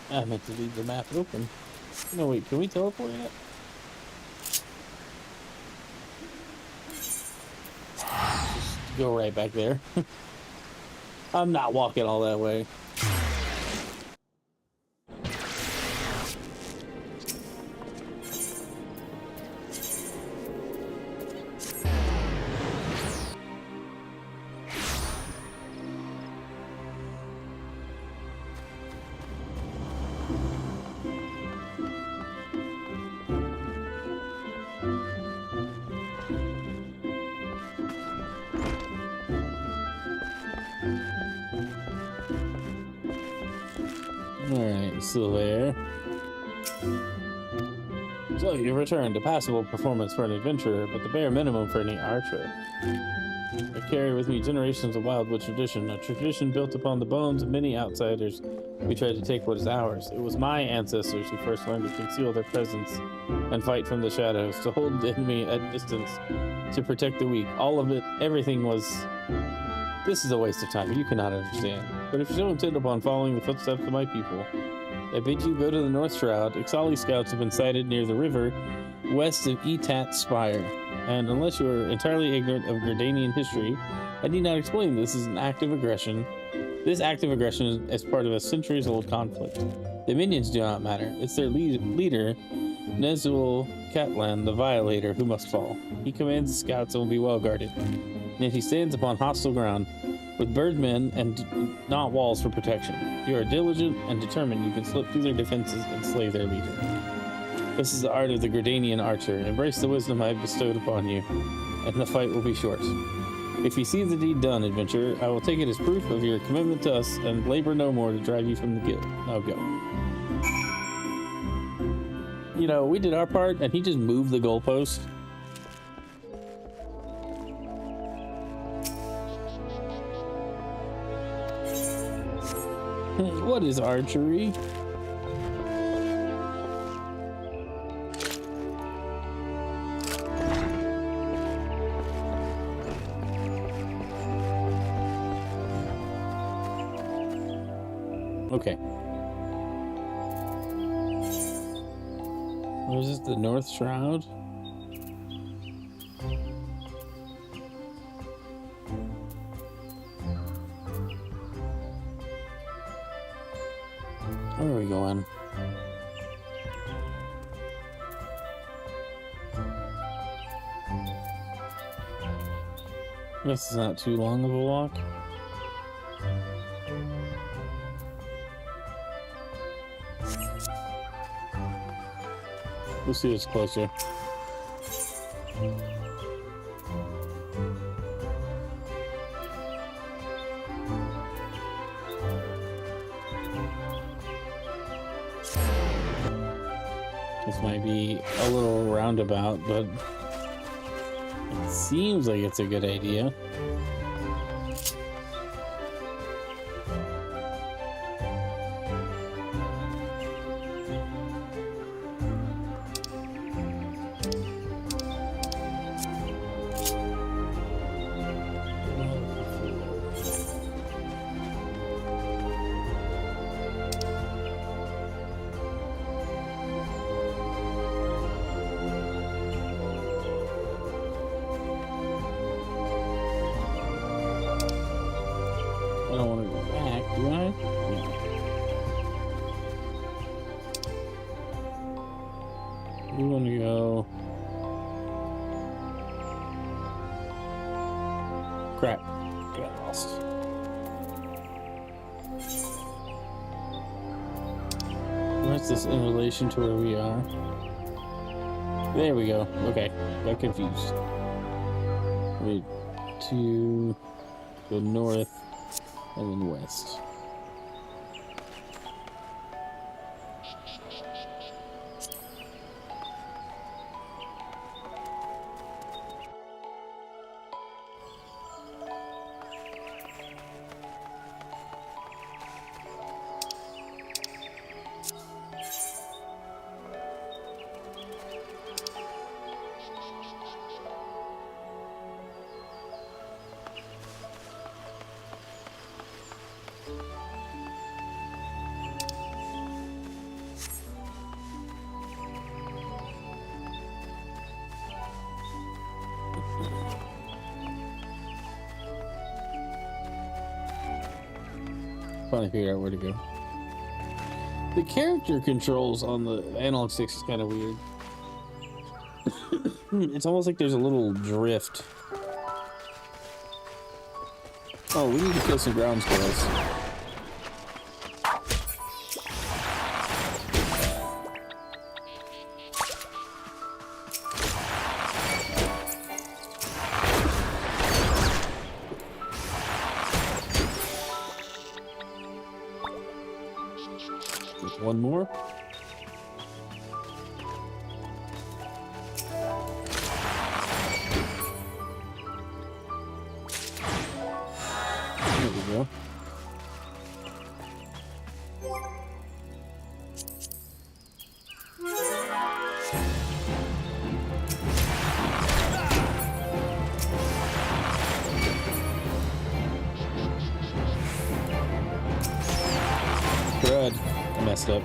I meant to leave the map open. No, wait, can we teleport yet? Just go right back there. I'm not walking all that way. Alright, still there. So you returned a passable performance for an adventurer, but the bare minimum for any archer. I carry with me generations of wildwood tradition, a tradition built upon the bones of many outsiders who tried to take what is ours. It was my ancestors who first learned to conceal their presence and fight from the shadows, to hold the enemy at distance, to protect the weak. All of it, everything was... This is a waste of time, you cannot understand. But if you so intend upon following the footsteps of my people, I bid you go to the North Shroud. XIV scouts have been sighted near the river west of Etat's Spire. And unless you are entirely ignorant of Gridanian history, I need not explain this as an act of aggression. This act of aggression is part of a centuries-old conflict. The minions do not matter. It's their leader, Nezul Catlan, the Violator, who must fall. He commands the scouts and will be well guarded. Yet he stands upon hostile ground, with birdmen and not walls for protection. You are diligent and determined you can slip through their defenses and slay their leader. This is the art of the Gradanian archer. Embrace the wisdom I have bestowed upon you, and the fight will be short. If you see the deed done, adventurer, I will take it as proof of your commitment to us and labor no more to drive you from the guild. Now go. You know, we did our part, and he just moved the goalpost. What is archery? Okay. What is this? The North Shroud? Where are we going? This is not too long of a walk. We'll see what's closer. This might be a little roundabout, but it seems like it's a good idea. I don't want to go back, do I? Yeah. We want to go. Crap. Got lost. Where's this in relation to where we are? There we go. Okay. Got confused. Wait. To go north. And then west. Finally figured out where to go. The character controls on the analog sticks is kind of weird. It's almost like there's a little drift. Oh, we need to kill some ground squirrels. One more. There we go. Crud. I messed up.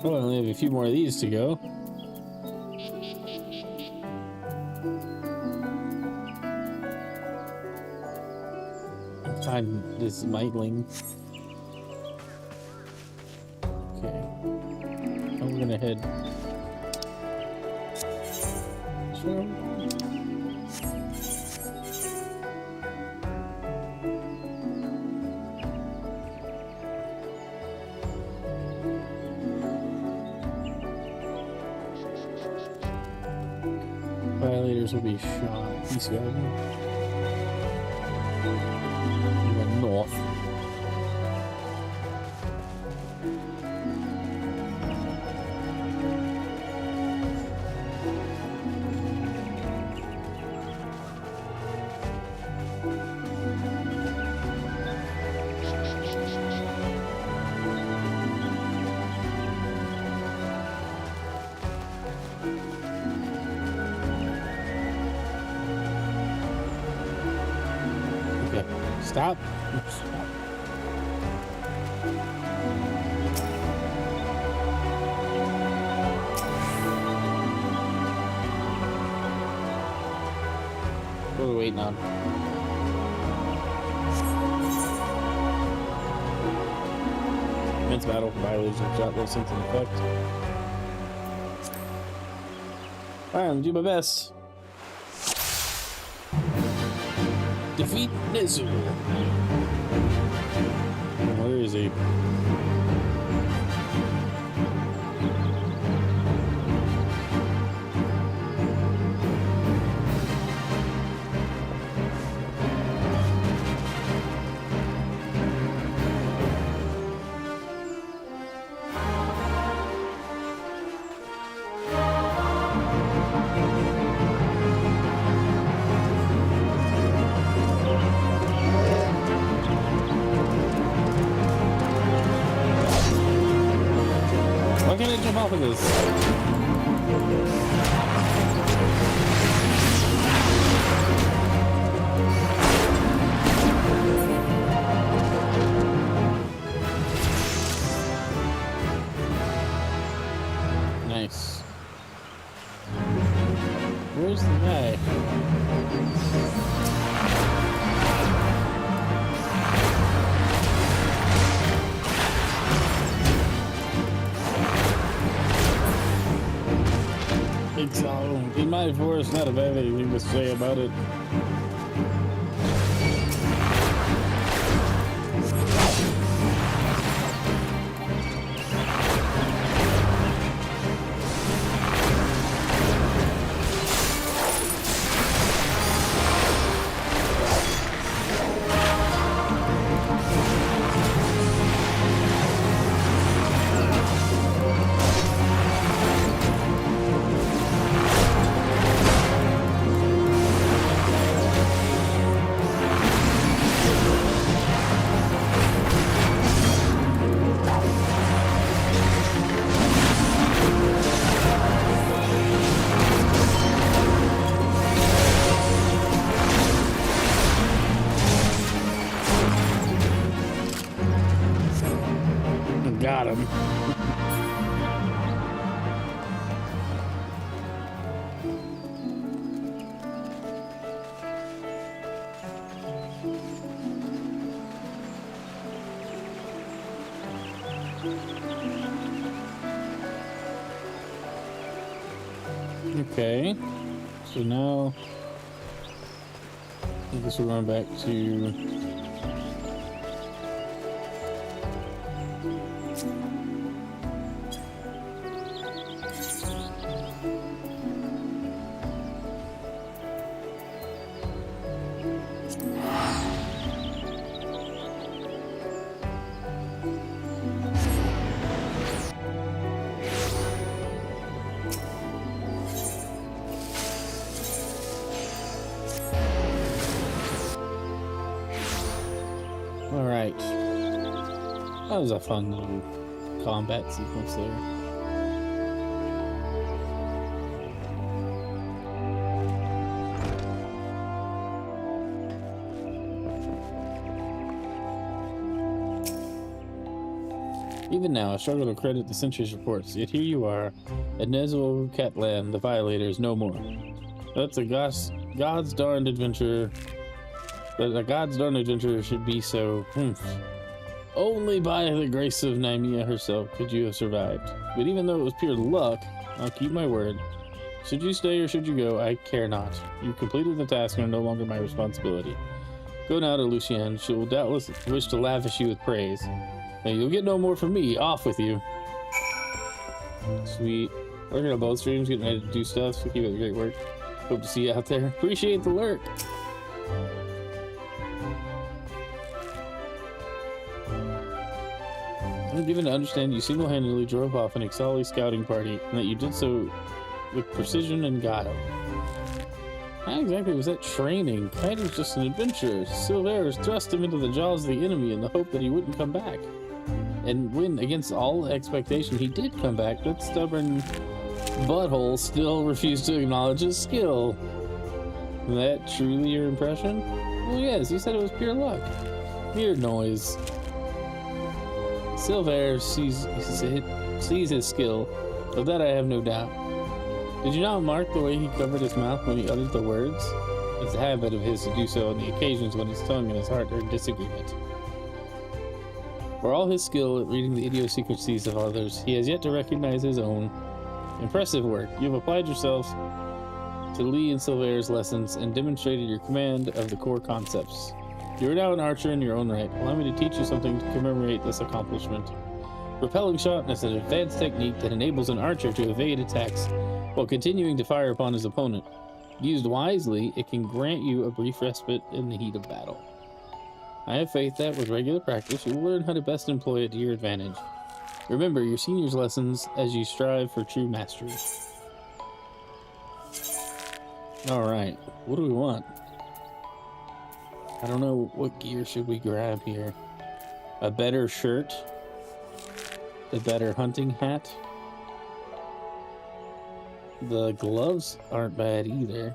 Well, I only have a few more of these to go. Find this Mightling. Okay. I'm gonna head. Sure. Violators will be shot. East Garden. We went north. Stop. Stop. What are we waiting on? Immense battle for violators of shot low sense in effect. Alright, I'm gonna do my best. Defeat Nizu. Where is he? Why can't I jump off of this? Nice. Where's the guy? XIV. In my forest, not a bad anything to say about it. Got him. Okay, so now I guess we're going back to Alright. That was a fun little combat sequence there. Even now, I struggle to credit the sentry's reports, yet here you are, at Nezo Catland, the violators no more. That's a God's darned adventure. But a God's darn adventure should be so. Only by the grace of Naimia herself could you have survived. But even though it was pure luck, I'll keep my word. Should you stay or should you go, I care not. You completed the task and are no longer my responsibility. Go now to Lucienne. She will doubtless wish to lavish you with praise. Now you'll get no more from me. Off with you. Sweet. Working on both streams, getting ready to do stuff, so keep up the great work. Hope to see you out there. Appreciate the lurk. I'm given to understand you single-handedly drove off an XIV scouting party and that you did so with precision and guile. How exactly was that training? Kite was just an adventurer. Silvers thrust him into the jaws of the enemy in the hope that he wouldn't come back. And when, against all expectation, he did come back, that stubborn butthole still refused to acknowledge his skill. Is that truly your impression? Well, yes, you said it was pure luck. Mere noise. Silver sees his skill, of that I have no doubt. Did you not mark the way he covered his mouth when he uttered the words? It's a habit of his to do so on the occasions when his tongue and his heart are in disagreement. For all his skill at reading the idiosyncrasies of others, he has yet to recognize his own. Impressive work. You have applied yourself to Lee and Silver's lessons and demonstrated your command of the core concepts. You are now an archer in your own right. Allow me to teach you something to commemorate this accomplishment. Repelling shot is an advanced technique that enables an archer to evade attacks while continuing to fire upon his opponent. Used wisely, it can grant you a brief respite in the heat of battle. I have faith that, with regular practice, you will learn how to best employ it to your advantage. Remember your senior's lessons as you strive for true mastery. Alright, what do we want? I don't know, what gear should we grab here? A better shirt? A better hunting hat? The gloves aren't bad either.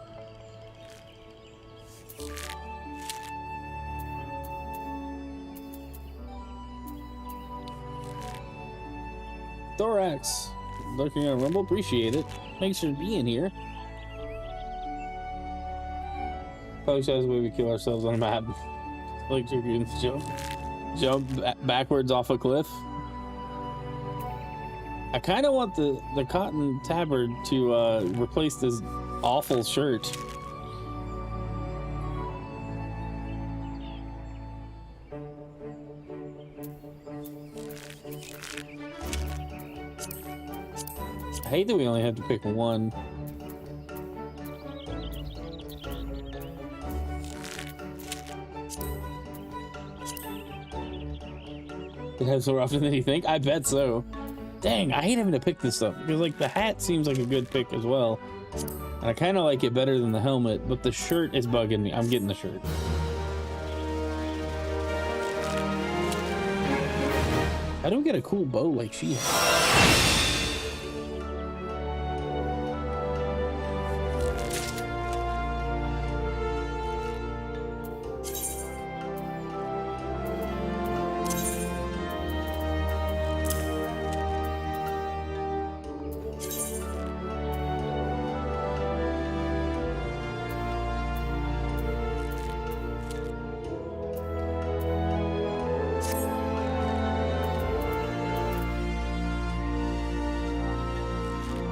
Thorax, lurking on Rumble, appreciate it. Thanks for being here. Probably says the way we kill ourselves on a map. Like Dragoons jump backwards off a cliff. I kind of want the cotton tabard to replace this awful shirt. I hate that we only have to pick one. It has more often than you think? I bet so. Dang, I hate having to pick this stuff because like the hat seems like a good pick as well. And I kind of like it better than the helmet, but the shirt is bugging me. I'm getting the shirt. I don't get a cool bow like she has.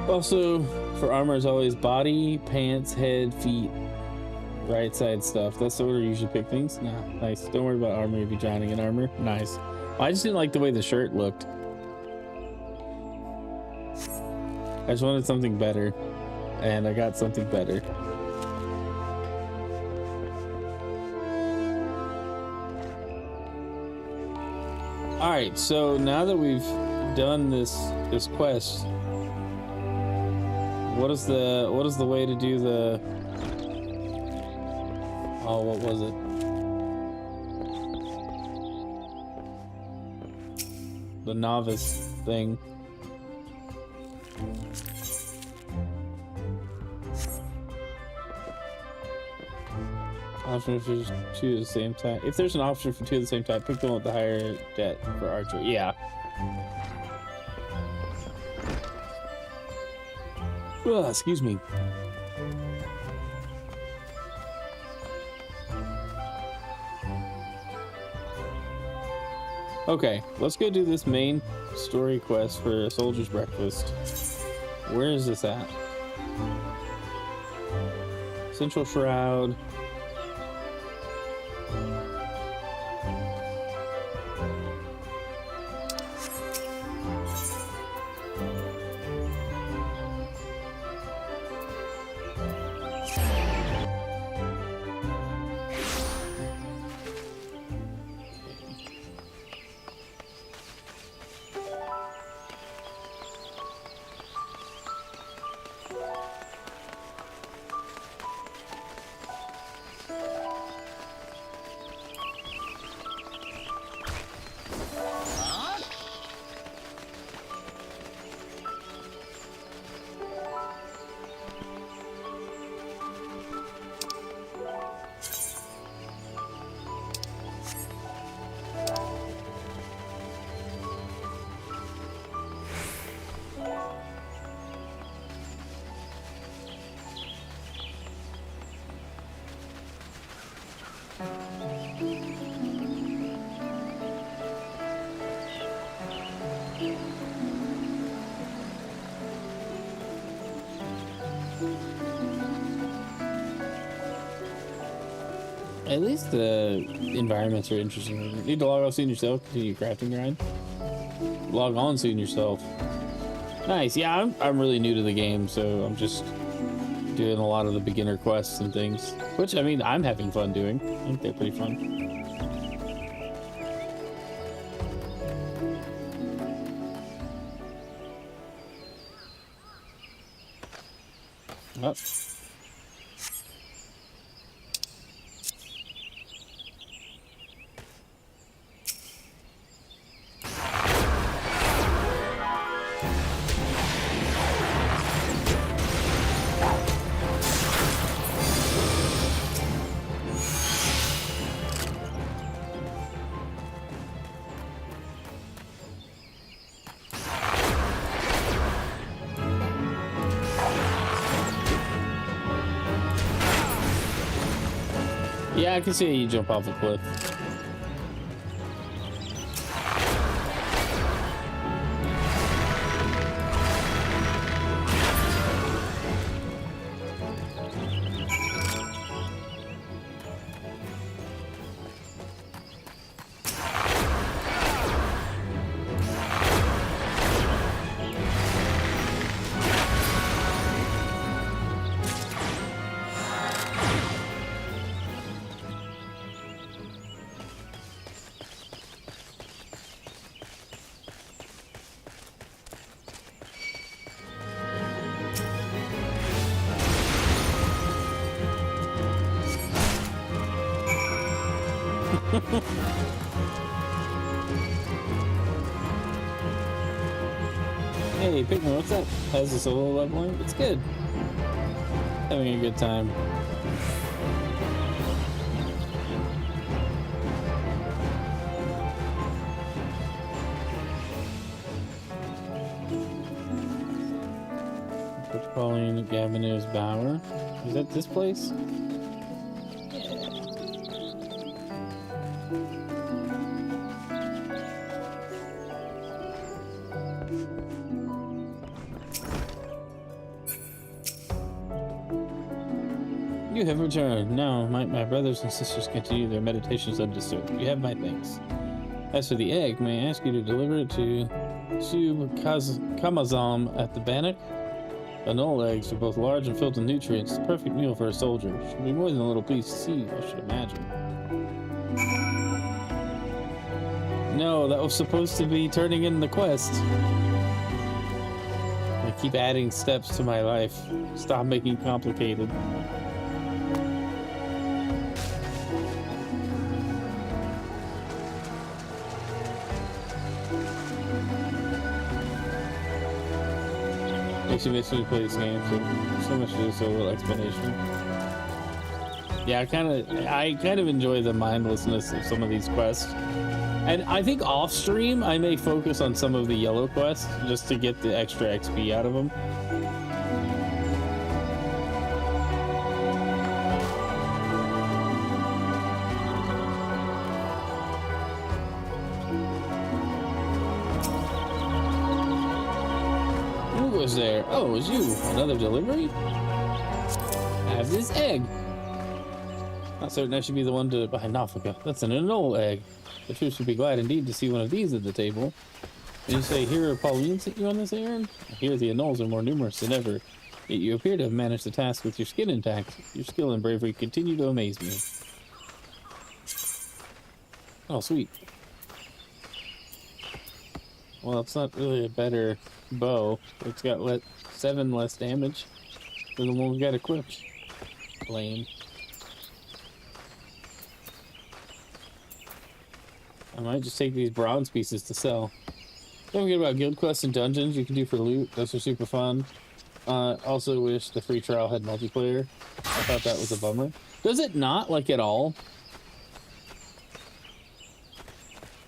Also, for armor as always, body, pants, head, feet, right side stuff. That's the order you should pick things. Nah, nice. Don't worry about armor if you're drowning in armor. Nice. I just didn't like the way the shirt looked. I just wanted something better, and I got something better. All right, so now that we've done this quest, what is the way to do the, oh, what was it? The novice thing. Option for two at the same time. If there's an option for two at the same time, pick the one with the higher debt for archer. Yeah. Ugh, excuse me. Okay, let's go do this main story quest for a soldier's breakfast. Where is this at? Central Shroud. At least the environments are interesting. Need to log off soon yourself. Continue crafting grind. Log on soon yourself. Nice. Yeah, I'm really new to the game, so I'm just doing a lot of the beginner quests and things. Which, I mean, I'm having fun doing. I think they're pretty fun. Oh. Yeah, I can see you jump off a cliff. Hey, Pigman, what's up? How's the solo leveling? It's good. Having a good time. Pauline Gaviner's Bower. Is that this place? You have returned. Now, my brothers and sisters continue their meditations undisturbed. You have my thanks. As for the egg, may I ask you to deliver it to Sub Kamazam at the Bannock? Anole eggs are both large and filled with nutrients. The perfect meal for a soldier. Should be more than a little pleased to see, I should imagine. No, that was supposed to be turning in the quest. I keep adding steps to my life. Stop making it complicated. Makes me play this game, so much to do, so little explanation. Yeah, I kind of enjoy the mindlessness of some of these quests. And I think off stream I may focus on some of the yellow quests just to get the extra XP out of them. There. Oh, it was you. Another delivery? I have this egg. Not certain I should be the one to buy Nafika. That's an Anole egg. The troops would be glad indeed to see one of these at the table. And you say, here are Pauline sent you on this errand? I hear the Anoles are more numerous than ever. Yet you appear to have managed the task with your skin intact. Your skill and bravery continue to amaze me. Oh, sweet. Well, it's not really a better bow. It's got 7 less damage than the one we got equipped. Lame. I might just take these bronze pieces to sell. Don't forget about guild quests and dungeons you can do for loot. Those are super fun. Also wish the free trial had multiplayer. I thought that was a bummer. Does it not, like, at all?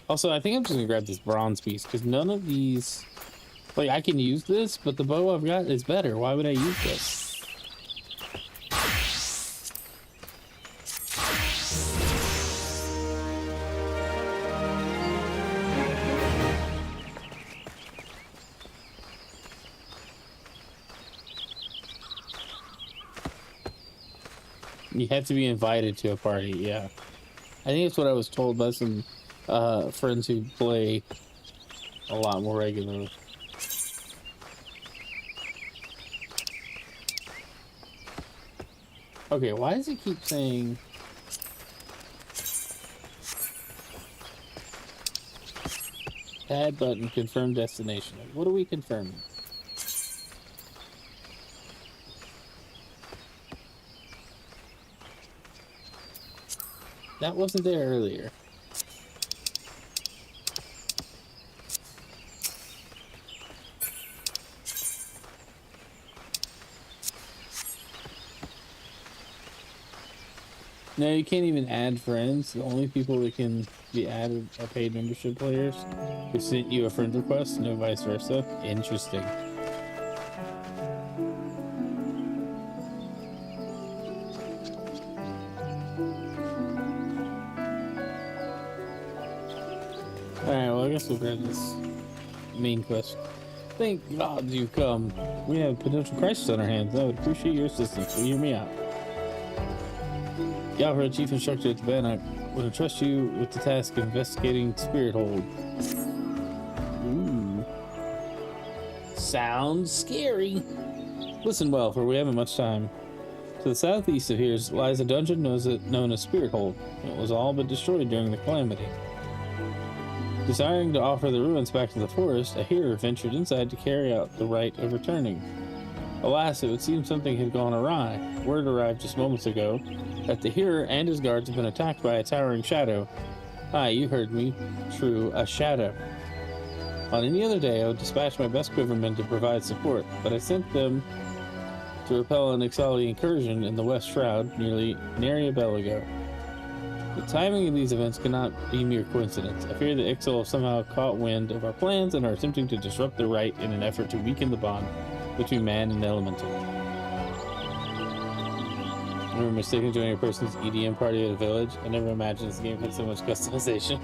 Also, I think I'm just gonna grab this bronze piece, because none of these... Like, I can use this, but the bow I've got is better. Why would I use this? You have to be invited to a party, yeah. I think that's what I was told by some friends who play a lot more regularly. Okay, why does it keep saying... Add button, confirm destination. Like, what are we confirming? That wasn't there earlier. No, you can't even add friends. The only people that can be added are paid membership players who sent you a friend request, no vice versa. Interesting. Alright, well, I guess we'll grab this main quest. Thank God you've come. We have a potential crisis on our hands. I would appreciate your assistance. Will you hear me out? Galfred, Chief Instructor at the band, I would entrust you with the task of investigating Spirit Hold. Ooh. Sounds scary. Listen well, for we haven't much time. To the southeast of here lies a dungeon known as Spirit Hold. It was all but destroyed during the calamity. Desiring to offer the ruins back to the forest, a hearer ventured inside to carry out the rite of returning. Alas, it would seem something had gone awry. Word arrived just moments ago that the hearer and his guards have been attacked by a towering shadow. Aye, you heard me. True, a shadow. On any other day, I would dispatch my best quivermen to provide support, but I sent them to repel an XIV incursion in the West Shroud nearly a bell ago. The timing of these events cannot be mere coincidence. I fear the Ixal have somehow caught wind of our plans and are attempting to disrupt the rite in an effort to weaken the bond between man and elemental. We were mistaken joining a person's EDM party at a village. I never imagined this game had so much customization.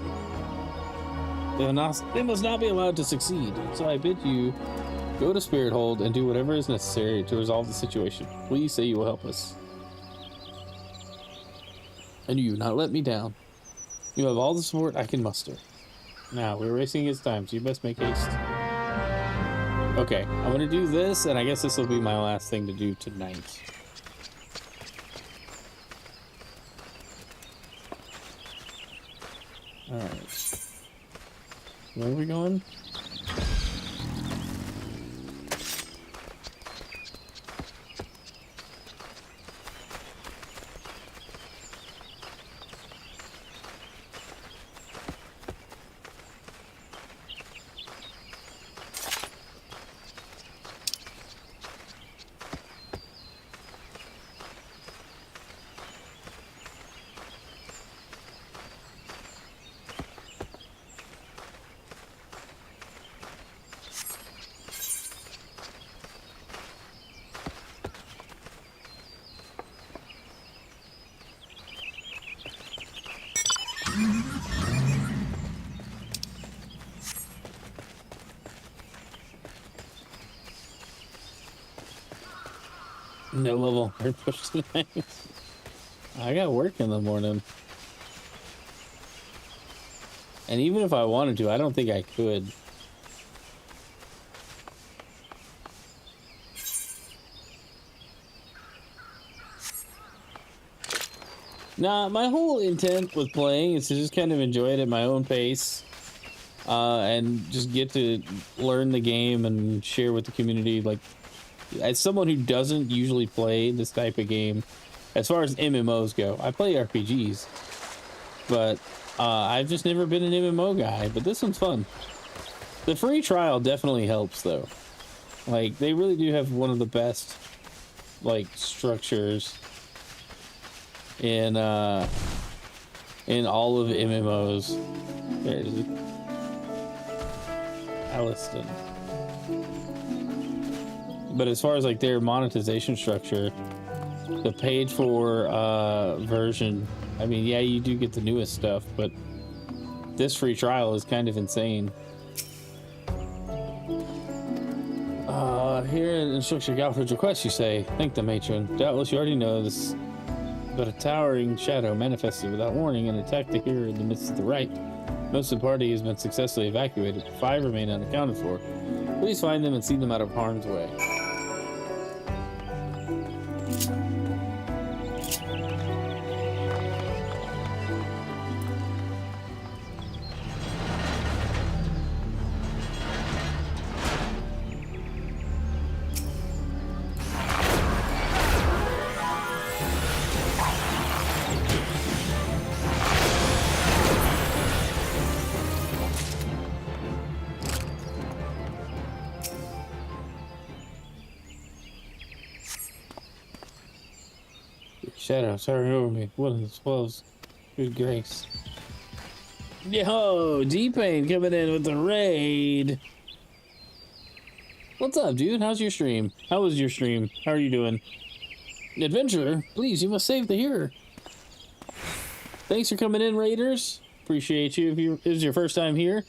They must not be allowed to succeed. So I bid you go to Spirit Hold and do whatever is necessary to resolve the situation. Please say you will help us. And you not let me down. You have all the support I can muster. Now, we're racing against time, so you best make haste. Okay, I'm gonna do this, and I guess this will be my last thing to do tonight. Alright. Where are we going? No level hard push tonight. I got work in the morning. And even if I wanted to, I don't think I could. Nah, my whole intent with playing is to just kind of enjoy it at my own pace. And just get to learn the game and share with the community. Like, as someone who doesn't usually play this type of game, as far as MMOs go, I play RPGs, but I've just never been an MMO guy, but this one's fun. The free trial definitely helps, though. Like, they really do have one of the best, like, structures in all of MMOs. There it is. Alliston. But as far as like their monetization structure, the paid for version, I mean, yeah, you do get the newest stuff, but this free trial is kind of insane. Here in Instructor Galfred's request, you say, thank the matron. Doubtless you already know this but a towering shadow manifested without warning and attacked the hero in the midst of the right. Most of the party has been successfully evacuated, but 5 remain unaccounted for. Please find them and see them out of harm's way. Shadow, sorry over me. One of the 12's good grace. Yo, D-Pain coming in with the raid. What's up, dude? How's your stream? How was your stream? How are you doing? Adventurer, please, you must save the hero. Thanks for coming in, raiders. Appreciate you. If this is your first time here,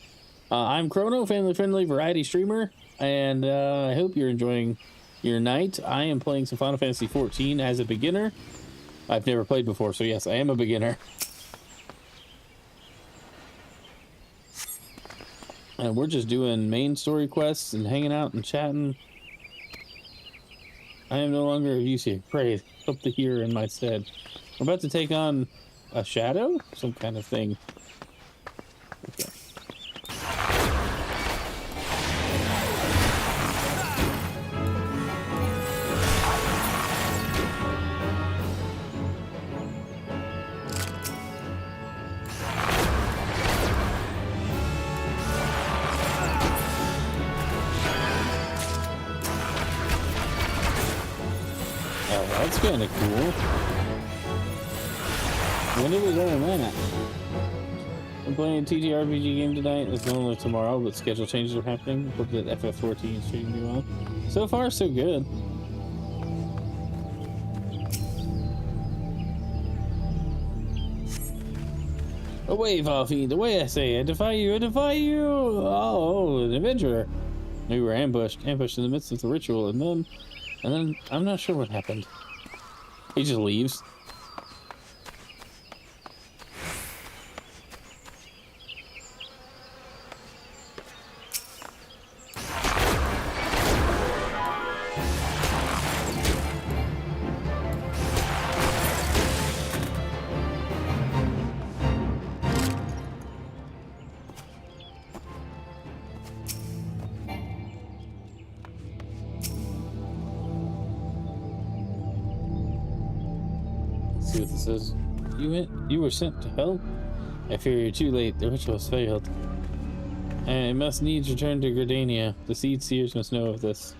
I'm Chrono, family-friendly variety streamer, and I hope you're enjoying your night. I am playing some Final Fantasy XIV as a beginner. I've never played before, so yes, I am a beginner. And we're just doing main story quests and hanging out and chatting. I am no longer of use here. Pray, hope to hear in my stead. We're about to take on a shadow? Some kind of thing. Okay. That's kind of cool. When did we learn that? I'm playing a TTRPG game tonight. It's only tomorrow, but schedule changes are happening. Hope that FF14 is treating me well. So far, so good. Away, Valfiend, away, I say. I defy you, I defy you! Oh, an adventurer. We were ambushed in the midst of the ritual, and then I'm not sure what happened. He just leaves. See what this says. You were sent to help? I fear you're too late. The ritual has failed. I must needs return to Gridania. The Seed Seers must know of this.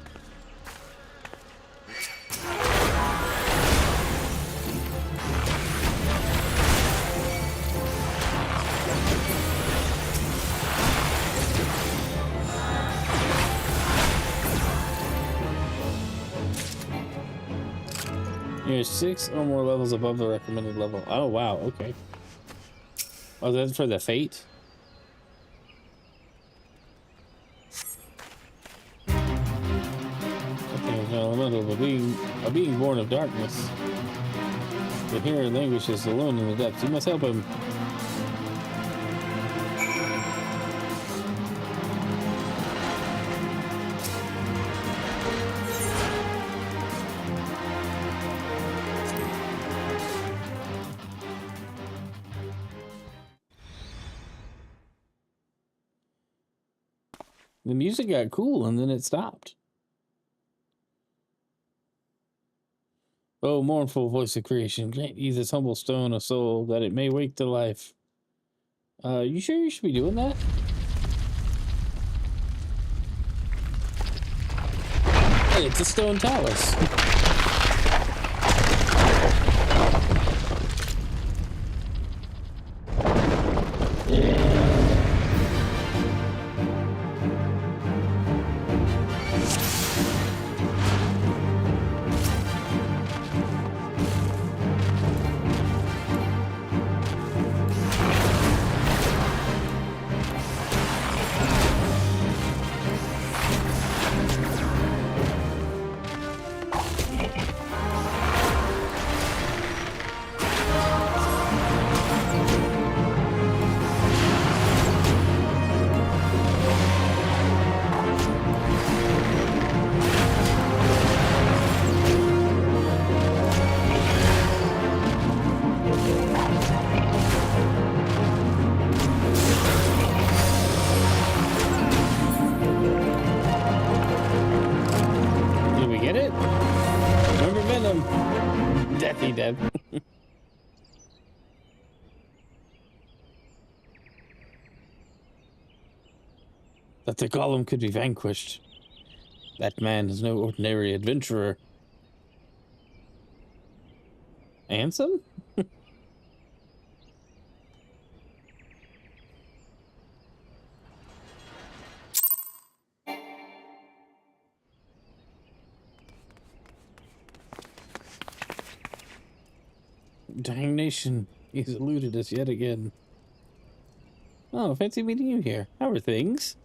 You're 6 or more levels above the recommended level. Oh, wow. Okay. Oh, that's for the fate? Something is elemental of a being born of darkness. The hero languishes alone in the depths. You must help him. The music got cool and then it stopped. Oh, mournful voice of creation, grant ye this humble stone of soul that it may wake to life. You sure you should be doing that? Hey, it's a stone talus. him! Deathy death. That the golem could be vanquished. That man is no ordinary adventurer. Handsome? Damnation, he's eluded us yet again. Oh, fancy meeting you here. How are things?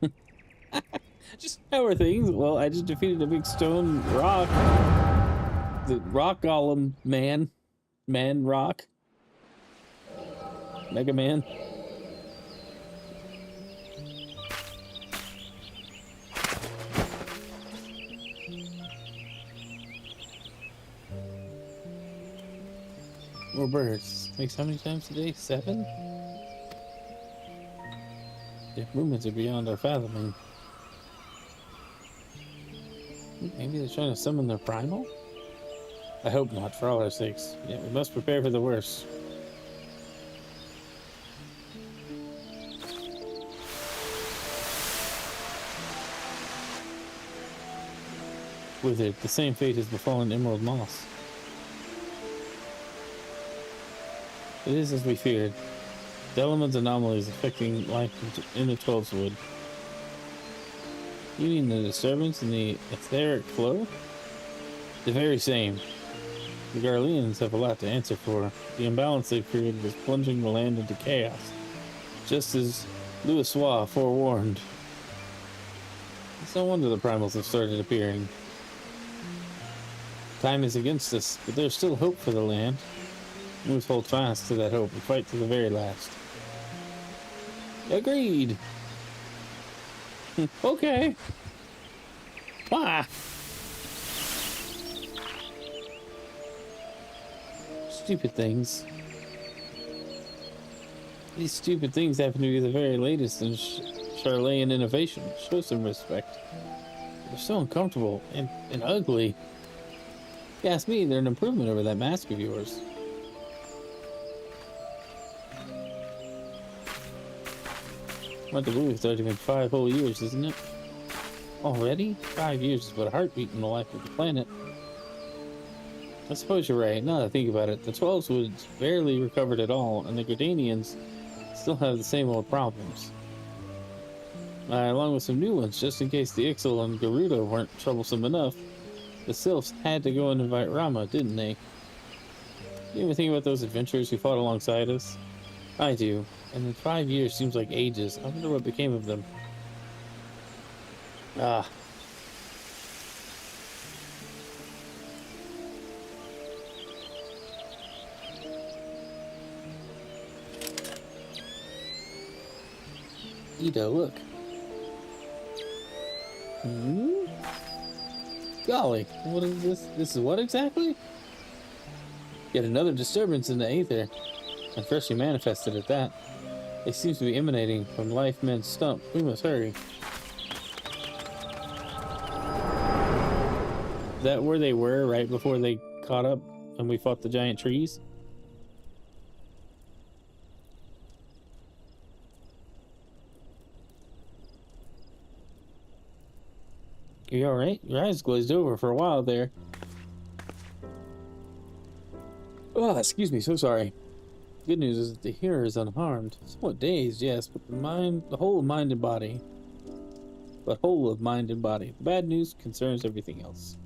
How are things? Well, I just defeated a big stone rock. The rock golem man. Man rock. Mega Man. More birds. Makes how many times a day? 7? Their movements are beyond our fathoming. Maybe they're trying to summon their primal? I hope not, for all our sakes. Yeah, we must prepare for the worst. With it, the same fate has befallen Emerald Moss. It is as we feared. The element's anomalies affecting life in the 12's wood. You mean the disturbance in the etheric flow? The very same. The Garleans have a lot to answer for. The imbalance they've created is plunging the land into chaos, just as Louisoix forewarned. It's no wonder the primals have started appearing. Time is against us, but there's still hope for the land. We must hold fast to that hope and fight to the very last. Agreed. Okay. Ah. Stupid things. These stupid things happen to be the very latest in Charlayan innovation. Show some respect. They're so uncomfortable and ugly. If you ask me, they're an improvement over that mask of yours. What to believe it's already been 5 whole years, isn't it? Already? 5 years is but a heartbeat in the life of the planet. I suppose you're right. Now that I think about it, the 12's would barely recovered at all, and the Gridanians still have the same old problems. Along with some new ones, just in case the Ixal and Garuda weren't troublesome enough. The Sylphs had to go and invite Rama, didn't they? You ever think about those adventurers who fought alongside us? I do. And in 5 years seems like ages. I wonder what became of them. Ah. Ida, look. Golly, what is this? This is what exactly? Yet another disturbance in the aether, and freshly manifested at that. It seems to be emanating from Life Men's stump. We must hurry. Is that where they were right before they caught up and we fought the giant trees? You alright? Your eyes glazed over for a while there. Oh, excuse me, so sorry. Good news is that the hearer is unharmed. Somewhat dazed, yes, but the whole of mind and body. The bad news concerns everything else.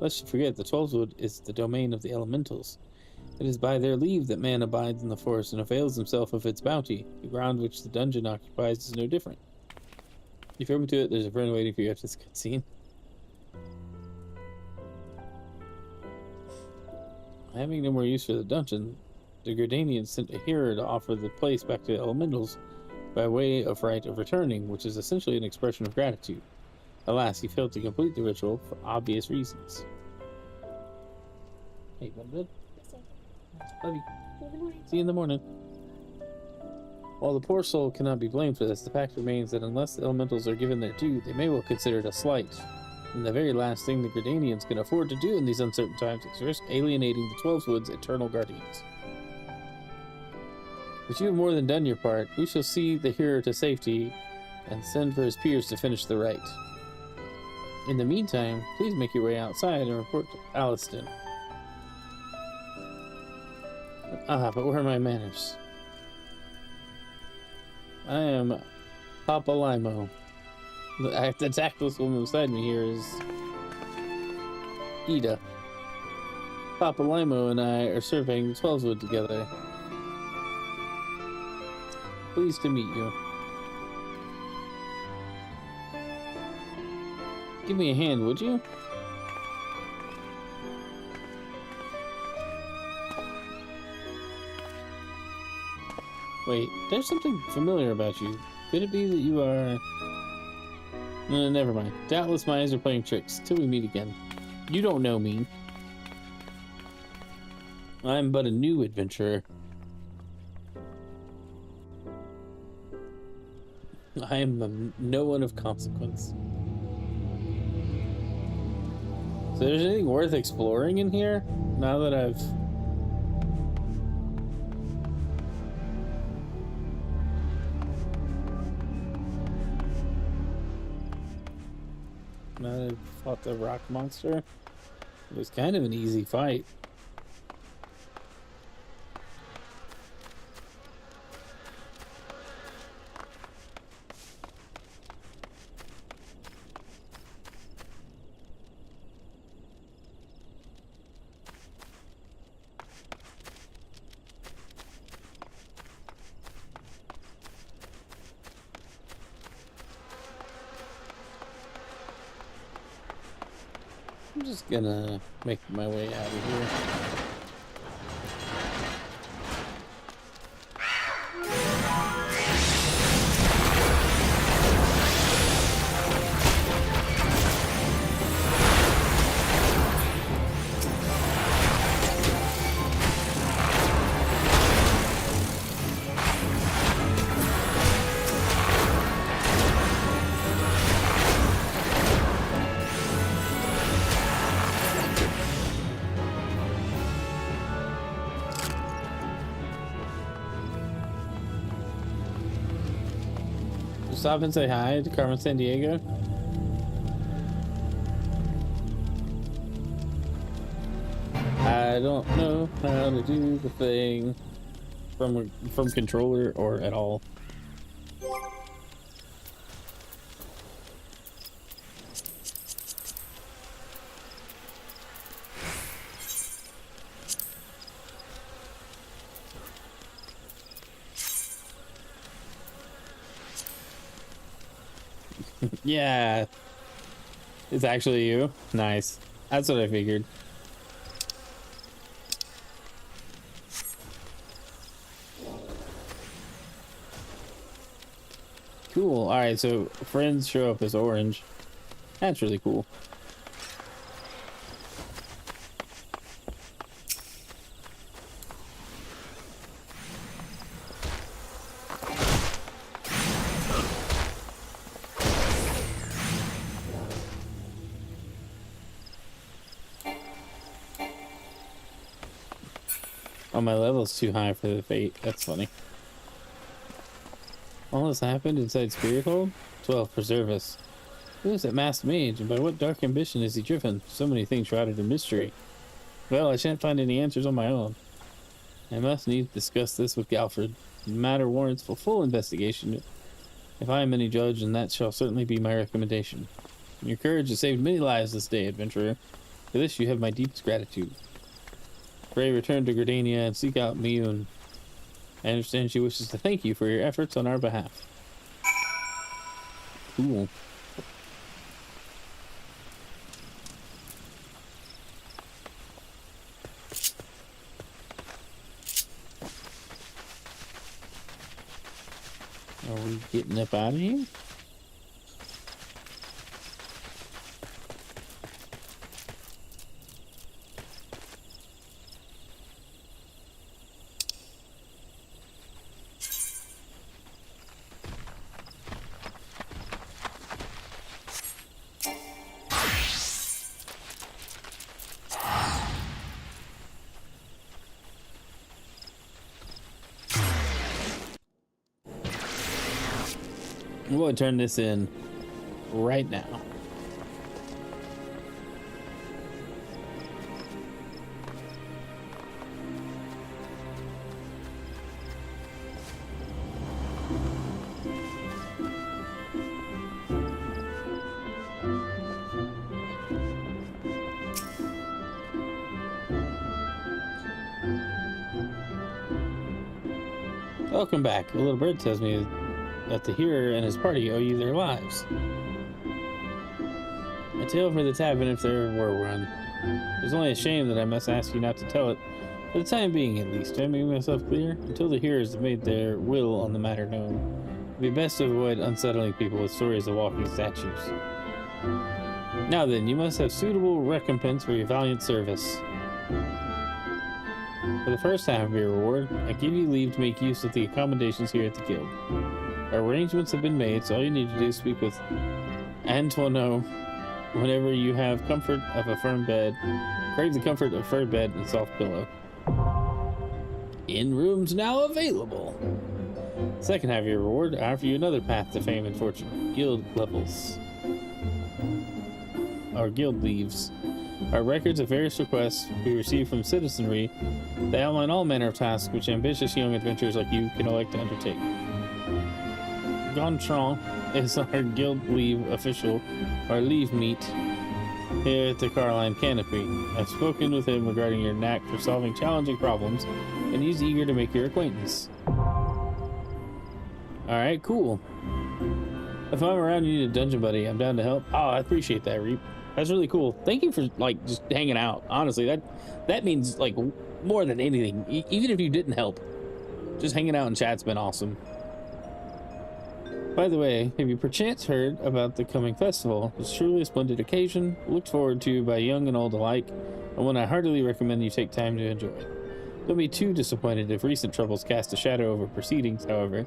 Lest you forget, the 12's wood is the domain of the elementals. It is by their leave that man abides in the forest and avails himself of its bounty. The ground which the dungeon occupies is no different. If you're open to it, there's a friend waiting for you after this cutscene. Having no more use for the dungeon, the Gridanians sent a hearer to offer the place back to the elementals by way of right of returning, which is essentially an expression of gratitude. Alas, he failed to complete the ritual for obvious reasons. Hey, bud. Love you. See you in the morning. While the poor soul cannot be blamed for this, the fact remains that unless the elementals are given their due, they may well consider it a slight. And the very last thing the Gridanians can afford to do in these uncertain times is risk alienating the 12 Woods' eternal guardians. But you have more than done your part. We shall see the hero to safety and send for his peers to finish the rite. In the meantime, please make your way outside and report to Aliston. Ah, but where are my manners? I am Papa Limo. The tactless woman beside me here is Ida. Papa Limo and I are serving 12wood together. Pleased to meet you. Give me a hand, would you? Wait, there's something familiar about you. Could it be that you are... No, never mind. Doubtless my eyes are playing tricks. Till we meet again. You don't know me. I'm but a new adventurer. I am no one of consequence. So there's anything worth exploring in here? Now that I've... Now that I've fought the rock monster? It was kind of an easy fight. I'm just gonna make my way out of here. Stop and say hi to Carmen Sandiego. I don't know how to do the thing from controller or at all. Yeah, it's actually you. Nice. That's what I figured. Cool. All right, so friends show up as orange. That's really cool. Oh, my level's too high for the fate. That's funny. All this happened inside Spirithold? 12, preserve us. Who is that masked mage, and by what dark ambition is he driven? So many things shrouded in mystery. Well, I shan't find any answers on my own. I must need to discuss this with Galfred. The matter warrants for full investigation. If I am any judge, then that shall certainly be my recommendation. Your courage has saved many lives this day, adventurer. For this you have my deepest gratitude. Pray return to Gridania and seek out Miyun. I understand she wishes to thank you for your efforts on our behalf. Cool. Are we getting up out of here? I'm going to turn this in right now. Welcome back. A little bird tells me that the hero and his party owe you their lives. A tale for the tavern if there were one. It's only a shame that I must ask you not to tell it, for the time being at least. Am I making myself clear? Until the heroes have made their will on the matter known, it would be best to avoid unsettling people with stories of walking statues. Now then, you must have suitable recompense for your valiant service. For the first half of your reward, I give you leave to make use of the accommodations here at the guild. Our arrangements have been made, so all you need to do is speak with Antoine whenever you have comfort of a firm bed. Crave the comfort of a firm bed and soft pillow. In rooms now available. Second half of your reward, I offer you another path to fame and fortune. Guild levels. Our guild leaves. Our records of various requests we receive from citizenry. They outline all manner of tasks which ambitious young adventurers like you can elect to undertake. Gontran is our guild leave official, our leave meet here at the Carline Canopy. I've spoken with him regarding your knack for solving challenging problems, and he's eager to make your acquaintance. Alright, cool. If I'm around and you need a dungeon buddy, I'm down to help. Oh, I appreciate that, Reap. That's really cool. Thank you for, like, just hanging out. Honestly, that means, like, more than anything. Even if you didn't help, just hanging out in chat's been awesome. By the way, have you perchance heard about the coming festival? It's truly a splendid occasion, looked forward to by young and old alike, and one I heartily recommend you take time to enjoy. Don't be too disappointed if recent troubles cast a shadow over proceedings, however.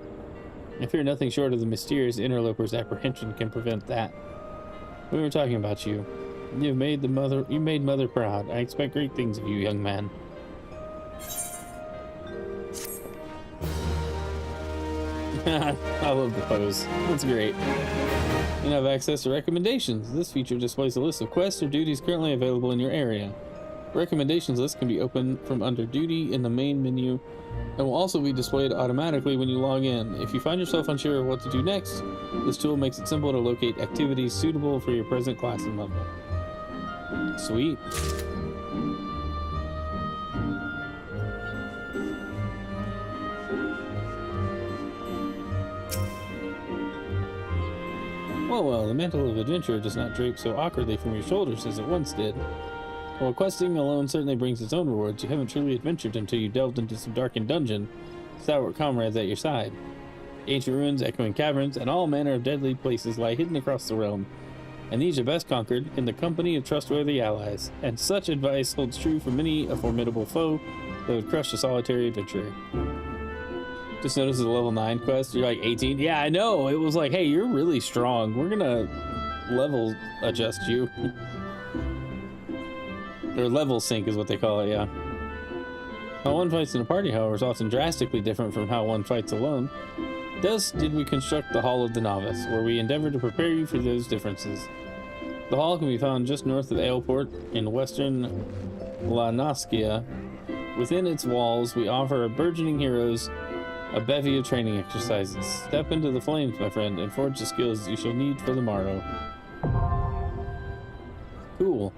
I fear nothing short of the mysterious interloper's apprehension can prevent that. We were talking about you. You made mother proud. I expect great things of you, young man. I love the pose. That's great. You have access to recommendations. This feature displays a list of quests or duties currently available in your area. Recommendations list can be opened from under duty in the main menu and will also be displayed automatically when you log in. If you find yourself unsure of what to do next, this tool makes it simple to locate activities suitable for your present class and level. Sweet. Well, the mantle of adventure does not drape so awkwardly from your shoulders as it once did. While questing alone certainly brings its own rewards, you haven't truly adventured until you delved into some darkened dungeon, stalwart comrades at your side. Ancient ruins, echoing caverns, and all manner of deadly places lie hidden across the realm, and these are best conquered in the company of trustworthy allies, and such advice holds true for many a formidable foe that would crush a solitary adventurer. Just noticed the level 9 quest, you're like 18? Yeah, I know, it was like, hey, you're really strong, we're gonna level adjust you. Or level sync is what they call it, yeah. How one fights in a party, however, is often drastically different from how one fights alone. Thus did we construct the Hall of the Novice, where we endeavor to prepare you for those differences. The hall can be found just north of Aleport in western La Noscia. Within its walls, we offer our burgeoning heroes a bevy of training exercises. Step into the flames, my friend, and forge the skills you shall need for the morrow. Cool.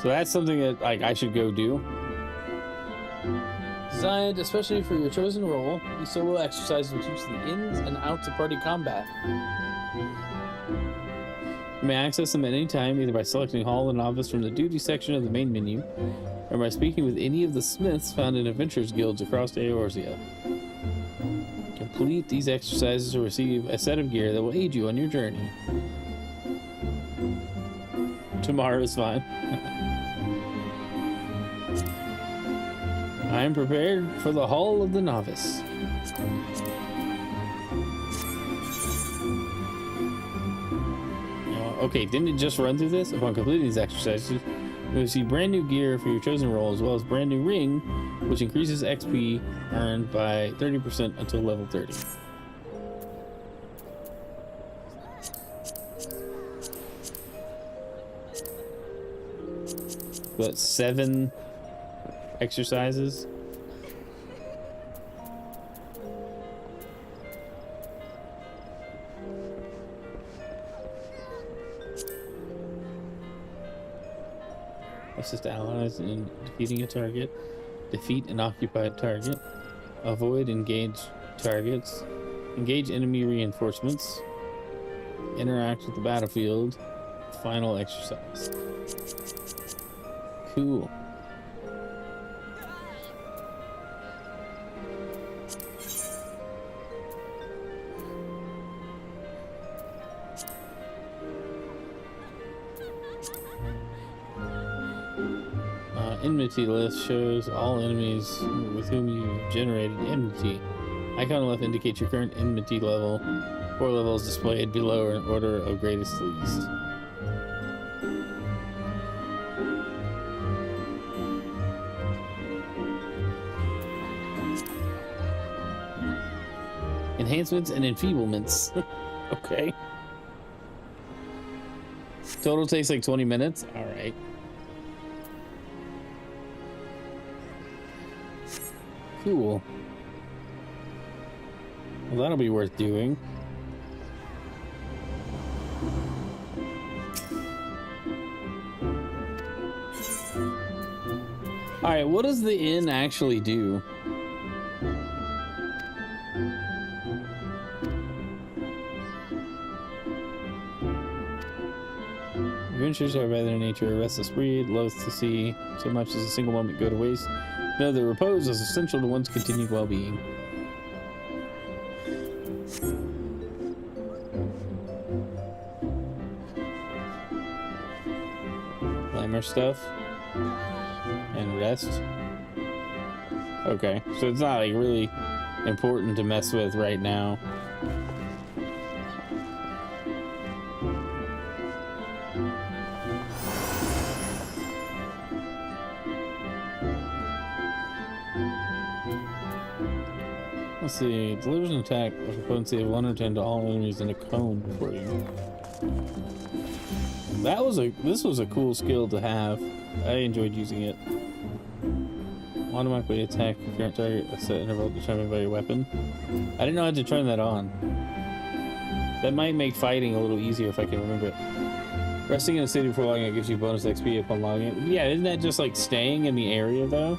So that's something that I should go do. Designed especially for your chosen role, these solo exercises will teach the ins and outs of party combat. You may access them at any time, either by selecting Hall of the Novice from the duty section of the main menu, or by speaking with any of the smiths found in adventurers guilds across Eorzea. Complete these exercises to receive a set of gear that will aid you on your journey. Tomorrow is fine. I am prepared for the Hall of the Novice. Okay, didn't it just run through this? Upon completing these exercises, you will see brand new gear for your chosen role, as well as brand new ring, which increases XP earned by 30% until level 30. What, 7 exercises? Assist allies in defeating a target. Defeat an occupied target. Avoid engaged targets. Engage enemy reinforcements. Interact with the battlefield. Final exercise. Cool. Enmity list shows all enemies with whom you generated enmity. Icon left indicates your current enmity level. 4 levels displayed below are in order of greatest to least. Enhancements and enfeeblements. Okay. Total takes like 20 minutes. All right. Cool. Well, that'll be worth doing. All right, what does the inn actually do? Adventures are by their nature a restless breed, loath to see so much as a single moment go to waste. Know that repose is essential to one's continued well-being. Glamour stuff and rest. Okay, so it's not like really important to mess with right now. Let's see, delivers an attack with a potency of 1 or 10 to all enemies in a cone for you. This was a cool skill to have. I enjoyed using it. Automatically attack your current target at a set interval determined by your weapon. I didn't know I had to turn that on. That might make fighting a little easier if I can remember it. Resting in a city before logging out gives you bonus XP upon logging in. Yeah, isn't that just like staying in the area though?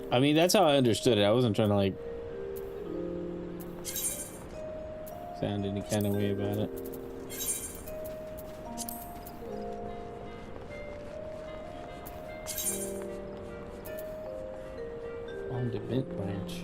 I mean, that's how I understood it. I wasn't trying to, like, sound any kind of way about it. On the Bent branch.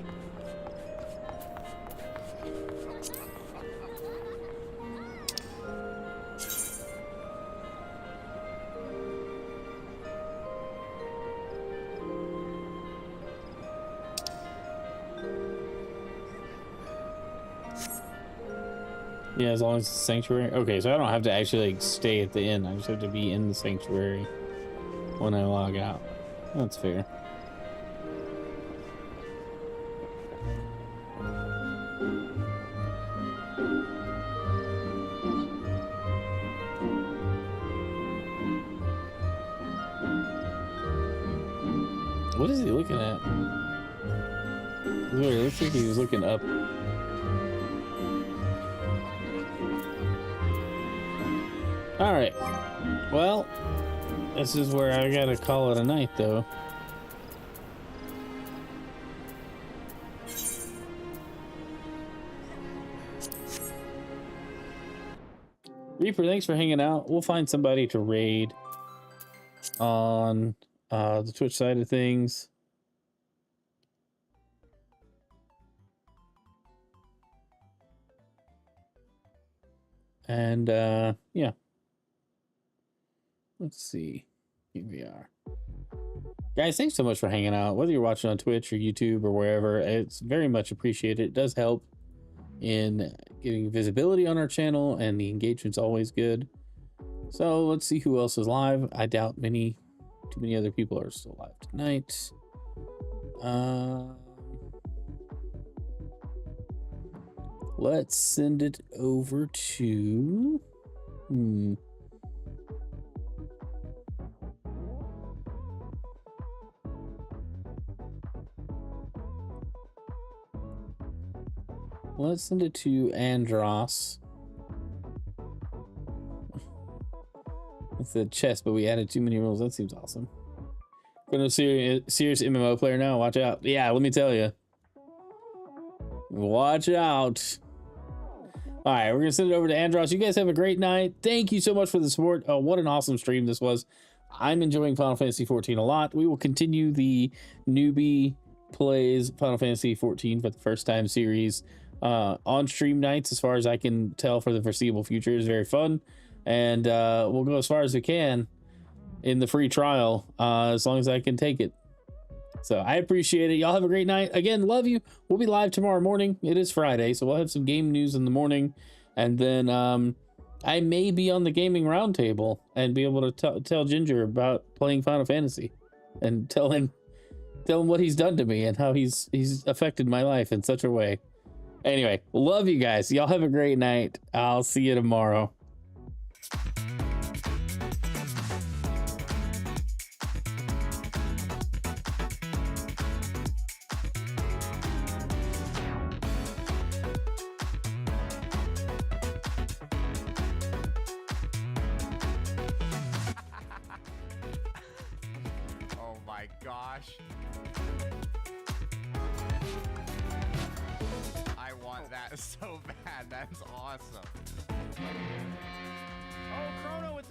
Yeah, as long as it's a sanctuary. Okay, so I don't have to actually like stay at the inn. I just have to be in the sanctuary when I log out. That's fair. What is he looking at? It looks like he was looking up. All right. Well, this is where I gotta call it a night, though. Reaper, thanks for hanging out. We'll find somebody to raid on the Twitch side of things. And yeah. Let's see. Here we are. Guys, thanks so much for hanging out. Whether you're watching on Twitch or YouTube or wherever, it's very much appreciated. It does help in getting visibility on our channel, and the engagement's always good. So let's see who else is live. I doubt too many other people are still live tonight. Let's send it over to let's send it to Andros. It's a chess, but we added too many rules. That seems awesome. Gonna serious MMO player now. Watch out. Yeah, let me tell you. Watch out. All right, we're gonna send it over to Andros. You guys have a great night. Thank you so much for the support. Oh, what an awesome stream this was. I'm enjoying Final Fantasy 14 a lot. We will continue the newbie plays Final Fantasy 14 for the first time series on stream nights, as far as I can tell, for the foreseeable future. Is very fun, and we'll go as far as we can in the free trial, as long as I can take it. So I appreciate it. Y'all have a great night. Again, love you. We'll be live tomorrow morning. It is Friday, so we'll have some game news in the morning, and then I may be on the gaming roundtable and be able to tell Ginger about playing Final Fantasy, and tell him what he's done to me and how he's affected my life in such a way. Anyway, love you guys. Y'all have a great night. I'll see you tomorrow. Oh my gosh. I want that so bad. That's awesome. Oh, Chrono with the